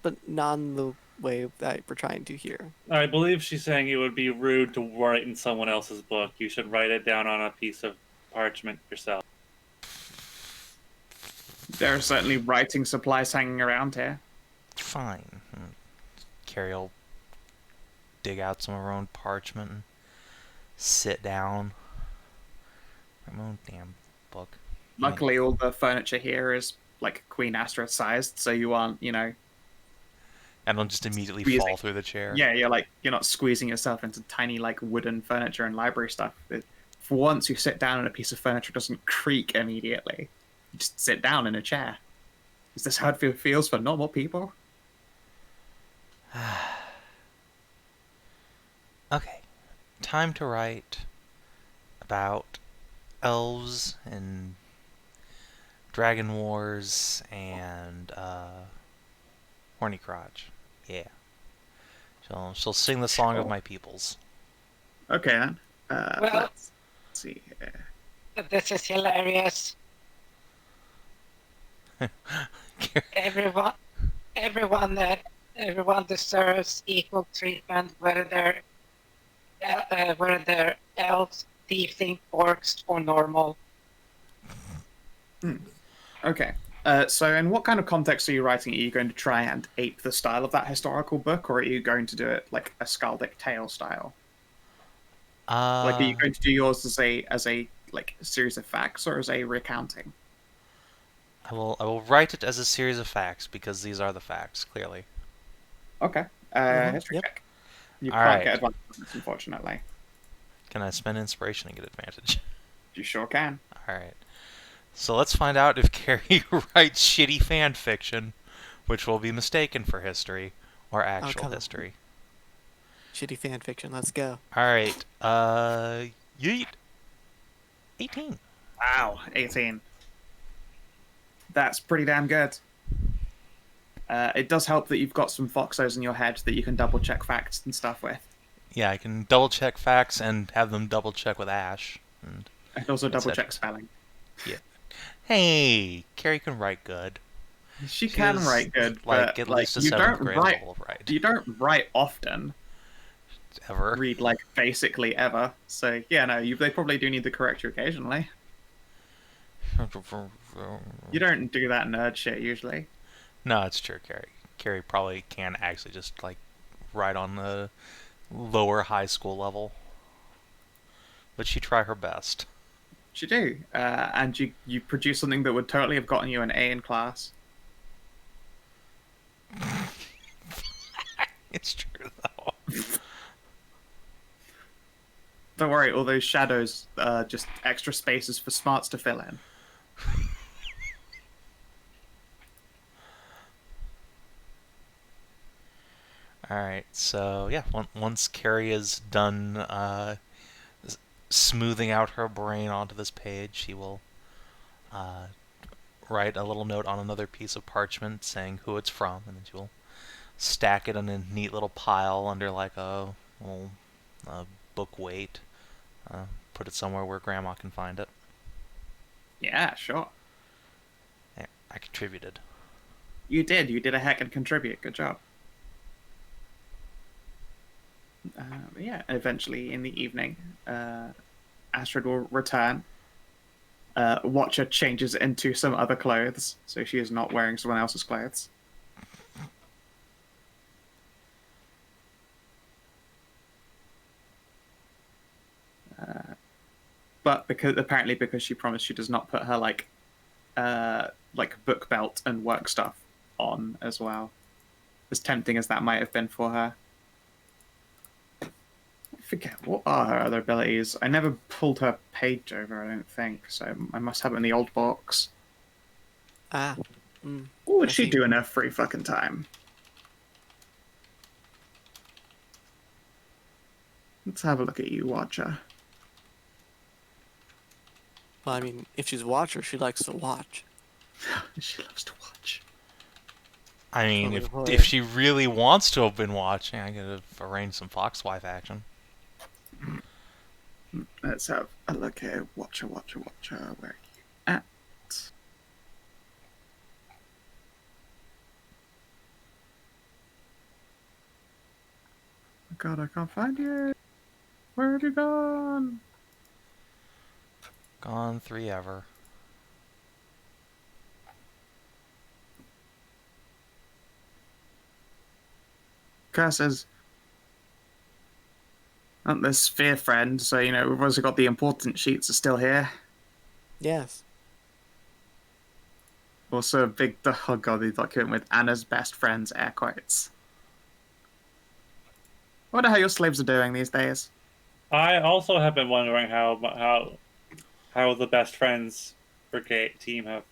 But not in the way that we're trying to here. I believe she's saying it would be rude to write in someone else's book. You should write it down on a piece of parchment yourself. There are certainly writing supplies hanging around here. Fine. Carrie will dig out some of her own parchment and sit down. Write my own damn book. Luckily, all the furniture here is like Queen Astra sized, so you aren't, you know. And I'll just immediately Squeezing. fall through the chair. Yeah, you're not squeezing yourself into tiny like wooden furniture and library stuff. For once, you sit down and a piece of furniture doesn't creak immediately. You just sit down in a chair. Is this how it feels for normal people? Okay. Time to write about elves and dragon wars and horny crotch. Yeah. She'll sing the song of my peoples. Okay then. Well- Let's see here. This is hilarious. Everyone deserves equal treatment, whether they're elves, tiefling, orcs, or normal. Okay. So in what kind of context are you writing? Are you going to try and ape the style of that historical book, or are you going to do it like a Skaldic tale style? Like, are you going to do yours as a like series of facts or as a recounting? I will write it as a series of facts because these are the facts, clearly. Okay. History Yep. check. You All can't right. get advantage on this, unfortunately. Can I spend inspiration and get advantage? You sure can. Alright. So let's find out if Carrie writes shitty fan fiction, which will be mistaken for history, or actual come on. history. Shitty fan fiction. Let's go. Alright, yeet. 18. Wow, 18. That's pretty damn good. It does help that you've got some foxos in your head that you can double check facts and stuff with. Yeah, I can double check facts and have them double check with Ash. And Also double check etc. spelling. hey, Carrie can write good. She can She's, write good, like but at like least a you 7th don't grade write. level of write. You don't write often. Ever. read like basically ever. So yeah, no, they probably do need to correct you occasionally. You don't do that nerd shit usually. No, it's true, Carrie. Carrie probably can actually just like write on the lower high school level, but she try her best. You do, and you produce something that would totally have gotten you an A in class. It's true though. Don't worry, all those shadows are just extra spaces for smarts to fill in. Alright, so yeah, once Carrie is done smoothing out her brain onto this page, she will write a little note on another piece of parchment saying who it's from, and then she will stack it in a neat little pile under like a little book weight. Put it somewhere where Grandma can find it. Yeah, sure. Yeah, I contributed. You did a heck and contribute. Good job. Yeah, eventually in the evening, Astrid will return. Watcher changes into some other clothes, so she is not wearing someone else's clothes. But because she promised she does not put her like book belt and work stuff on as well, as tempting as that might have been for her. I forget, what are her other abilities? I never pulled her page over, I don't think, so I must have it in the old box. Ah. What would she do in her free fucking time? Let's have a look at you, Watcher. Well, I mean, if she's a watcher, she likes to watch. She loves to watch. I mean, if she really wants to have been watching, I could have arranged some Foxwife action. Let's have a look here. Watcher. Where are you at? Oh God, I can't find you. Where have you gone? Gone 3 ever. Curses. Not the sphere friend, so we've also got the important sheets are still here. Yes. Also a big oh God, the document with Anna's best friends, air quotes. I wonder how your slaves are doing these days. I also have been wondering how the best friends brigade team have.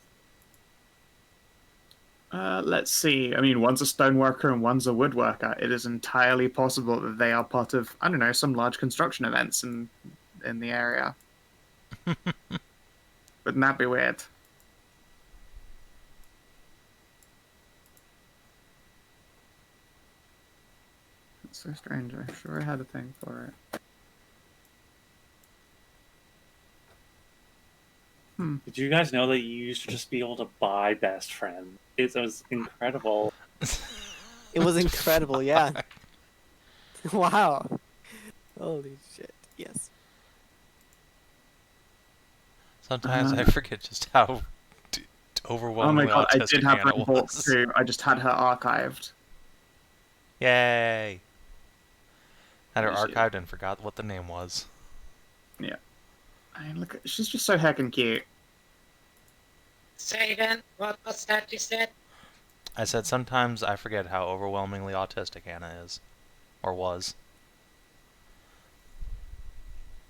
Let's see. I mean, one's a stoneworker and one's a woodworker. It is entirely possible that they are part of, I don't know, some large construction events in the area. Wouldn't that be weird? That's so strange. I'm sure I had a thing for it. Did you guys know that you used to just be able to buy best friends? It was incredible. It was incredible, yeah. Wow. Holy shit. Yes. Sometimes I forget just how overwhelmingly oh my God, I autistic did have her Anna in bulk was. too. I just had her archived. Yay! Had her Is she? archived and forgot what the name was. Yeah. I mean, look, she's just so heckin' cute. Savin, what's that you said? I said sometimes I forget how overwhelmingly autistic Anna is. Or was.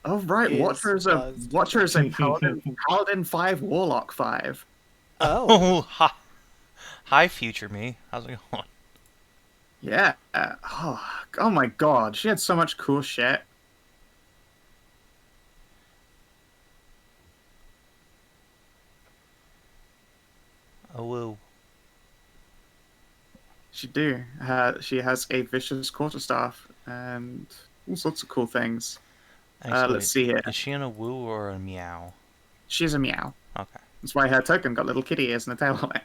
Oh right, Watcher is a Paladin 5, Warlock 5. Oh. Hi, future me. How's it going? Yeah. Oh my God, she had so much cool shit. Oh, woo. She has a vicious quarterstaff and all sorts of cool things. Actually, let's see here. Is she in a woo or a meow? She's a meow. Okay. That's why her token got little kitty ears and a tail on it.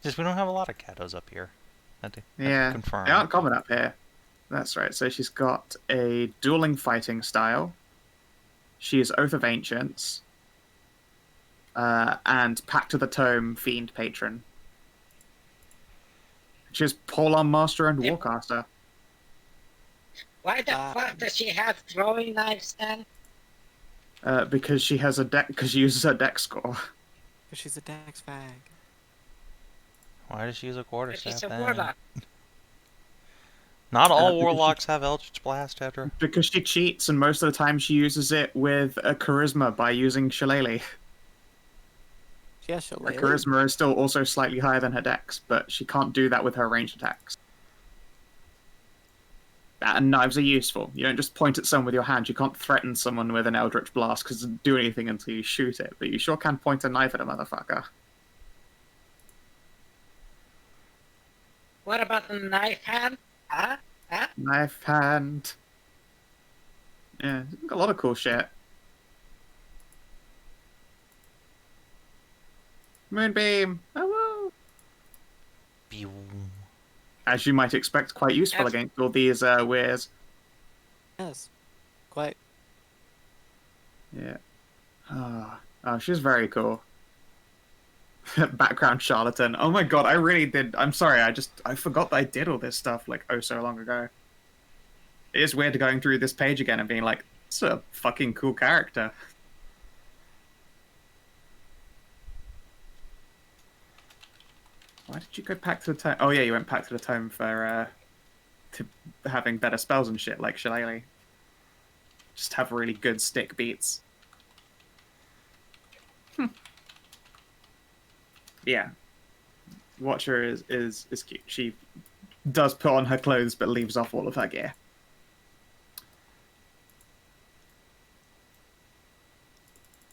Just we don't have a lot of catos up here. I had to Yeah, confirm. they aren't common up here. That's right. So she's got a dueling fighting style. She is Oath of Ancients. And Pact of the Tome Fiend Patron. She's Paul-on Master and Warcaster. Why the fuck does she have throwing knives then? Because she has a deck. Because she uses her deck score. Because she's a dex fag. Why does she use a quarterstaff She's a then? warlock. Not all because warlocks have Eldritch Blast, Hedrah. Because she cheats, and most of the time she uses it with a charisma by using Shillelagh. Yeah, Her charisma is still also slightly higher than her dex, but she can't do that with her ranged attacks. And knives are useful. You don't just point at someone with your hand. You can't threaten someone with an Eldritch Blast because it doesn't do anything until you shoot it. But you sure can point a knife at a motherfucker. What about the knife hand? Huh? Knife hand. Yeah, a lot of cool shit. Moonbeam. Hello. Pew. As you might expect, quite useful Yes. against all these wares. Yes. Quite. Yeah. Oh, she's very cool. Background charlatan. Oh my god, I really did. I'm sorry, I forgot that I did all this stuff like oh so long ago. It is weird going through this page again and being like, it's a fucking cool character. Why did you go Pact to the Tome? Oh yeah, you went Pact to the Tome for to having better spells and shit like Shillelagh. Just have really good stick beats. Yeah. Watcher is cute. She does put on her clothes but leaves off all of her gear.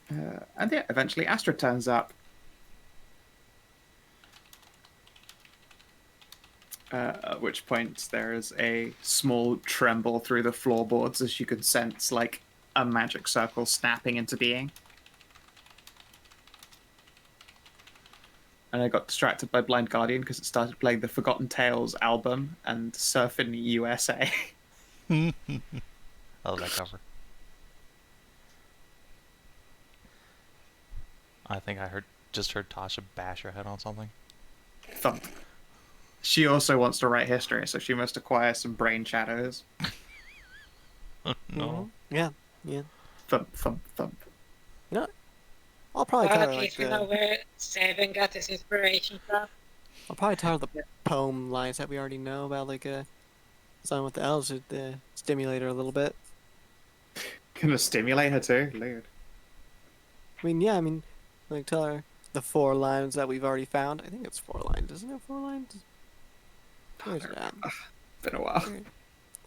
And yeah, eventually Astra turns up. At which point there is a small tremble through the floorboards as you can sense like a magic circle snapping into being. And I got distracted by Blind Guardian because it started playing the Forgotten Tales album and Surfing USA. I love that cover. I think I just heard Tasha bash her head on something. Thump. She also wants to write history, so she must acquire some brain shadows. No. Yeah. Yeah. Thump, thump, thump. You know, I'll probably Well, tell at her like least we know where Savin got his inspiration from. I'll probably tell her the poem lines that we already know about, like something with the elves to stimulate her a little bit. Gonna stimulate her too? Lord. I mean, like tell her the 4 lines that we've already found. I think it's 4 lines, isn't it? 4 lines. Where's it at? Been a while.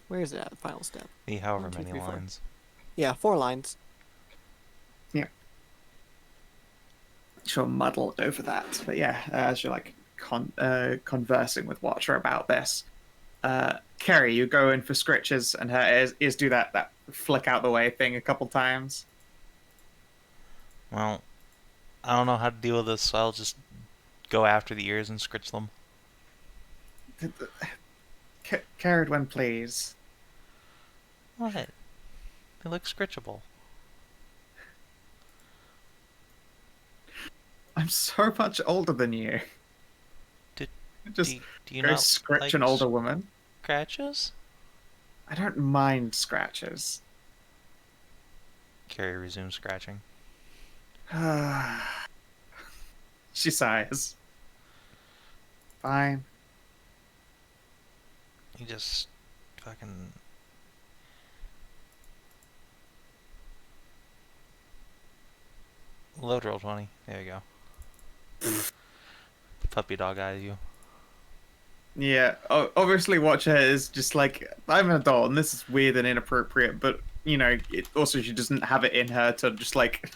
Where's it at? Final step. The however 1, 2, many 3, 4. lines. Yeah, 4 lines. Yeah. She'll muddle over that. But yeah, as you're like conversing with Watcher about this, Kerry, you go in for scritches and her ears do that flick out the way thing a couple times. Well, I don't know how to deal with this, so I'll just go after the ears and scritch them. Ceridwen, please. What? They look scritchable. I'm so much older than you. Do you go not scratch like an older woman. scratches? I don't mind scratches. Carrie resumes scratching. She sighs. Fine. You just fucking... Load roll 20. There you go. Puppy dog eyes you. Yeah, obviously Watcher is just like, I'm an adult and this is weird and inappropriate, but, you know, also she doesn't have it in her to just, like,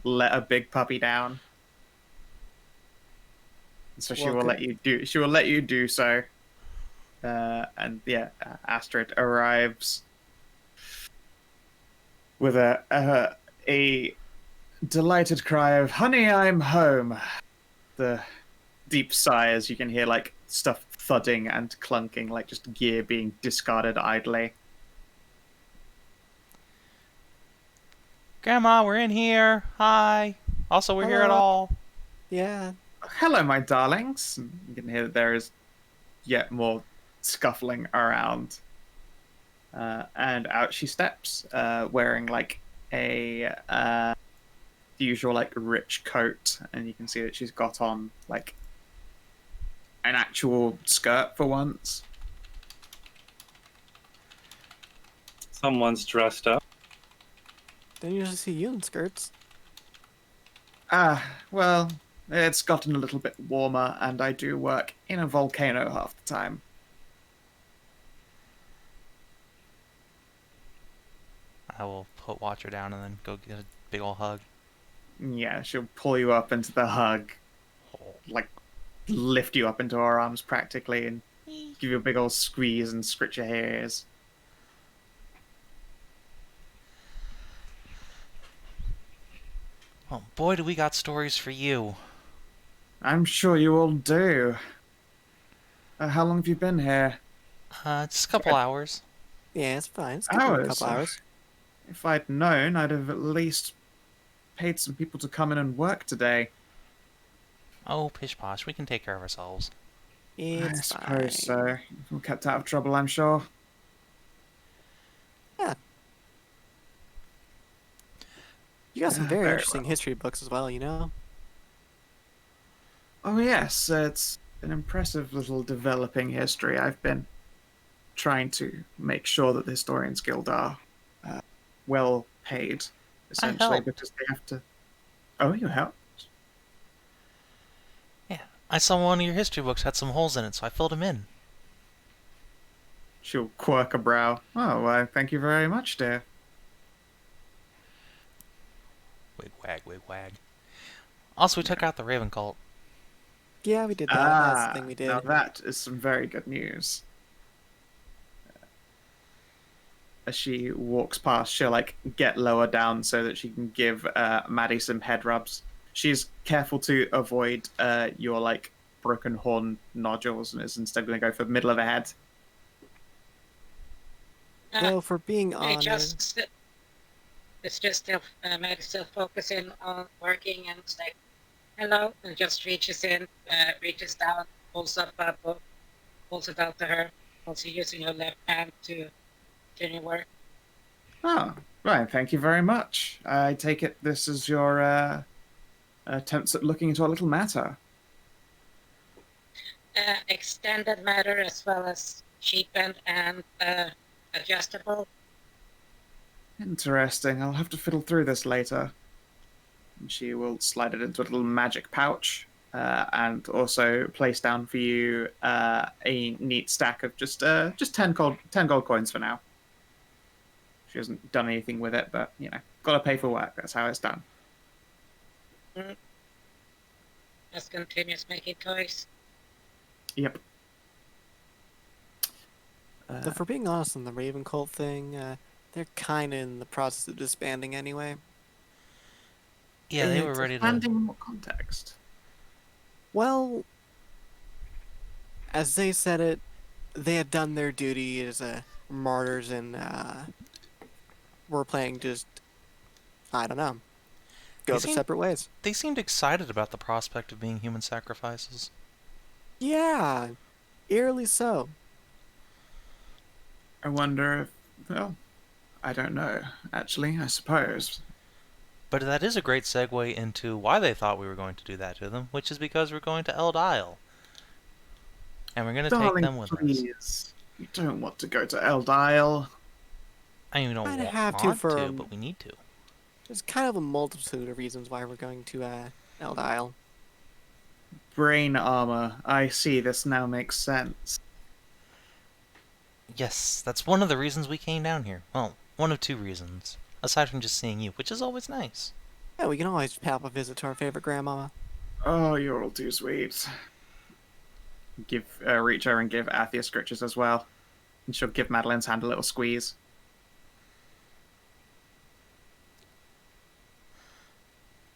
let a big puppy down. So she will let you do so. And yeah, Astrid arrives with a delighted cry of, "Honey, I'm home." The deep sigh as you can hear like stuff thudding and clunking, like just gear being discarded idly. Grandma, we're in here. Hi. Also, we're here at Hello. all. Yeah. Hello, my darlings. You can hear that there is yet more scuffling around. And out she steps, wearing like a the usual like rich coat, and you can see that she's got on like an actual skirt for once. Someone's dressed up. Don't usually see you in skirts. Well, it's gotten a little bit warmer, and I do work in a volcano half the time. I will put Watcher down and then go get a big ol' hug. Yeah, she'll pull you up into the hug, like lift you up into her arms practically, and give you a big old squeeze and scritch your hairs. Oh, boy, do we got stories for you. I'm sure you all do. How long have you been here? Just a couple hours. Yeah, it's fine. It's gonna be a couple hours. If I'd known, I'd have at least paid some people to come in and work today. Oh, pish posh, we can take care of ourselves. It's I fine. suppose so. We're kept out of trouble, I'm sure. Yeah. You got some very Very interesting well. history books as well, you know? Oh yes, it's an impressive little developing history. I've been trying to make sure that the Historians Guild are well paid, essentially, helped. because they have to... Oh, you helped? Yeah, I saw one of your history books had some holes in it, so I filled them in. She'll quirk a brow. Oh, well, thank you very much, dear. Wig wag, wig wag. Also, we took out the Raven cult. Yeah, we did that. That's the thing we did. Now that is some very good news. As she walks past, she'll like get lower down so that she can give Maddie some head rubs. She's careful to avoid your like broken horn nodules and is instead going to go for the middle of the head. Though, for being I honest, it's just still Maddie's still focusing on working, and it's like, hello, and just reaches in, reaches down, pulls up a book, pulls it out to her, also using her left hand to continue work. Oh, right. Thank you very much. I take it this is your attempts at looking into a little matter. Extended matter as well as cheapened and adjustable. Interesting. I'll have to fiddle through this later. And she will slide it into a little magic pouch, and also place down for you a neat stack of just 10 gold coins for now. She hasn't done anything with it, but you know, gotta pay for work. That's how it's done. Just continues making toys. Yep. though, for being honest on the Raven cult thing, they're kind of in the process of disbanding anyway. Yeah, they were ready to... Expanding in what context? Well, as they said it, they had done their duty as martyrs and were planning to just, I don't know, go their separate ways. They seemed excited about the prospect of being human sacrifices. Yeah, eerily so. I wonder if, well, I don't know, actually, I suppose. But that is a great segue into why they thought we were going to do that to them, which is because we're going to Eld Isle. And we're going to take them with please. us. You don't want to go to Eld Isle. I mean, we don't Kinda want have to for, to, but we need to. There's kind of a multitude of reasons why we're going to Eld Isle. Brain armor. I see, this now makes sense. Yes, that's one of the reasons we came down here. Well, one of two reasons. Aside from just seeing you, which is always nice. Yeah, we can always pay up a visit to our favorite grandmama. Oh, you're all too sweet. Reach her and give Athia scritches as well. And she'll give Madilyn's hand a little squeeze.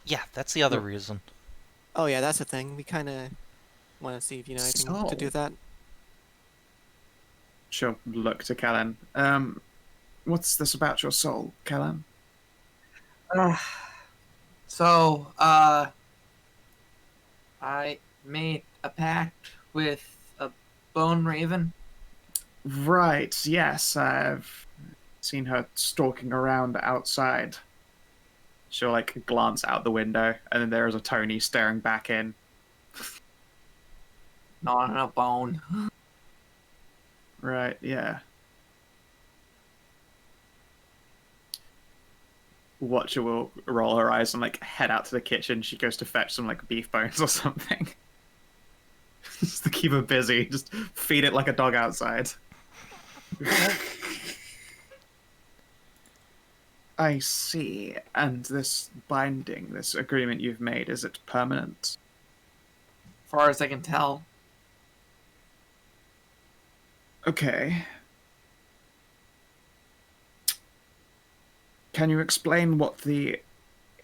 Yeah, that's the other reason. Oh yeah, that's the thing. We kind of want to see if you know anything to do with that. She'll look to Kellin. What's this about your soul, Kellin? So, I made a pact with a bone raven. Right, yes, I've seen her stalking around outside. She'll, like, glance out the window, and then there is a Tony staring back in. Not on a bone. Right, yeah. Watcher will roll her eyes and, like, head out to the kitchen. She goes to fetch some, like, beef bones or something. Just to keep her busy. Just feed it like a dog outside. I see. And this binding, this agreement you've made, is it permanent? As far as I can tell. Okay. Can you explain what the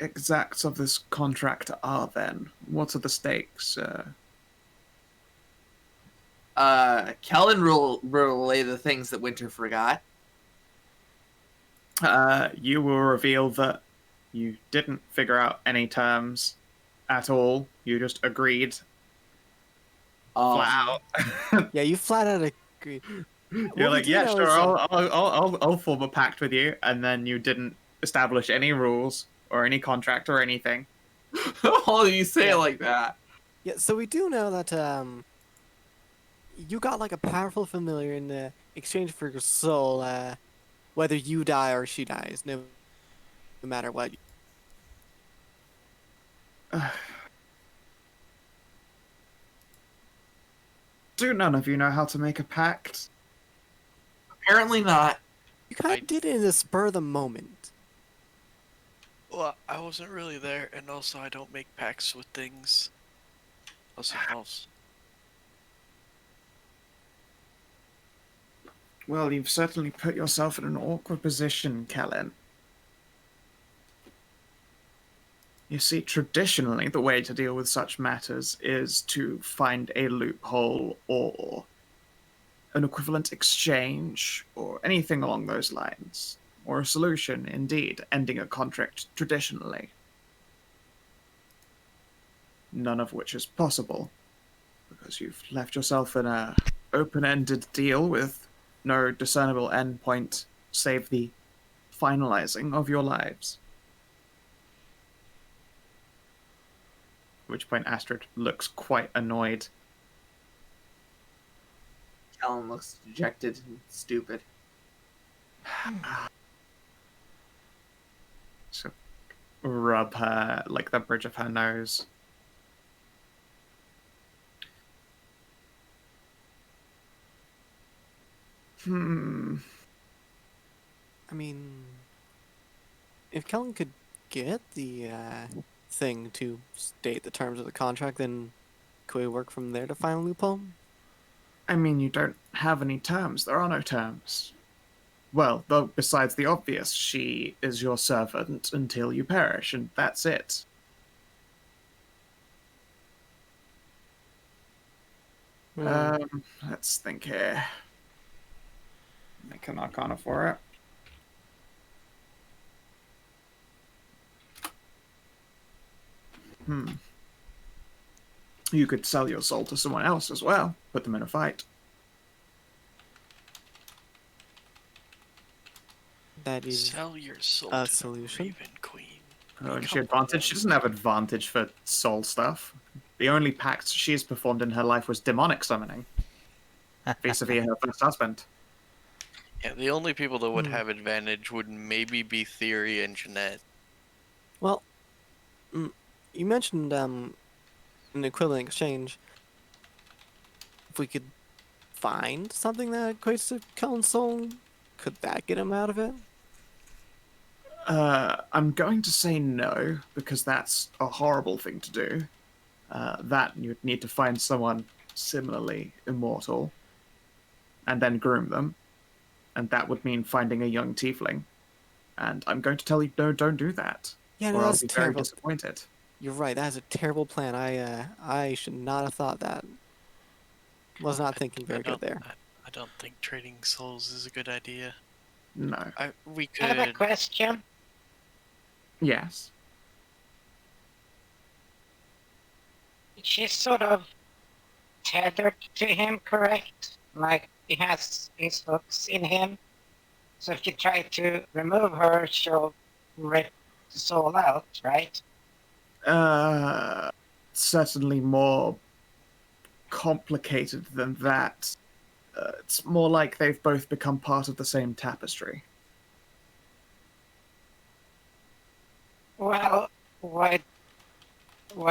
exacts of this contract are, then? What are the stakes? Kellin will relay the things that Winter forgot. You will reveal that you didn't figure out any terms at all. You just agreed flat out. Yeah, you flat out agreed. You're like, yeah, sure, I'll form a pact with you, and then you didn't establish any rules or any contract or anything. Oh, you say it like that. Yeah, so we do know that you got like a powerful familiar in exchange for your soul, whether you die or she dies, no matter what. Do none of you know how to make a pact? Apparently not. You kind of did it in the spur of the moment. Well, I wasn't really there, and also I don't make pacts with things. Else. Well, you've certainly put yourself in an awkward position, Kellin. You see, traditionally, the way to deal with such matters is to find a loophole or an equivalent exchange or anything along those lines. Or a solution, indeed, ending a contract traditionally. None of which is possible, because you've left yourself in an open-ended deal with no discernible endpoint save the finalizing of your lives. At which point Astrid looks quite annoyed. Kellin looks dejected and stupid. So rub her, like, the bridge of her nose. I mean, if Kellin could get the thing to state the terms of the contract, then could we work from there to find a loophole? I mean, you don't have any terms. There are no terms. Well, though, besides the obvious, she is your servant until you perish, and that's it. Let's think here. Make an arcana for it. You could sell your soul to someone else as well. Put them in a fight. That is Sell your soul a to solution. the Raven Queen. Oh, and she advantage? She doesn't have advantage for soul stuff. The only pact she's performed in her life was demonic summoning. Vis-a-vis her first husband. Yeah, the only people that would have advantage would maybe be Theory and Jeanette. Well, you mentioned an equivalent exchange. If we could find something that equates to Kellin's soul, could that get him out of it? I'm going to say no, because that's a horrible thing to do. That you'd need to find someone similarly immortal, and then groom them. And that would mean finding a young tiefling. And I'm going to tell you, no, don't do that. Yeah, no, or I'll that's be very terrible. disappointed. You're right. That is a terrible plan. I should not have thought that. Was not thinking very good there. I don't think trading souls is a good idea. No. We I have a could. question. Yes. She's sort of tethered to him, correct? Like, he has his hooks in him. So if you try to remove her, she'll rip the soul out, right? Certainly more complicated than that. It's more like they've both become part of the same tapestry. Well, why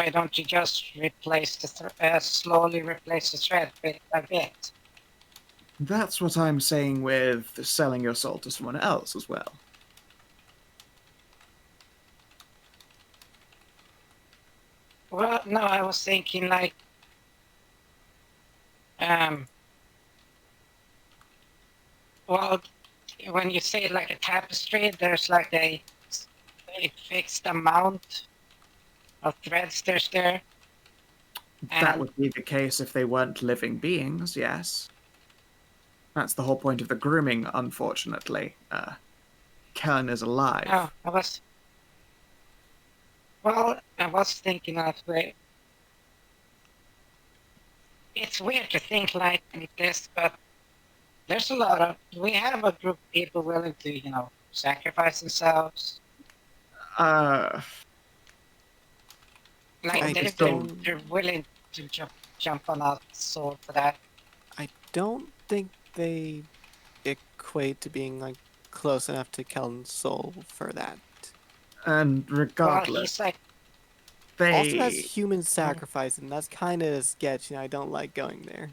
don't you just replace the slowly replace the thread bit by bit? That's what I'm saying with selling your soul to someone else as well. Well, no, I was thinking like, well, when you say like a tapestry, there's like a fixed amount of threads there. That And would be the case if they weren't living beings, yes. That's the whole point of the grooming, unfortunately. Kellin is alive. oh, I was thinking of the. It's weird to think like this, but there's a lot of. We have a group of people willing to, sacrifice themselves. I Like don't- they're willing to jump on a sword for that. I don't think they equate to being like close enough to Kellen's soul for that. And Well, regardless, he's like, Also has they... human sacrifice, and that's kind of sketchy, and I don't like going there.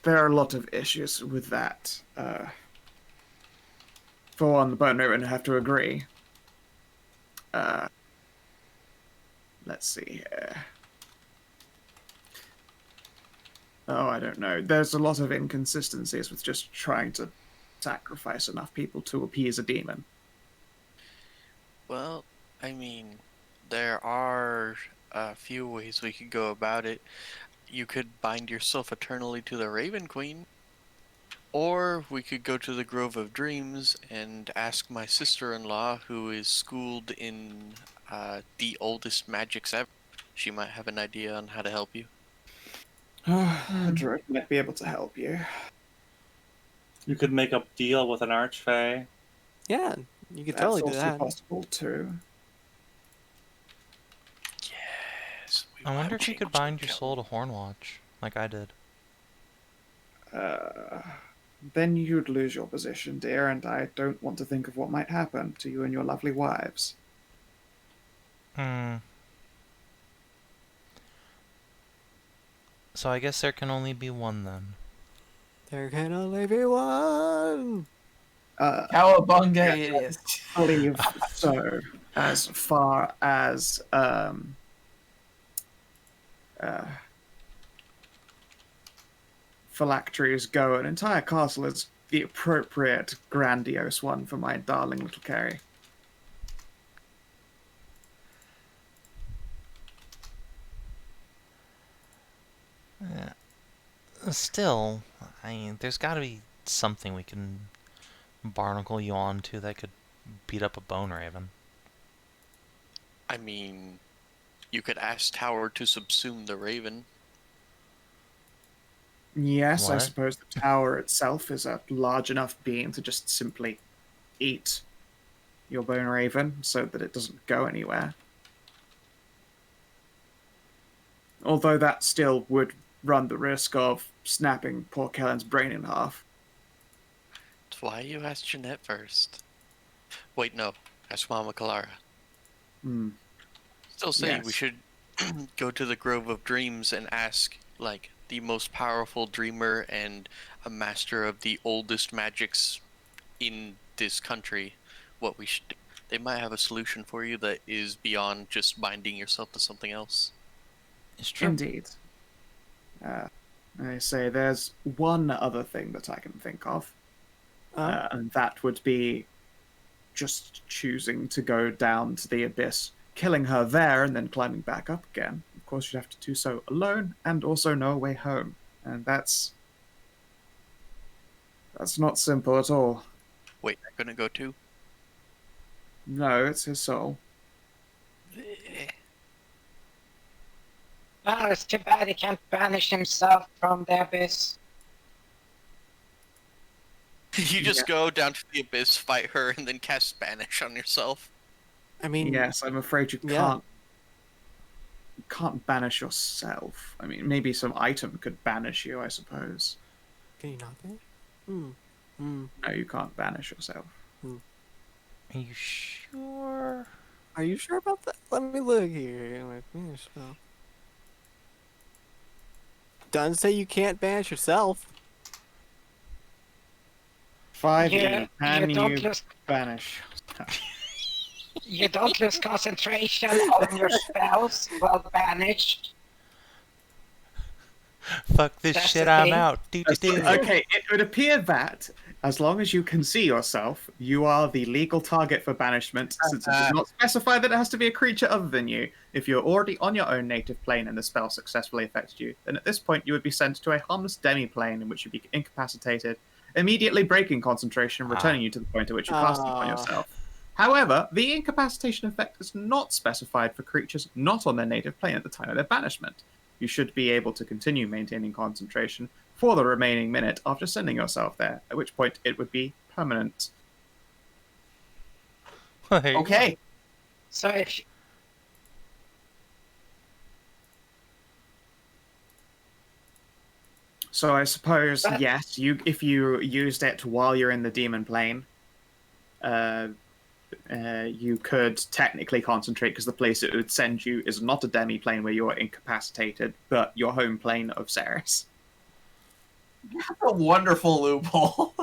there are a lot of issues with that. For one, the Bone Raven have to agree. Let's see here. Oh, I don't know. There's a lot of inconsistencies with just trying to sacrifice enough people to appease a demon. Well, I mean, there are a few ways we could go about it. You could bind yourself eternally to the Raven Queen, or we could go to the Grove of Dreams and ask my sister-in-law, who is schooled in the oldest magics ever. She might have an idea on how to help you. A druid might be able to help you. You could make a deal with an archfey. Yeah, you could That's totally do also that. possible too. Yes. I wonder if you could bind your soul to Hornwatch, like I did. Then you'd lose your position, dear, and I don't want to think of what might happen to you and your lovely wives. So I guess there can only be one then. There can only be one. Cowabunga it is. I believe so. As far as phylacteries go, an entire castle is the appropriate, grandiose one for my darling little Carrie. Still, I mean, there's got to be something we can barnacle you onto that could beat up a bone raven. I mean, you could ask Tower to subsume the Raven. Yes, I What? suppose the tower itself is a large enough being to just simply eat your bone raven so that it doesn't go anywhere. Although that still would run the risk of snapping poor Kellen's brain in half. That's why you asked Jeanette first. Wait, no. Ask Mama Clara. Still saying we Yes. should go to the Grove of Dreams and ask, like, the most powerful dreamer and a master of the oldest magics in this country what we should do. They might have a solution for you that is beyond just binding yourself to something else. It's true. Indeed. I say there's one other thing that I can think of, and that would be just choosing to go down to the abyss, killing her there, and then climbing back up again. Of course, you'd have to do so alone, and also no way home, And that's not simple at all. Wait, I'm gonna go too. No, it's his soul. Oh, it's too bad he can't banish himself from the abyss. You just go down to the abyss, fight her, and then cast Banish on yourself. I mean, Yes, I'm afraid you yeah. can't. You can't banish yourself. I mean, maybe some item could banish you, I suppose. Can you not banish? No, you can't banish yourself. Are you sure? Are you sure about that? Let me look here. Doesn't say you can't banish yourself. 5e, You can don't you lose. banish? You don't lose concentration on your spells while banished. Fuck this That's shit, the I'm thing. out. Do-do-do. Okay, it would appear that as long as you can see yourself, you are the legal target for banishment, since it does not specify that it has to be a creature other than you. If you're already on your own native plane and the spell successfully affected you, then at this point you would be sent to a harmless demi-plane in which you'd be incapacitated, immediately breaking concentration and returning you to the point at which you cast it upon yourself. However, the incapacitation effect is not specified for creatures not on their native plane at the time of their banishment. You should be able to continue maintaining concentration for the remaining minute after sending yourself there, at which point it would be permanent. Okay. So if So I suppose, But- yes, if you used it while you're in the demon plane, you could technically concentrate, because the place it would send you is not a demi-plane where you're incapacitated, but your home plane of Ceres. That's a wonderful loophole.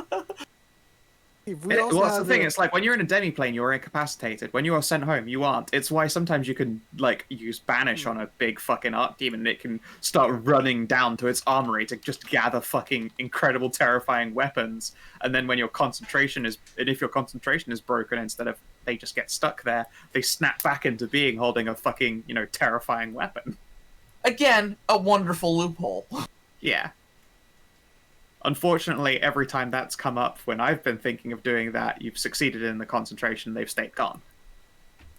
Well, that's the thing. It's like when you're in a demi-plane, you're incapacitated. When you are sent home, you aren't. It's why sometimes you can like use banish on a big fucking arc demon, and it can start running down to its armory to just gather fucking incredible, terrifying weapons. And then when your concentration is, and if your concentration is broken, instead of they just get stuck there, they snap back into being holding a fucking terrifying weapon. Again, a wonderful loophole. Yeah. Unfortunately, every time that's come up when I've been thinking of doing that, you've succeeded in the concentration, they've stayed gone.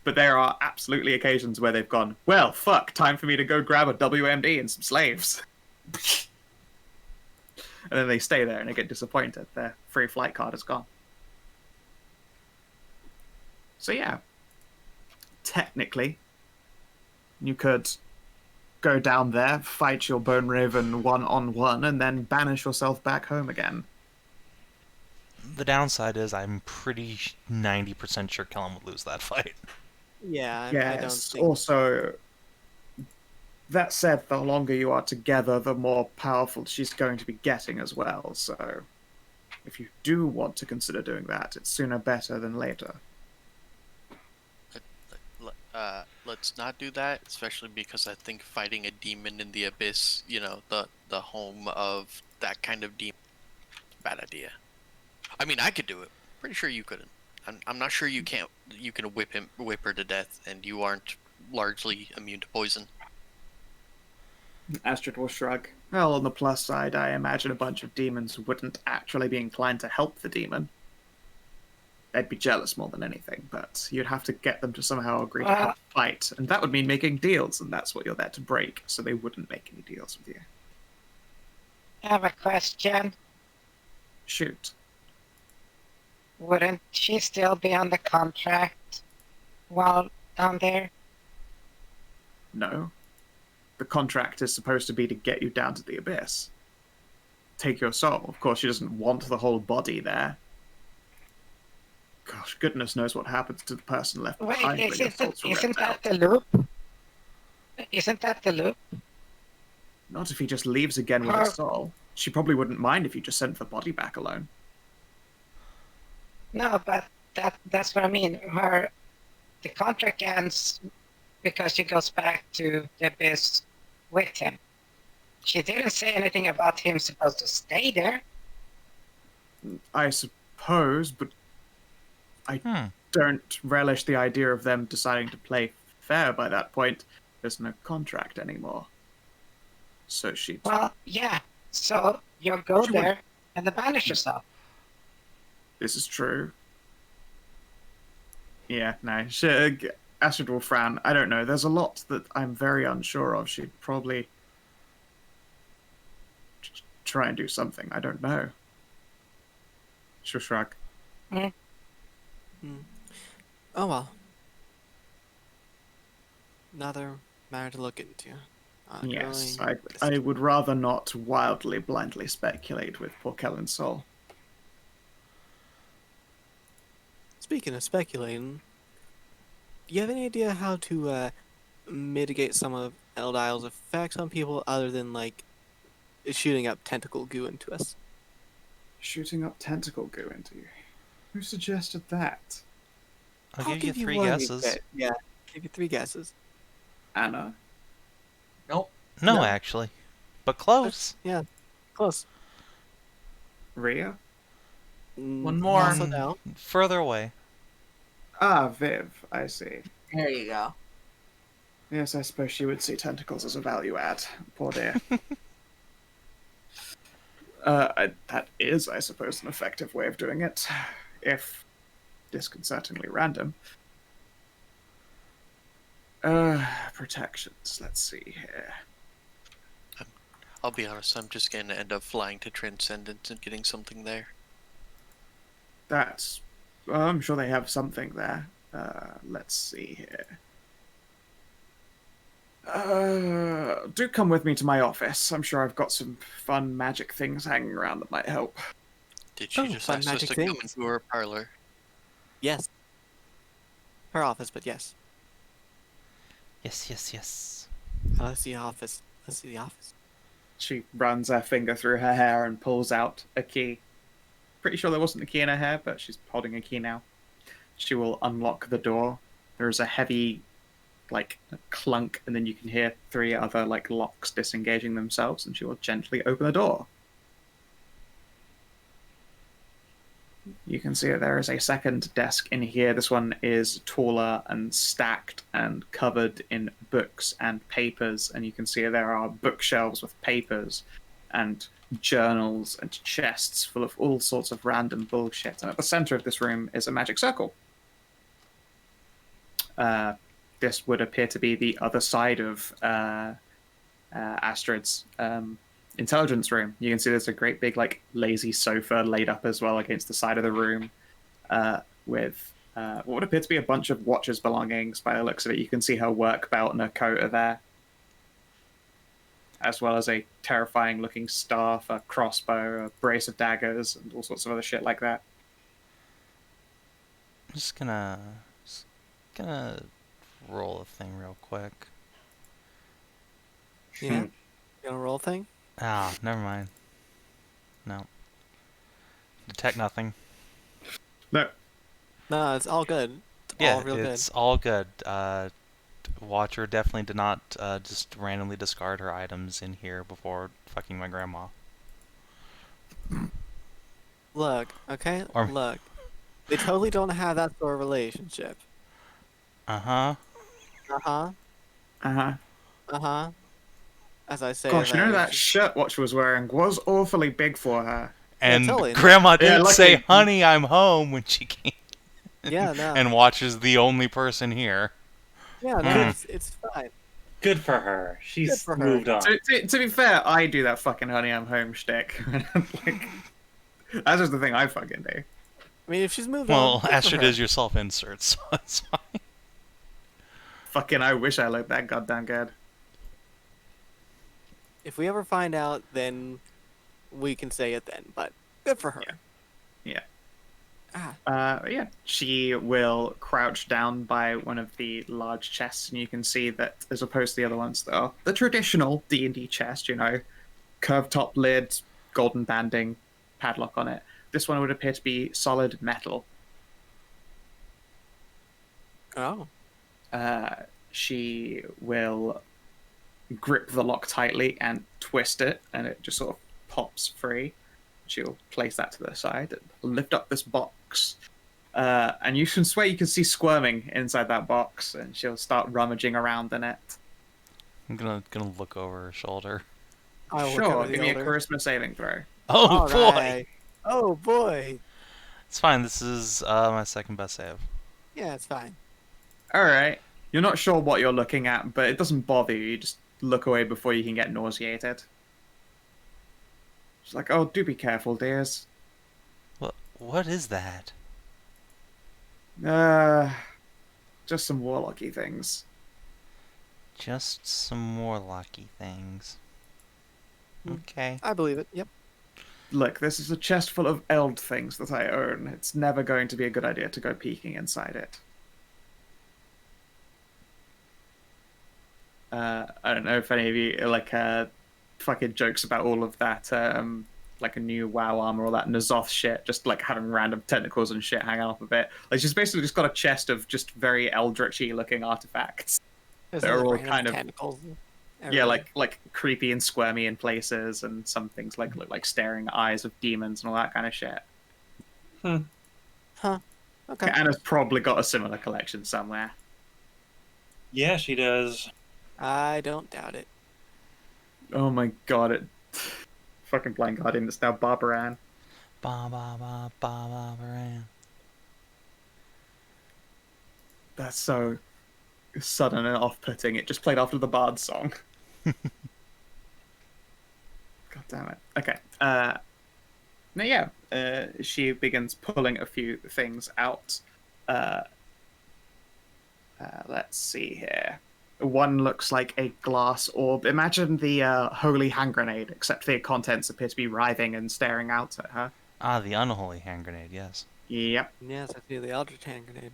But there are absolutely occasions where they've gone, well, fuck, time for me to go grab a WMD and some slaves. And then they stay there and they get disappointed. Their free flight card is gone. So yeah, technically, you could go down there, fight your Bone Raven one-on-one, and then banish yourself back home again. The downside is I'm pretty 90% sure Kellin would lose that fight. Yeah, I don't Yes, think. also, that said, the longer you are together, the more powerful she's going to be getting as well, so if you do want to consider doing that, it's sooner better than later. Let's not do that, especially because I think fighting a demon in the abyss, the home of that kind of demon, bad idea. I mean, I could do it. Pretty sure you couldn't. I'm not sure you can't. You can whip her to death, and you aren't largely immune to poison. Astrid will shrug. Well, on the plus side, I imagine a bunch of demons wouldn't actually be inclined to help the demon. They'd be jealous more than anything, but you'd have to get them to somehow agree to help fight, and that would mean making deals, and that's what you're there to break, so they wouldn't make any deals with you. I have a question. Shoot. Wouldn't she still be on the contract while down there? No. The contract is supposed to be to get you down to the abyss. Take your soul. Of course, she doesn't want the whole body there. Gosh, goodness knows what happens to the person left behind when your souls are Isn't ripped that out. the loop? Isn't that the loop? Not if he just leaves again with Her- his soul. She probably wouldn't mind if you just sent the body back alone. No, but that's what I mean. The contract ends because she goes back to the abyss with him. She didn't say anything about him supposed to stay there. I suppose, but I don't relish the idea of them deciding to play fair by that point. There's no contract anymore. So she... Well, yeah. So you'll go She would- there and banish yourself. This is true. Yeah, no. Astrid will frown. I don't know. There's a lot that I'm very unsure of. She'd probably just try and do something. I don't know. She'll shrug. Oh well. Another matter to look into. Yes, Ongoing I list. would rather not wildly, blindly speculate with poor Kellin's soul. Speaking of speculating, do you have any idea how to mitigate some of Eld Isle's effects on people other than like shooting up tentacle goo into us? Shooting up tentacle goo into you. Who suggested that? I'll give you three one guesses. bet. Yeah, give you 3 guesses. Anna? Nope. No, No. actually, but close. Yeah, close. Rhea? One more. Also no. Further away. Ah, Viv, I see. There you go. Yes, I suppose she would see tentacles as a value add. Poor dear. That is, I suppose, an effective way of doing it, if disconcertingly random. Protections. Let's see here. I'll be honest, I'm just going to end up flying to Transcendence and getting something there. That's... I'm sure they have something there. Let's see here. Do come with me to my office. I'm sure I've got some fun magic things hanging around that might help. Did she Oh, just fun ask us magic to come things. into her parlor? Yes. Her office, but yes. Yes, yes, yes. Let's see the office. Let's see the office. She runs her finger through her hair and pulls out a key. Pretty sure there wasn't a key in her hair, but she's holding a key now. She will unlock the door. There's a heavy, clunk, and then you can hear 3 other, locks disengaging themselves, and she will gently open the door. You can see that there is a second desk in here. This one is taller and stacked and covered in books and papers, and you can see there are bookshelves with papers and journals and chests full of all sorts of random bullshit. And at the center of this room is a magic circle. This would appear to be the other side of Astrid's intelligence room. You can see there's a great big lazy sofa laid up as well against the side of the room, with what would appear to be a bunch of Watcher's belongings by the looks of it. You can see her work belt and her coat are there, as well as a terrifying looking staff, a crossbow, a brace of daggers, and all sorts of other shit like that. I'm just gonna roll a thing real quick. Yeah. You gonna roll thing? Ah, never mind. No. Detect nothing. No. No, it's all good. It's Yeah, all real it's all good. Watcher definitely did not just randomly discard her items in here before fucking my grandma. good. Look, okay? Or- Look. They totally don't have that sort of relationship. Uh-huh. Uh-huh. Uh-huh. Uh-huh. As I say Gosh, you know that it's- shirt Watch was wearing was awfully big for her. And totally. grandma didn't say, lucky- honey, I'm home when she came. Yeah, no. And Watcher's the only person here. Yeah, no, Mm. it's fine. Good for her. Good She's for her. moved on. To be fair, I do that fucking honey I'm home shtick. That's just the thing I fucking do. I mean, if she's moved Well, on, good for Astrid her. is your self-insert, so it's fine. Fucking I wish I looked that goddamn good. If we ever find out, then we can say it then. But good for her. Yeah. Ah, Yeah, she will crouch down by one of the large chests, and you can see that, as opposed to the other ones, that are the traditional D&D chest, curved top lid, golden banding, padlock on it. This one would appear to be solid metal. oh. She will grip the lock tightly and twist it, and it just sort of pops free. She'll place that to the side and lift up this box. And you can swear you can see squirming inside that box, and she'll start rummaging around in it. I'm gonna look over her shoulder. I will Sure, cover the give me a elder. charisma saving throw. Oh All boy! right. Oh boy. It's fine. This is my second best save. Yeah, it's fine. Alright. You're not sure what you're looking at, but it doesn't bother you. You just look away before you can get nauseated. She's like, oh, do be careful, dears. What is that? Just some warlocky things. Just some more lucky things. Okay. I believe it. Yep. Look, this is a chest full of eld things that I own. It's never going to be a good idea to go peeking inside it. I don't know if any of you like fucking jokes about all of that, like a new WoW armor, all that Nazoth shit, just like having random tentacles and shit hanging off of it. Like she's basically just got a chest of just very eldritchy looking artifacts. They're all kind of tentacles. Yeah, like creepy and squirmy in places, and some things like look like staring eyes of demons and all that kind of shit. Huh. Okay. Anna's probably got a similar collection somewhere. Yeah, she does. I don't doubt it. Oh my god, it fucking Blind Guardian, it's now Barbarian. Barbarian. That's so sudden and off-putting. It just played after the Bard song. God damn it. Okay. She begins pulling a few things out. Let's see here. One looks like a glass orb. Imagine the holy hand grenade, except the contents appear to be writhing and staring out at her. Ah, the unholy hand grenade, yes. Yep. Yes, I see the Eldritch hand grenade.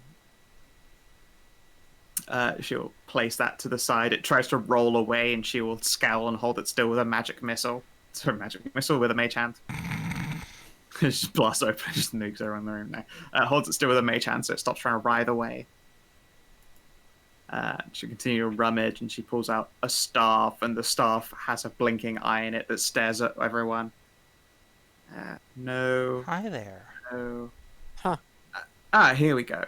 She'll place that to the side. It tries to roll away, and she will scowl and hold it still with a magic missile. It's her magic missile with a mage hand. Just blasts open, just nukes her in the room now. Holds it still with a mage hand, so it stops trying to writhe away. She'll continue to rummage, and she pulls out a staff, and the staff has a blinking eye in it that stares at everyone. No. Hi there. No. Huh. Here we go.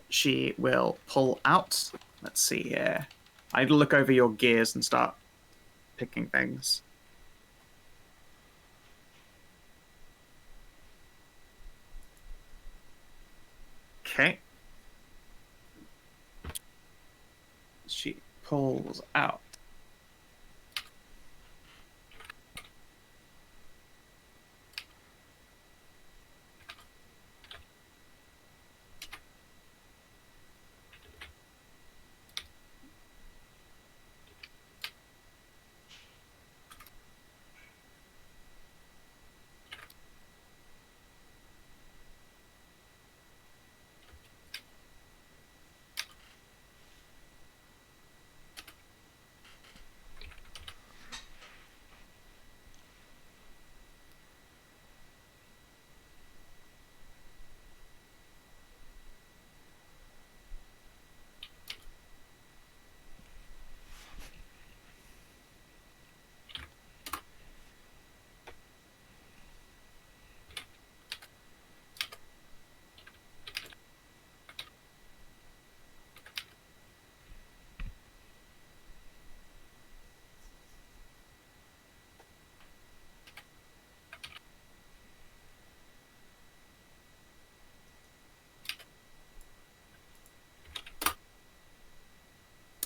She will pull out. Let's see here. I need to look over your gears and start picking things. Okay. She pulls out.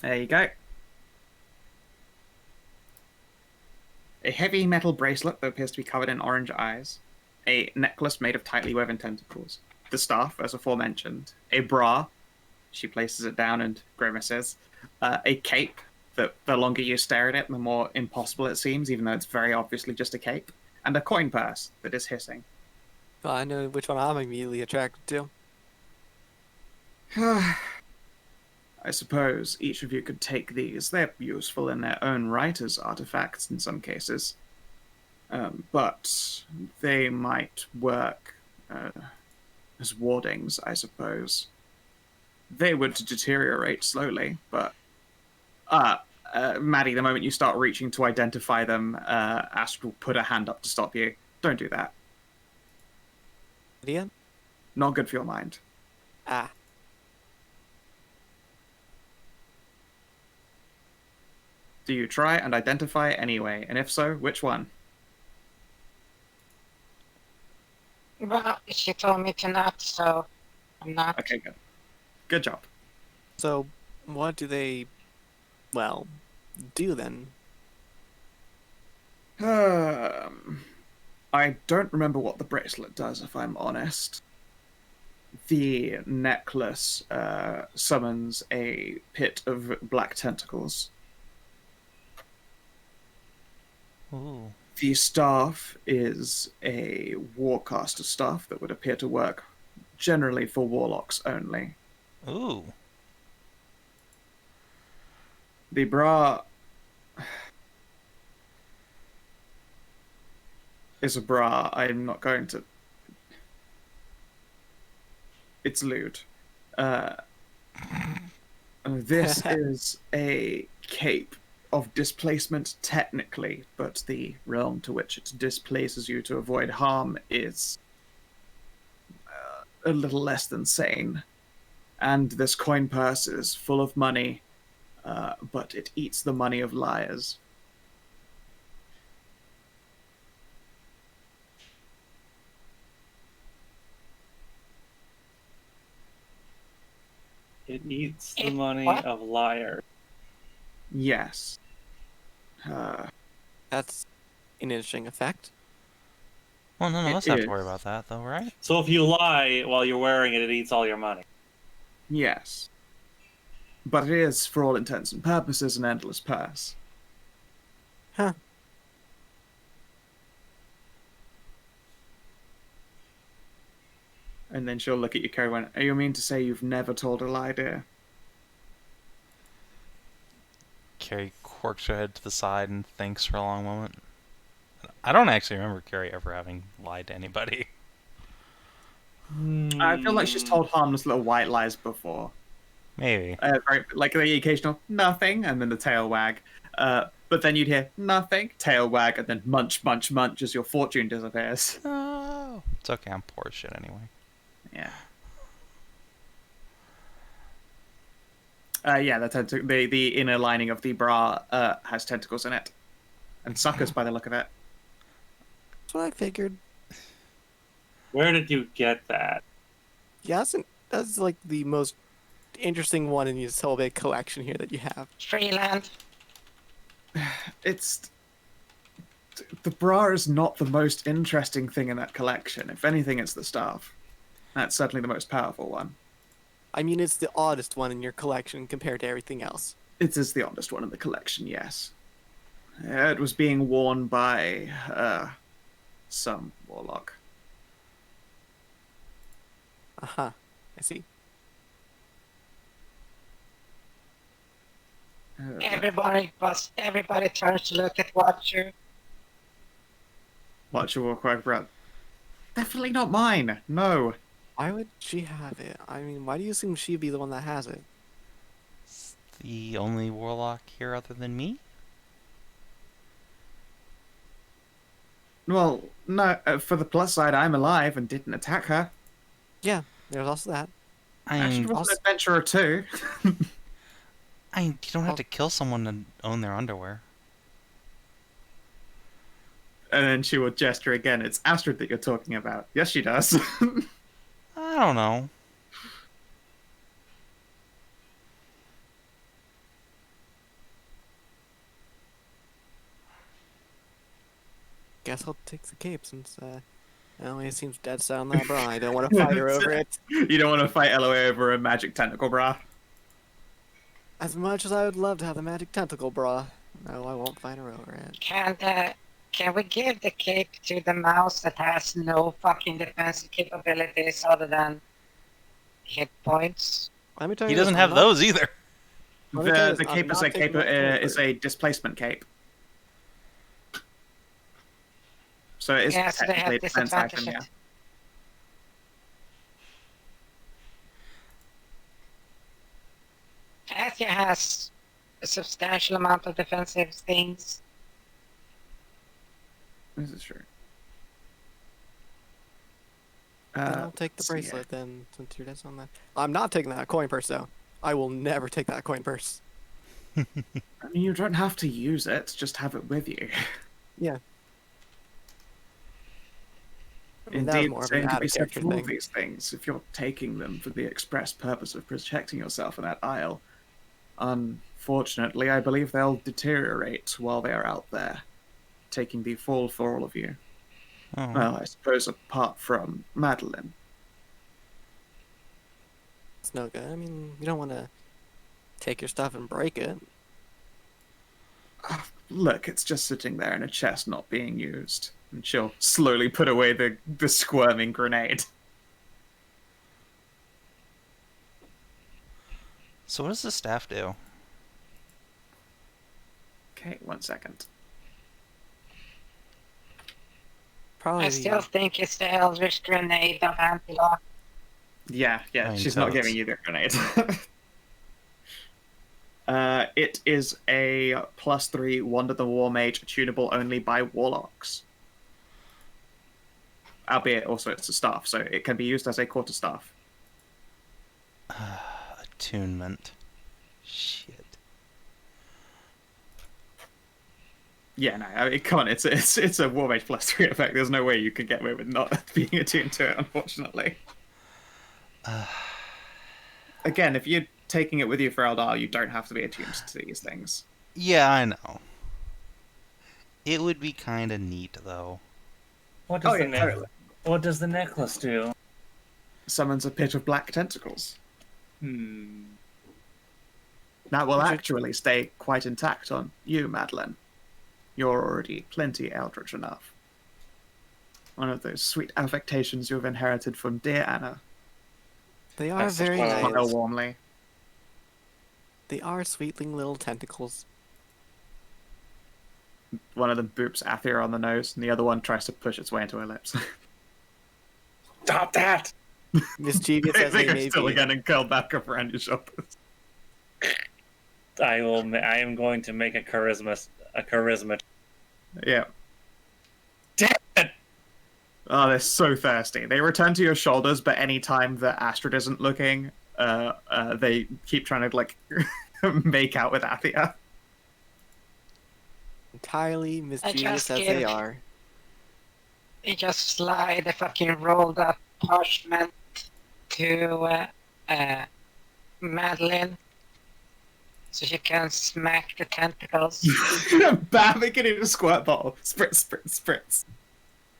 There you go. A heavy metal bracelet that appears to be covered in orange eyes. A necklace made of tightly woven tentacles. The staff, as aforementioned. A bra. She places it down and grimaces. A cape that the longer you stare at it, the more impossible it seems, even though it's very obviously just a cape. And a coin purse that is hissing. Well, I know which one I'm immediately attracted to. I suppose each of you could take these. They're useful in their own right as artifacts in some cases. But they might work as wardings, I suppose. They would deteriorate slowly, but... Maddie, the moment you start reaching to identify them, Astrid will put a hand up to stop you. Don't do that. Ian? Not good for your mind. Ah. Do you try and identify anyway? And if so, which one? Well, she told me to not, so I'm not. Okay, good. Good job. So, what do they, well, do then? I don't remember what the bracelet does, if I'm honest. The necklace summons a pit of black tentacles. Ooh. The staff is a warcaster staff that would appear to work generally for warlocks only. Ooh. The bra is a bra. I'm not going to... It's lewd. This is a cape of displacement technically, but the realm to which it displaces you to avoid harm is a little less than sane. And this coin purse is full of money, but it eats the money of liars. It eats the money of liars. Yes. That's an interesting effect. Well, none of It us have to is. worry about that, though, right? So if you lie while you're wearing it, it eats all your money. Yes. But it is, for all intents and purposes, an endless purse. Huh. And then she'll look at you, Carrie, and went, you mean to say you've never told a lie, dear? Carrie quirks her head to the side and thinks for a long moment. I don't actually remember Carrie ever having lied to anybody. I feel like she's told harmless little white lies before. Maybe. Like the occasional nothing, and then the tail wag. But then you'd hear nothing, tail wag, and then munch, munch, munch as your fortune disappears. Oh. It's okay, I'm poor as shit anyway. Yeah. Yeah, the inner lining of the bra has tentacles in it. And suckers by the look of it. That's what I figured. Where did you get that? Yeah, that's like the most interesting one in this whole big collection here that you have. Freeland. It's... The bra is not the most interesting thing in that collection. If anything, it's the staff. That's certainly the most powerful one. I mean, it's the oddest one in your collection compared to everything else. It is the oddest one in the collection, yes. It was being worn by some warlock. Uh-huh. I see. Everybody turns to look at Watcher. Watcher will quack breath. Definitely not mine. No. Why would she have it? I mean, why do you assume she'd be the one that has it? It's the only warlock here other than me? Well, no. For the plus side, I'm alive and didn't attack her. Yeah, there's also that. She was an adventurer too. You don't have to kill someone to own their underwear. And then she will gesture again. It's Astrid that you're talking about. Yes, she does. I don't know. Guess I'll take the cape since, Elloe seems dead set on that bra. I don't want to fight her over it. You don't want to fight Elloe over a magic tentacle bra? As much as I would love to have the magic tentacle bra, no, I won't fight her over it. Can we give the cape to the mouse that has no fucking defensive capabilities other than hit points? Let me tell He you doesn't this, have those either. Let me tell you The this, I'm cape not taking that is over. a displacement cape. So it is Yeah, so they have technically a defense item, yeah. disadvantages. Athia has a substantial amount of defensive things. This is true. Then I'll take the so yeah. bracelet then, since you're dead on that. I'm not taking that coin purse though. I will never take that coin purse. I mean, you don't have to use it, just have it with you. Yeah. I mean, that was Indeed, more of same an can be out of said character for all thing. these things. If you're taking them for the express purpose of protecting yourself in that isle, unfortunately, I believe they'll deteriorate while they are out there, taking the fall for all of you. Oh. Well, I suppose apart from Madilyn. It's no good. I mean, you don't want to take your stuff and break it. Look, it's just sitting there in a chest not being used. And she'll slowly put away the squirming grenade. So what does the staff do? Okay, 1 second. Probably. I still think it's the Eldritch Grenade of Antilock. Yeah, I mean, she's not totes. giving you the grenade. It is a +3 Wander the War Mage, tunable only by Warlocks. Albeit also it's a staff, so it can be used as a quarterstaff. Attunement. Shit. Yeah, no, I mean, come on, it's a War Mage +3 effect. There's no way you can get away with not being attuned to it, unfortunately. Again, if you're taking it with you for Eld Isle, you don't have to be attuned to these things. Yeah, I know. It would be kind of neat, though. What does, Oh, yeah, totally. what does the necklace do? Summons a pit of black tentacles. Hmm. That will actually stay quite intact on you, Madilyn. You're already plenty eldritch enough. One of those sweet affectations you have inherited from dear Anna. They are That's very why- Smile nice. warmly. They are sweetling little tentacles. One of them boops Athia on the nose, and the other one tries to push its way into her lips. Stop that! Mischievous They as they go may still be. again and curl back up around your shoulders. I am going to make a charisma. Yeah. Damn it! Oh, they're so thirsty. They return to your shoulders, but any time that Astrid isn't looking, they keep trying to like make out with Athia. Entirely mischievous just as give- they are. You just slide the fucking rolled up parchment to Madilyn so she can smack the tentacles. Bam! Make it into a squirt bottle. Spritz, spritz, spritz.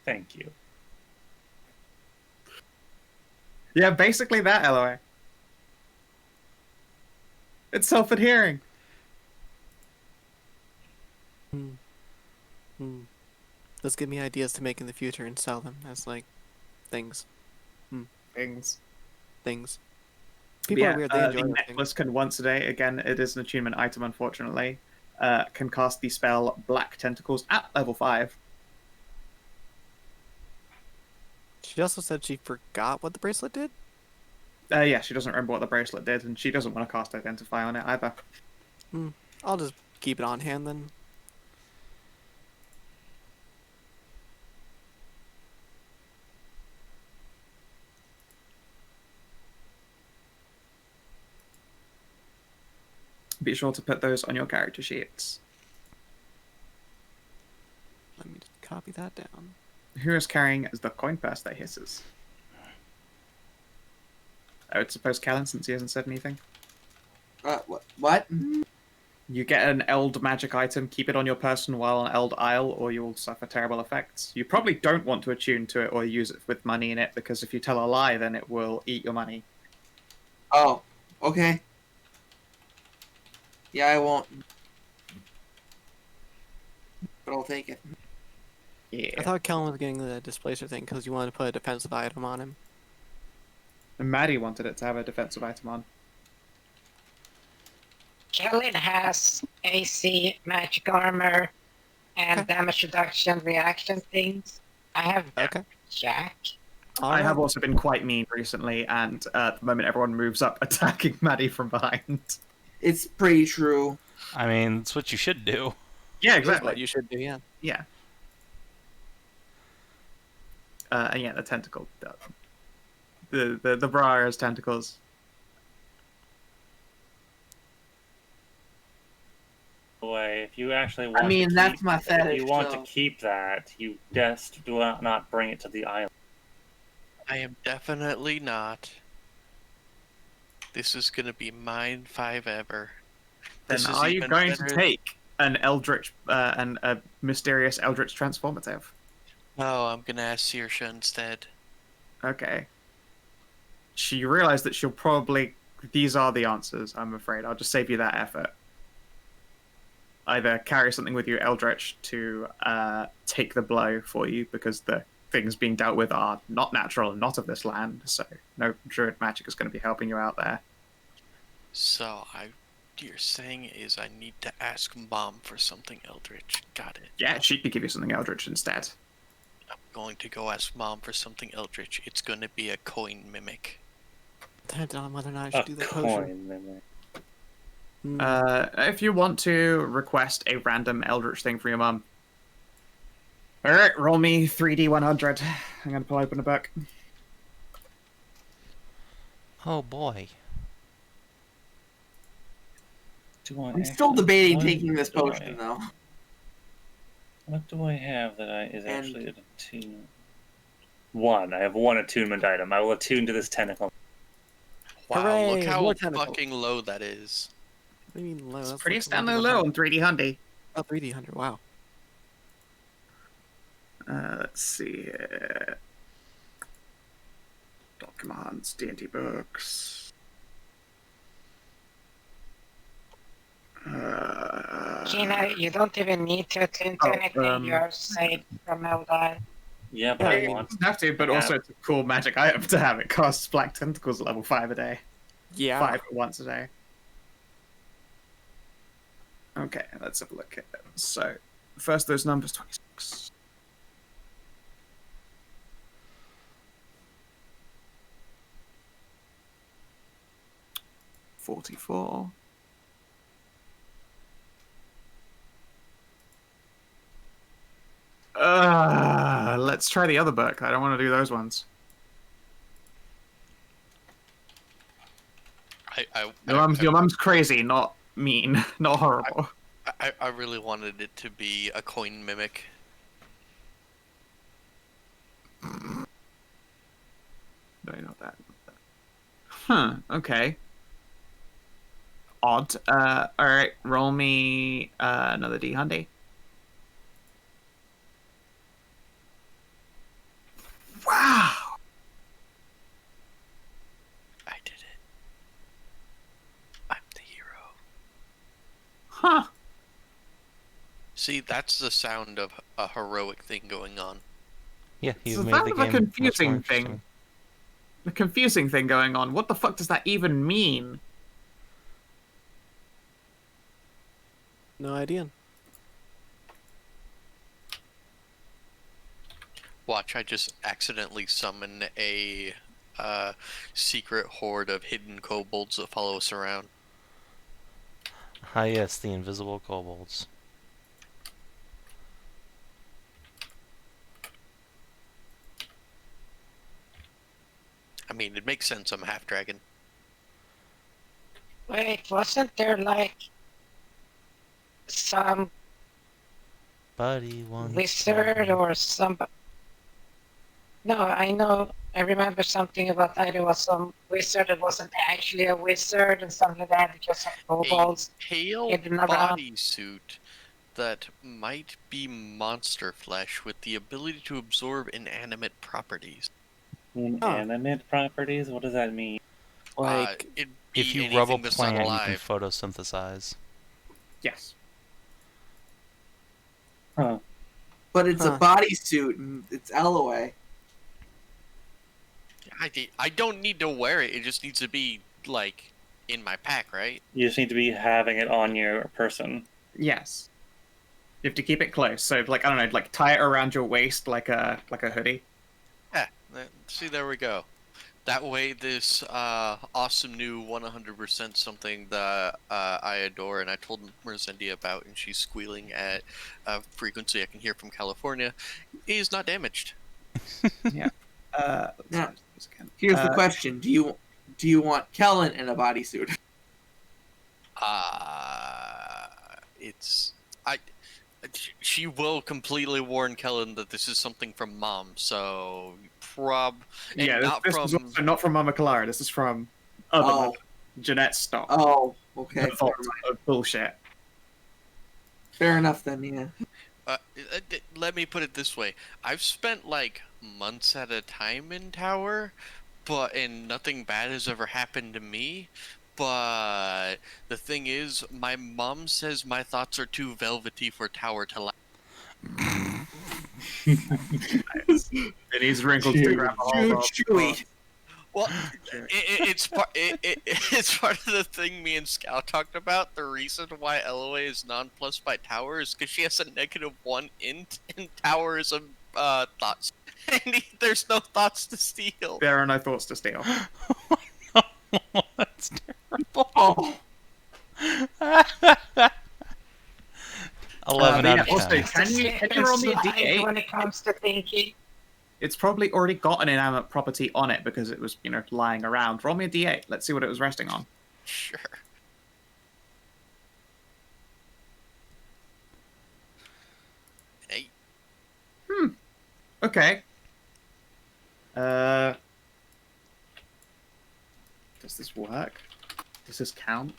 Thank you. Yeah, basically that, Elloe. It's self-adhering. Let's give me ideas to make in the future and sell them as like things. Things. People Yeah, are weird. They the enjoy those things. necklace can once a day, again, it is an attunement item, unfortunately, can cast the spell Black Tentacles at level 5. She also said she forgot what the bracelet did. Yeah, she doesn't remember what the bracelet did, and she doesn't want to cast Identify on it either. I'll just keep it on hand then. Be sure to put those on your character sheets. Let me just copy that down. Who is carrying the coin purse that hisses? I would suppose Kellin, since he hasn't said anything. What? You get an Eld magic item, keep it on your person while on Eld Isle, or you will suffer terrible effects. You probably don't want to attune to it or use it with money in it, because if you tell a lie, then it will eat your money. Oh, okay. Yeah, I won't. But I'll take it. I Yeah. thought Kellin was getting the displacer thing because you wanted to put a defensive item on him. And Maddie wanted it to have a defensive item on. Kellin has AC, magic armor, and Okay. damage reduction reaction things. I have Okay. Jack. I have also been quite mean recently, and at the moment everyone moves up, attacking Maddie from behind. It's pretty true. I mean, that's what you should do. Yeah, That's what you should do, yeah. Yeah. And yeah, the tentacle. The bra has tentacles. way, if you actually want I mean, to that's keep, my if fetish. you want so- to keep that, you just do not bring it to the island. I am definitely not. This is gonna be mine 5 ever. Then This is are you even going to better- take an Eldritch, and a mysterious Eldritch transformative? No, I'm gonna ask Saoirse instead. Okay. You realize that she'll probably... These are the answers, I'm afraid. I'll just save you that effort. Either carry something with you, Eldritch, to take the blow for you, because the things being dealt with are not natural and not of this land, so no druid magic is going to be helping you out there. So, you're saying is I need to ask Mom for something Eldritch. Got it. Yeah, she could give you something Eldritch instead. I'm going to go ask Mom for something Eldritch. It's gonna be a coin mimic. Depends on whether or not I A should do the potion. coin mimic. If you want to request a random Eldritch thing for your mum. Alright, roll me 3d100. I'm going to pull open a book. Oh boy. I'm still debating taking this potion, though. What do I have that is And- actually an attunement? One. I have one attunement item. I will attune to this tentacle. Wow, Hooray, look how more tentacles. fucking low that is. What do you mean low? It's That's pretty like standing low on 3D Handy. Oh, 3D 100. Wow. Let's see here. Documents, D&D books. Kina, you don't even need to attune to anything. You're safe from Eld Isle. Yeah, but I You want. don't have to, but also it's a cool magic item to have. It costs Black Tentacles at level 5 a day. Yeah. 5 once a day. Okay, let's have a look at it. So, first those numbers, 26. $44. Let's try the other book. I don't want to do those ones. Your mum's crazy, not mean, not horrible. I really wanted it to be a coin mimic. No, not that. Huh, okay. Odd. Alright, roll me another D-Hundy. Wow! I did it. I'm the hero. Huh. See, that's the sound of a heroic thing going on. Yeah, It's you a made kind the of a game much more confusing thing. interesting. The confusing thing going on. What the fuck does that even mean? No idea. Watch, I just accidentally summon a secret horde of hidden kobolds that follow us around. Ah, yes, the invisible kobolds. I mean, it makes sense. I'm a half dragon. Wait, wasn't there like some Buddy wants wizard or some? No, I know. I remember something about that. It was some wizard that wasn't actually a wizard and something like that. It just had kobolds. A pale hidden around. bodysuit that might be monster flesh with the ability to absorb inanimate properties. Inanimate properties? What does that mean? Like, It'd If be you rub a anything that's not plant, you can alive. photosynthesize. Yes. Huh. But it's a Huh. bodysuit, and it's Elloe. I don't need to wear it. It just needs to be like in my pack, right? You just need to be having it on your person. Yes. You have to keep it close. So, like, I don't know, like tie it around your waist like a hoodie. Yeah. See, there we go. That way, this awesome new 100% something that I adore, and I told Merzendi about, and she's squealing at a frequency I can hear from California, is not damaged. Yeah. Let's Now, try this again. Here's the question: Do you want Kellin in a bodysuit? it's she will completely warn Kellin that this is something from Mom. So and Yeah, not this from was also not from Mama Clara. This is from other mother, Jeanette's stock. Oh, okay. The vault of bullshit. Fair enough then, yeah. Let me put it this way: I've spent like months at a time in Tower, and nothing bad has ever happened to me. But the thing is, my mom says my thoughts are too velvety for Tower to last. It needs wrinkles to grab a hold of. Chewy. Well, it's part of the thing me and Scout talked about. The reason why Elloe is nonplussed by Tower is because she has a -1 int, and Tower is a thoughts. And there's no thoughts to steal. There are no thoughts to steal. That's terrible. Oh. 11 out of 10. Also, can you roll me a d8? When it comes to thinking, It's probably already got an inanimate property on it because it was, lying around. Roll me a d8. Let's see what it was resting on. Sure. Hey. Okay. Does this work? Does this count?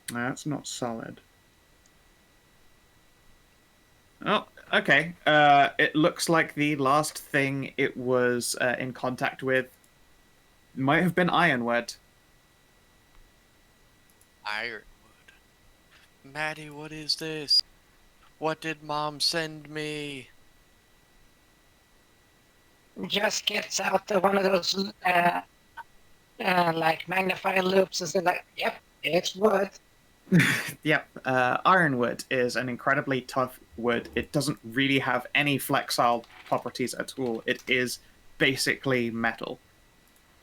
That's not solid. Oh, okay. It looks like the last thing it was in contact with might have been Ironwood. Ironwood. Maddie, what is this? What did Mom send me? just gets out one of those like magnifying loops and say like, yep, it's wood. Yep, ironwood is an incredibly tough wood. It doesn't really have any flexile properties at all. It is basically metal.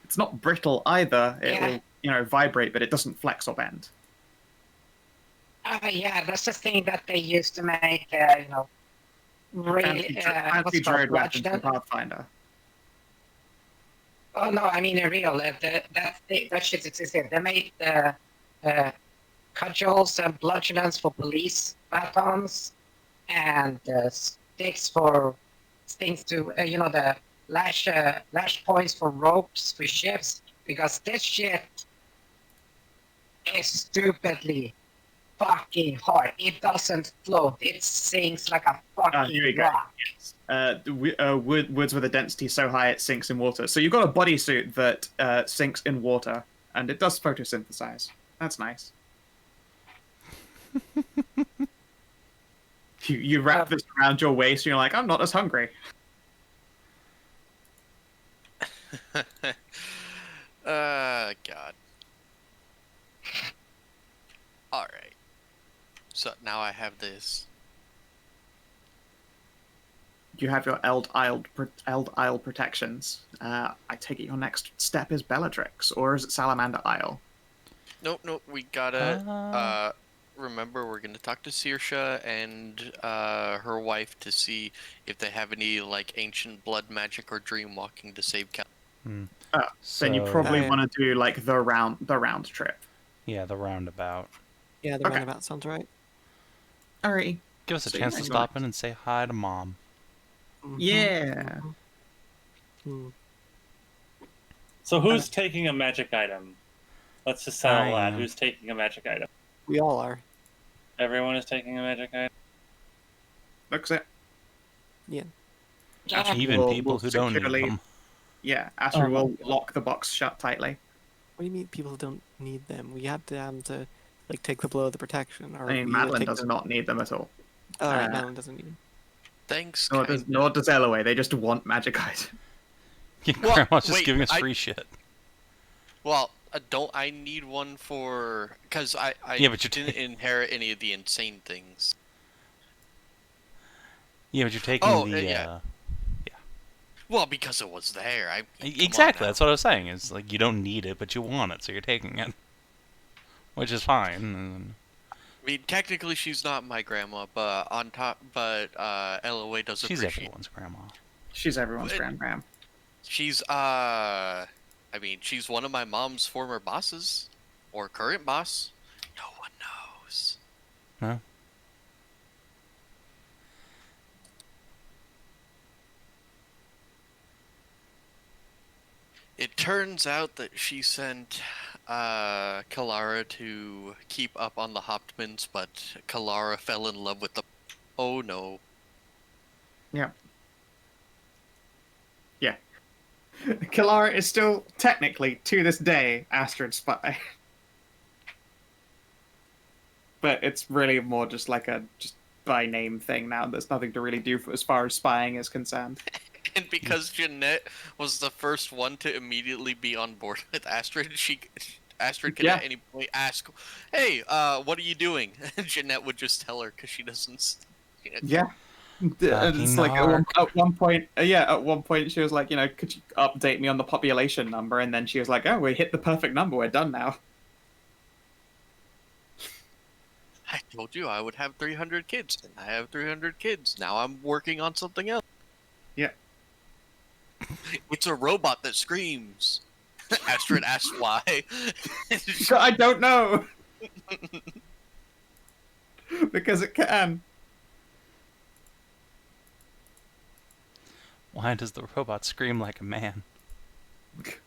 It's not brittle either. It will, vibrate, but it doesn't flex or bend. Yeah, that's the thing that they used to make, really, fancy droid weapons in Pathfinder. Oh no, I mean in real. That shit existed. They made cudgels and bludgeons for police batons, and sticks for things to the lash points for ropes for ships. Because this shit is stupidly fucking hard. It doesn't float. It sinks like a fucking rock. Woods with a density so high it sinks in water. So you've got a bodysuit that sinks in water, and it does photosynthesize. That's nice. You wrap this around your waist, and you're like, I'm not as hungry. God. Alright. So now I have this. You have your Eld Isle protections. I take it your next step is Bellatrix, or is it Salamander Isle? Nope, we gotta, remember we're gonna talk to Saoirse and, her wife to see if they have any, ancient blood magic or dream walking to save Kellin. Then you probably want to do, the round trip. Yeah, the roundabout. Yeah, the roundabout sounds right. Alrighty. Give us a chance to stop in and say hi to Mom. Mm-hmm. Yeah. Mm-hmm. So who's taking a magic item? Let's just settle that. Who's taking a magic item? We all are. Everyone is taking a magic item? Looks it. Yeah. Even people who don't need them. Yeah, Asher will lock the box shut tightly. What do you mean people who don't need them? We have to take the blow of the protection. Or I mean, Madilyn does not need them at all. Oh, right, Madilyn doesn't need them. Thanks. Nor does Elloe. They just want magic items. Yeah, Grandma's just giving us free shit. Well, don't I need one for... Because I but you didn't inherit any of the insane things. Yeah, but you're taking Yeah. Well, because it was there. Exactly, that's what I was saying. It's you don't need it, but you want it, so you're taking it. Which is fine. I mean, technically she's not my grandma, but Elloe does She's appreciate. everyone's grandma. She's everyone's What? grandma. She's I mean, she's one of my mom's former bosses, or current boss. No one knows. No? It turns out that she sent Kalara to keep up on the Hoptmans, but Kalara fell in love with the. Oh no. Yeah. Yeah. Kalara is still technically, to this day, Astrid's spy. But it's really more just like a just by name thing now. There's nothing to really do as far as spying is concerned. And because Jeanette was the first one to immediately be on board with Astrid, Astrid could Yeah. at any point ask, "Hey, what are you doing?" And Jeanette would just tell her because she doesn't. Yeah. It's like at one point, at one point she was like, could you update me on the population number? And then she was like, oh, we hit the perfect number. We're done now. I told you I would have 300 kids, and I have 300 kids. Now I'm working on something else. Yeah. It's a robot that screams. Astrid asks why. I don't know. Because it can. Why does the robot scream like a man?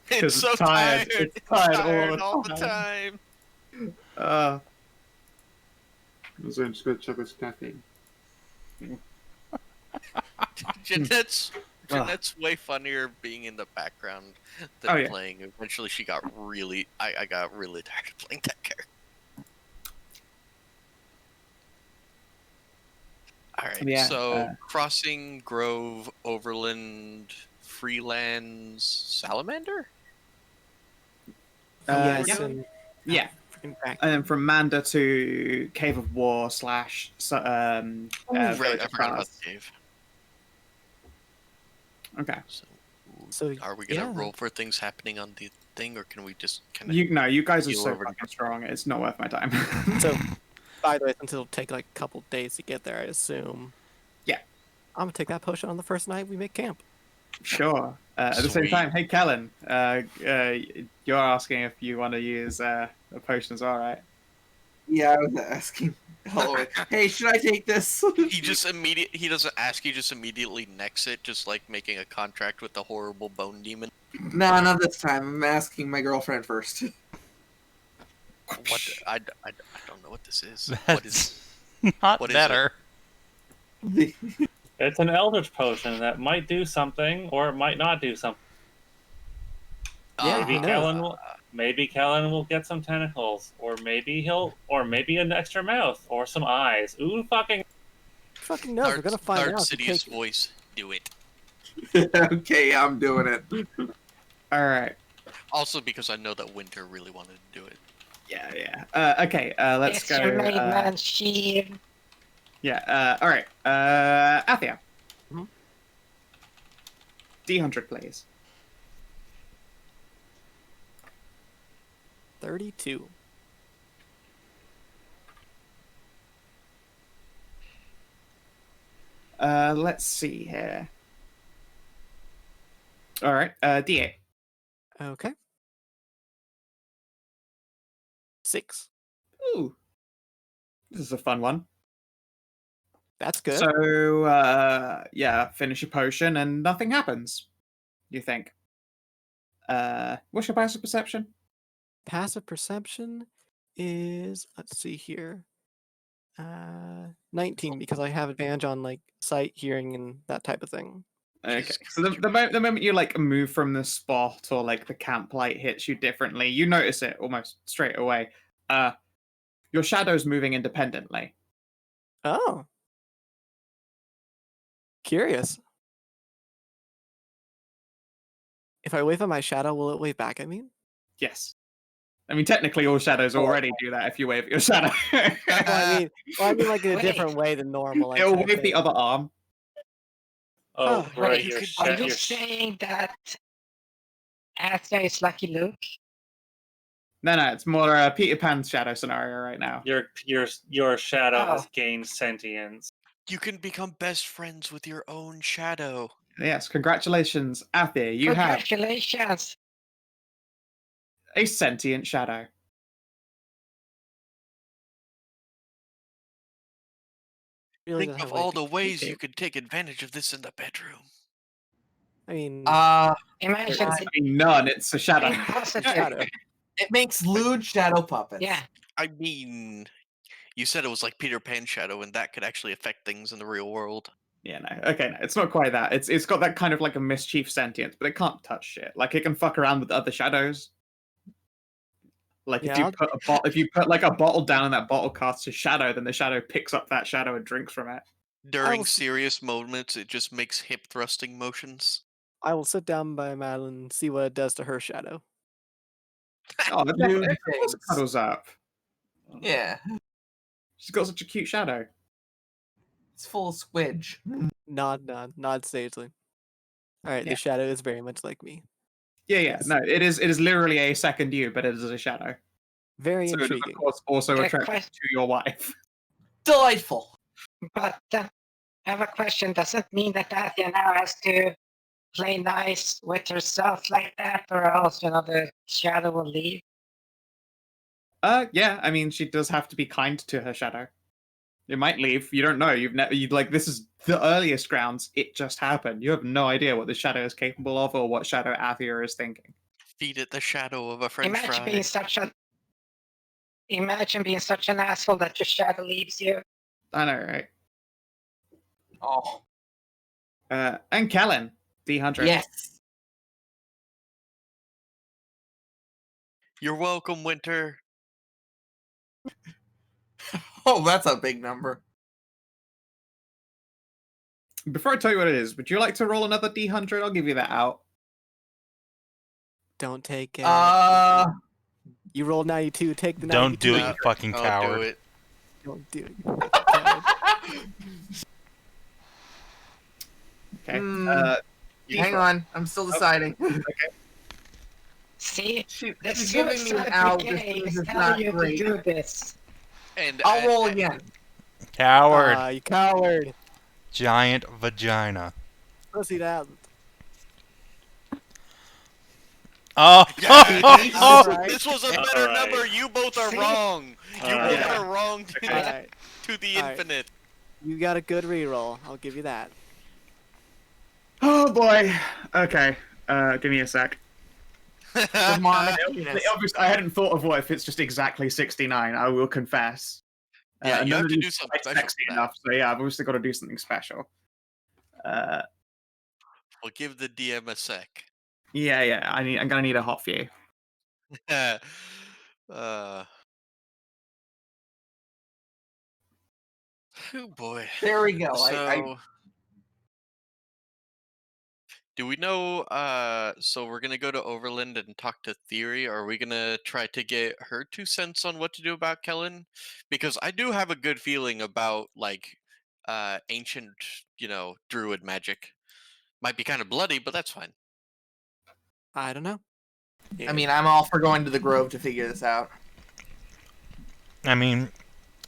It's so tired. It's It's tired tired all all the the time. So I'm just going to check this caffeine. Jeanette's way funnier being in the background than playing. Eventually, she got really. I got really tired of playing that character. All right. So crossing Grove, Overland, Freelands, Salamander. Yes, Yeah. and Yeah. freaking back. And then from Manda to Cave of War / Right, Village I of forgot about Stars. the cave. Okay. So are we gonna roll for things happening on the thing, or can we just kind of? You guys are Heal so over to- fucking strong. It's not worth my time. So, by the way, since it'll take like a couple days to get there, I assume. Yeah. I'm gonna take that potion on the first night we make camp. Sure. At the same Sweet. time, hey Kellin, you're asking if you want to use a potion as well, right? Yeah, I was asking. Hey, should I take this? He doesn't ask. He just immediately necks it, just like making a contract with the horrible bone demon. No, not this time. I'm asking my girlfriend first. What? I don't know what this is. That's What is? not what is better. It's an Eldritch potion that might do something, or it might not do something. Yeah, Maybe who knows? Kellin will. Maybe Kellin will get some tentacles, or maybe an extra mouth, or some eyes. Ooh, fucking! Fucking knows. We're gonna find out. if we Sidious take- voice. Do it. Okay, I'm doing it. All right. Also, because I know that Winter really wanted to do it. Yeah. Okay. Let's It's go. your main man shield. Yeah. All right. Athia. Mhm. D100, please. 32. Let's see here. All right. D8. Okay. 6. Ooh. This is a fun one. That's good. So, finish your potion and nothing happens. You think? What's your passive perception? Passive perception is, let's see here, 19, because I have advantage on like sight, hearing, and that type of thing. Okay. Jesus So the moment you like move from the spot or like the camp light hits you differently, you notice it almost straight away. Your shadow's moving independently. Oh. Curious. If I wave at my shadow, will it wave back at me? Yes. I mean, technically, all shadows already do that if you wave at your shadow. Well, I mean like in a Wait. different way than normal. like, It'll type wave the thing. other arm. Oh, Oh, right. Wait, Your are you your saying that Athia is Lucky Luke? No, it's more a Peter Pan shadow scenario right now. Your shadow Oh. has gained sentience. You can become best friends with your own shadow. Yes, congratulations, Athia. You have Congratulations. a sentient shadow. Really Think doesn't of have all way the to ways keep you it. could take advantage of this in the bedroom. I mean, Imagine I mean, none. It's a shadow. think positive. shadow. It makes lewd shadow puppets. Yeah. I mean, you said it was like Peter Pan shadow, and that could actually affect things in the real world. Yeah, no. Okay, no, it's not quite that. It's got that kind of like a mischief sentience, but it can't touch shit. Like it can fuck around with other shadows. Like Yeah, if you put like a bottle down and that bottle casts a shadow, then the shadow picks up that shadow and drinks from it. During will s- serious moments, it just makes hip thrusting motions. I will sit down by Madilyn and see what it does to her shadow. Oh, Lewd of course it things. cuddles up. Yeah, She's got such a cute shadow. it's full of squidge. Nod sagely. All right, Yeah. the shadow is very much like me. Yeah. Yes. No, it is literally a second you, but it is a shadow. Very So it is, of intriguing. course, also Okay, attracted to your wife. Delightful. But I have a question. Does it mean that Athia now has to play nice with herself like that, or else, the shadow will leave? Yeah. I mean, she does have to be kind to her shadow. It might leave. You don't know. You'd like this is the earliest grounds. It just happened. You have no idea what the shadow is capable of or what shadow Athia is thinking. Feed it the shadow of a French Imagine fry. being such an asshole that your shadow leaves you. I know, right? Oh, And Kellin, D100. yes. You're welcome, Winter. Oh, that's a big number. Before I tell you what it is, would you like to roll another D100? I'll give you that out. Don't take it. You You rolled 92. Take the 92. Don't do it, No, you fucking I'll coward. do it. Don't do it. Okay. Hang on, I'm still deciding. See, the She's giving me an out. This Brigade is is not telling you to great. do this. And I'll roll again. Coward. You coward. Giant vagina. Pussy that. Oh! Yeah, this was a better Alright. number. You both are See? wrong. You Alright. both are wrong to, Alright. to the Alright. infinite. You got a good reroll. I'll give you that. Oh boy. Okay. Give me a sec. Demonic penis. Obviously, I hadn't thought of what if it's just exactly 69. I will confess. Yeah, you none have of to these do are something quite special sexy for that. enough. So yeah, I've obviously got to do something special. We'll give the DM a sec. Yeah. I'm gonna need a hot few. Oh boy. There we go. So, do we know? So we're gonna go to Overland and talk to Theory. Or are we gonna try to get her 2 cents on what to do about Kellin? Because I do have a good feeling about ancient, druid magic. Might be kind of bloody, but that's fine. I don't know. I mean, I'm all for going to the Grove to figure this out. I mean,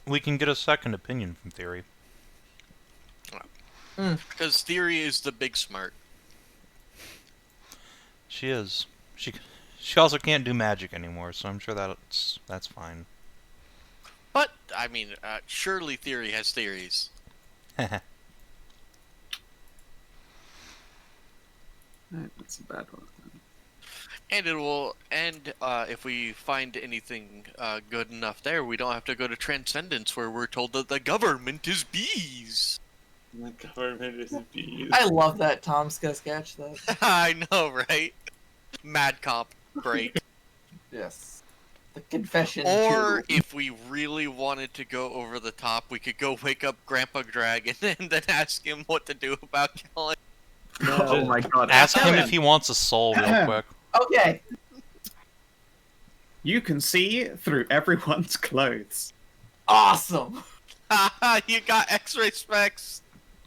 we can get a second opinion from Theory. Because Theory is the big smart. She is. She also can't do magic anymore, so I'm sure that's fine. But I mean, surely Theory has theories. That's a bad one. And it will, and if we find anything good enough there, we don't have to go to Transcendence, where we're told that the government is bees. The government is bees. I love that Tomska sketch, though. I know, right? Mad Cop, great. Yes. The confession. Or too. if we really wanted to go over the top, we could go wake up Grandpa Dragon and then ask him what to do about Kellin. Oh my god. Ask him if he wants a soul real quick. Okay. You can see through everyone's clothes. Awesome. Haha, you got X-ray specs.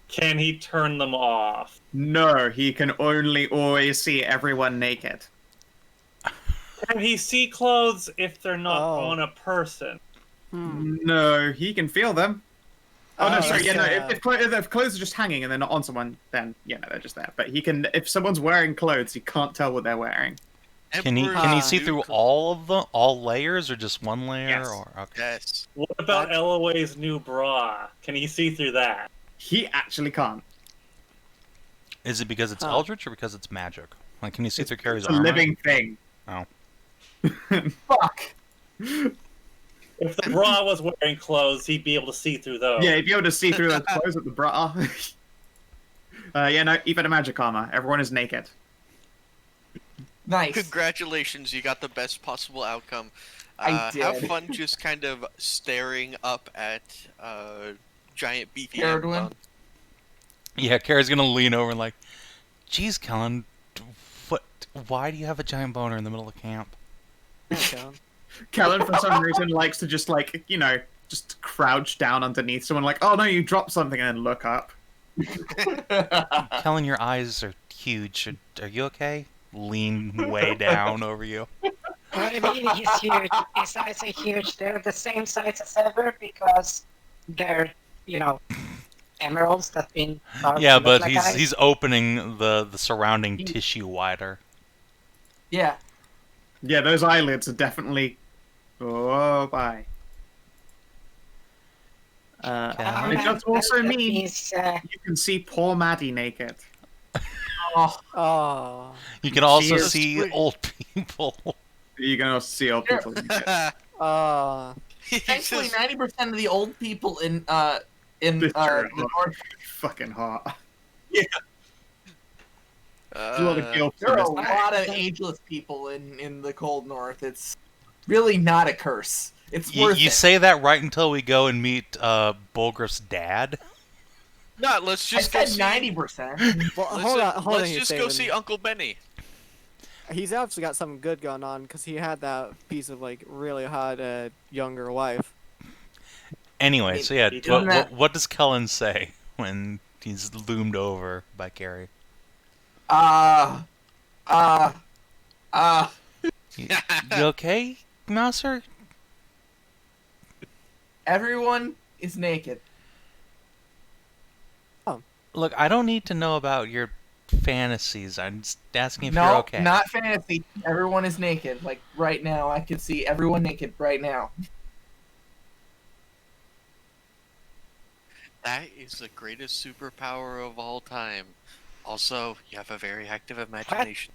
Can he turn them off? No, he can only always see everyone naked. Can he see clothes if they're not on a person? No, he can feel them. Oh, no, sorry, yeah, no, that's, if clothes are just hanging and they're not on someone, then, yeah, no, they're just there. But he can, if someone's wearing clothes, he can't tell what they're wearing. Can he see through all layers, or just one layer? Yes. Or okay. Yes. What about Elloe's new bra? Can he see through that? He actually can't. Is it because it's Eldritch or because it's magic? Like, can you see through Carrie's It's a armor? living thing. Oh. Fuck. If the bra was wearing clothes, he'd be able to see through those. Yeah, he'd be able to see through those clothes at the bra. Yeah, no, even a magic armor. Everyone is naked. Nice. Congratulations, you got the best possible outcome. I did. Have fun just kind of staring up at giant beefy Ceridwen? Amazon. Yeah, Carrie's gonna lean over and like, geez, Kellin, why do you have a giant boner in the middle of camp? Kellin, for some reason, likes to just, like, you know, just crouch down underneath someone, like, oh no, you dropped something, and then look up. Kellin, your eyes are huge. Are you okay? Lean way down over you. I mean, he's huge. His eyes are huge. They're the same size as ever because they're, you know, emeralds that been. Yeah, but like he's opening the surrounding tissue wider. Yeah. Yeah, those eyelids are definitely. Oh, bye. It does also mean you can see poor Maddie naked. Oh. You can also Cheers. see old people. You can also see old people naked. Thankfully, 90% of the old people in This the true. north. Fucking hot. Yeah. There's a lot of guilt. There are a in this. lot of ageless people in the cold north. It's really not a curse. It's worth You it. say that right until we go and meet Bulgriff's dad. No, let's I just go said see. 90%. Well, hold on Let's here, just go Savin. see Uncle Benny. He's actually got something good going on because he had that piece of like really hot younger wife. Anyway, so yeah, he done what does Kellin say when he's loomed over by Carrie? You okay, Mouser? Everyone is naked. Look, I don't need to know about your fantasies. I'm just asking if No, you're okay. not fantasy. Everyone is naked. Like right now, I can see everyone naked right now. That is the greatest superpower of all time. Also, you have a very active imagination.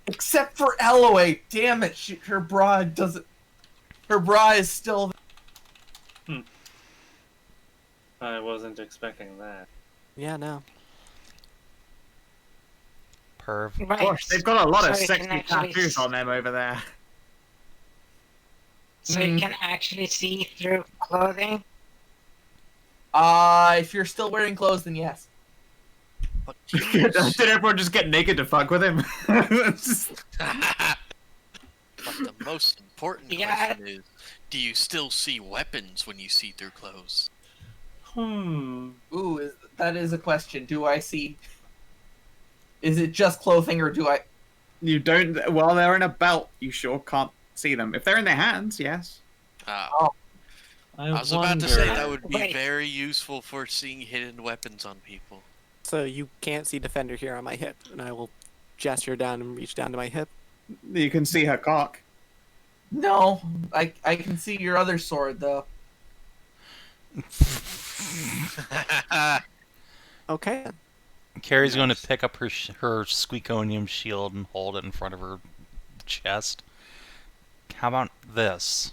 Except for Elloe. Damn it, her bra doesn't. Her bra is still. I wasn't expecting that. Yeah, no. Perv. Right. Gosh, they've got a lot of So you sexy can actually tattoos on them over there. So you can actually see through clothing. If you're still wearing clothes, then yes. But Did everyone just get naked to fuck with him? But the most important Yeah. question is, do you still see weapons when you see through clothes? Ooh, that is a question. Do I see? Is it just clothing, or do I? You don't. While they're in a belt, you sure can't see them. If they're in their hands, yes. I was about to say that would be Wait. very useful for seeing hidden weapons on people. So you can't see Defender here on my hip, and I will gesture down and reach down to my hip. You can see her cock. No, I can see your other sword though. Okay. Carrie's going to pick up her squeakonium shield and hold it in front of her chest. How about this?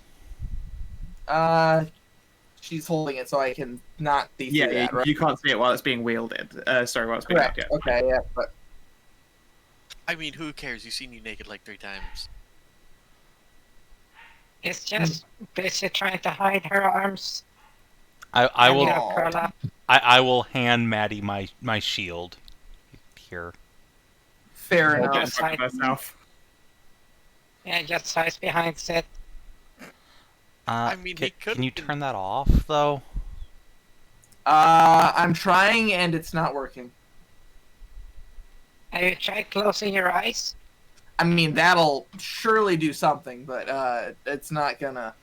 She's holding it so I can not see Yeah, through that, right? you can't see it while it's being wielded. Sorry, while it's being Correct. held, Okay, yeah, but I mean, who cares? You've seen you naked like 3 times. It's just basically trying to hide her arms. I and, will you know, curl up. I will hand Maddie my shield. Here. fair Yeah. enough. Just fuck with herself. Yeah, just hides behind Sid. I mean, he could- Can you turn that off though? I'm trying and it's not working. Have you tried closing your eyes? I mean, that'll surely do something, but it's not gonna.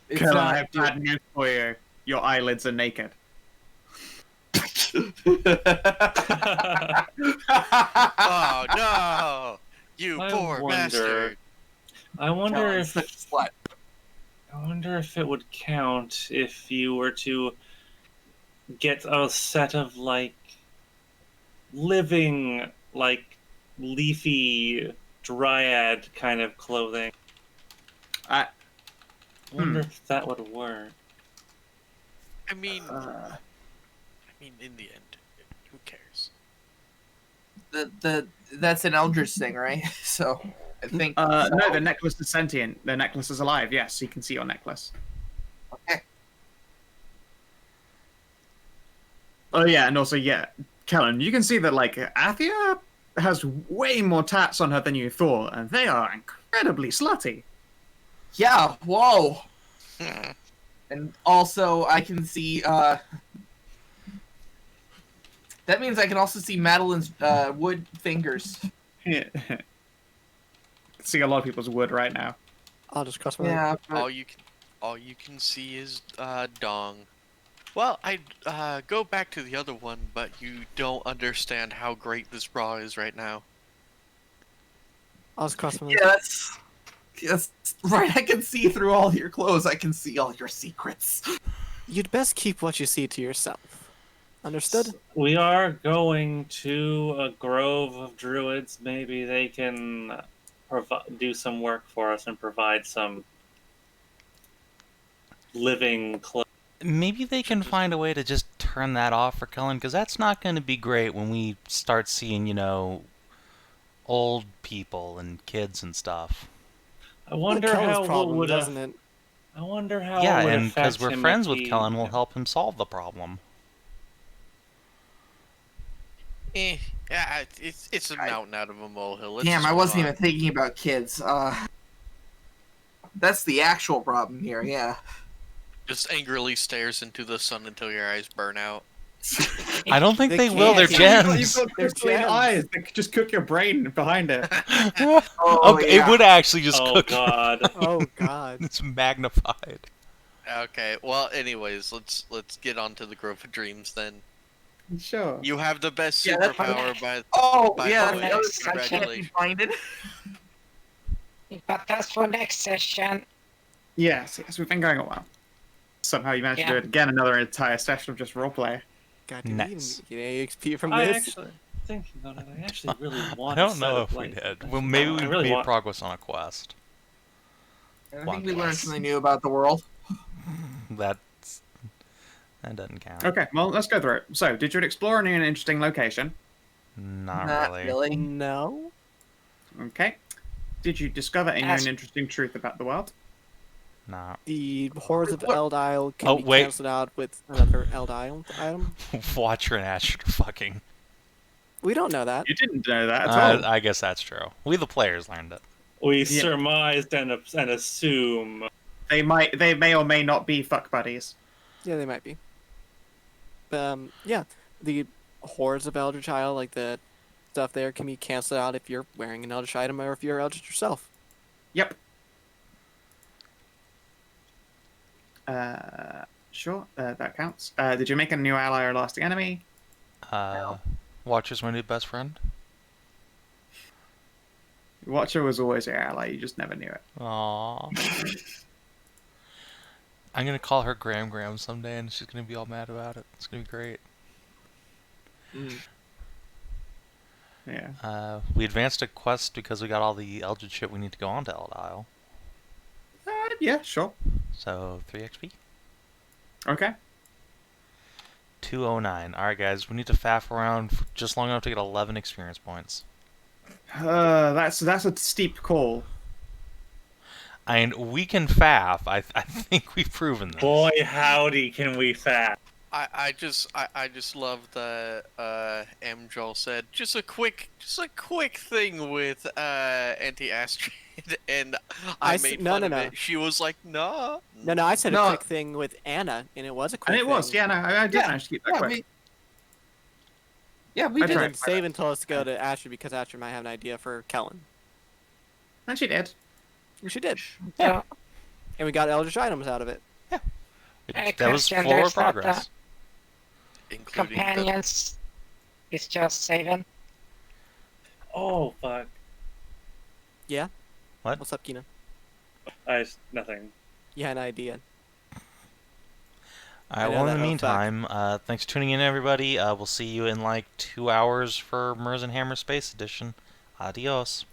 It's Kellin, I not. have bad news for you. Your eyelids are naked. Oh no! You I poor wonder- bastard. I wonder Kellen's if such a slut. I wonder if it would count if you were to get a set of like living, like leafy dryad kind of clothing. I Wonder if that would work. I mean, in the end, who cares? That's an Eldritch thing, right? So I think. no, the necklace is sentient. The necklace is alive. Yes, you can see your necklace. Okay. Oh yeah, and also Kellin, you can see that like Athia has way more tats on her than you thought, and they are incredibly slutty. Yeah. Whoa. And also, I can see. That means I can also see Madilyn's wood fingers. See a lot of people's wood right now. I'll just cross my Yeah. but- All you can see is dong. Well, I'd go back to the other one, but you don't understand how great this bra is right now. I'll just cross my Yeah, that's right. I can see through all your clothes. I can see all your secrets. You'd best keep what you see to yourself. Understood? We are going to a grove of druids. Maybe they can do some work for us and provide some living clothes. Maybe they can find a way to just turn that off for Kellin, because that's not going to be great when we start seeing, old people and kids and stuff. I wonder Kellen's how problem, it would. doesn't it? I wonder how. Yeah, it would and because affect we're him friends if with he- Kellin, we'll help him solve the problem. Yeah, it's a mountain out of a molehill. Let's Damn, just I move wasn't on. even thinking about kids. That's the actual problem here. Yeah. Just angrily stares into the sun until your eyes burn out. I don't think They they will. They're can't. gems. You've got crystalline gems. eyes. They could just cook your brain behind it. Oh, Okay, yeah. it would actually just Oh cook. God! Oh God. It's magnified. Okay, well, anyways, let's get on to the Grove of Dreams then. Sure. You have the best Yeah, that's superpower by Oh, By yeah. the That's way, the other thing. I can't be congratulations. blinded. But that's for next session. Yes, we've been going a while. Somehow you managed to do Yeah. it again, another entire session of just roleplay. God, did we Nice. even get XP from I this? actually thinking about it. I actually really I want. don't a set know of, if we like- did. Well, maybe I we really made want- progress on a quest. I think we learned something new about the world. That doesn't count. Okay, well, let's go through it. So, did you explore an interesting location? Not really. No. Okay. Did you discover any Yes. interesting truth about the world? Nah. The hordes of What? Eld Isle can Oh, be wait. cancelled out with another Eld Isle item. Watcher and Ash are fucking. We don't know that. You didn't know that at all. I guess that's true. We the players learned it. We Yeah. surmised and assume. They may or may not be fuck buddies. Yeah, they might be. Yeah, the hordes of Eldritch Isle, like the stuff there, can be cancelled out if you're wearing an Eldritch item or if you're Eldritch yourself. Yep. Sure, that counts. Did you make a new ally or lasting enemy? Watcher's my new best friend. Watcher was always your ally, you just never knew it. Aww. I'm gonna call her Graham someday, and she's gonna be all mad about it. It's gonna be great. Yeah. We advanced a quest because we got all the Eldritch shit we need to go on to Eld Isle. Yeah, sure. So 3 XP. Okay. 209. All right, guys, we need to faff around for just long enough to get 11 experience points. That's a steep call. And we can faff. I think we've proven this. Boy, howdy, can we fast? I just love that Amxal said just a quick thing with anti-Astrid, and I I s- made no, fun no, of no. it. She was like, "Nah." No, I said No. a quick thing with Anna, and it was a quick And it thing. was, yeah, no, I did Yeah, manage to keep that Yeah, quick. we I did. And tried. then Savin told us to go to Astrid because Astrid might have an idea for Kellin. And she did. She did. Yeah. And we got Eldritch items out of it. That was question, forward there's not progress. Including Companions is just Savin. Oh fuck! Yeah? What? What's up, Keenan? Nothing. You had an idea. Alright, well, in the meantime, thanks for tuning in, everybody. We'll see you in like 2 hours for Mers and Hammer Space Edition. Adios.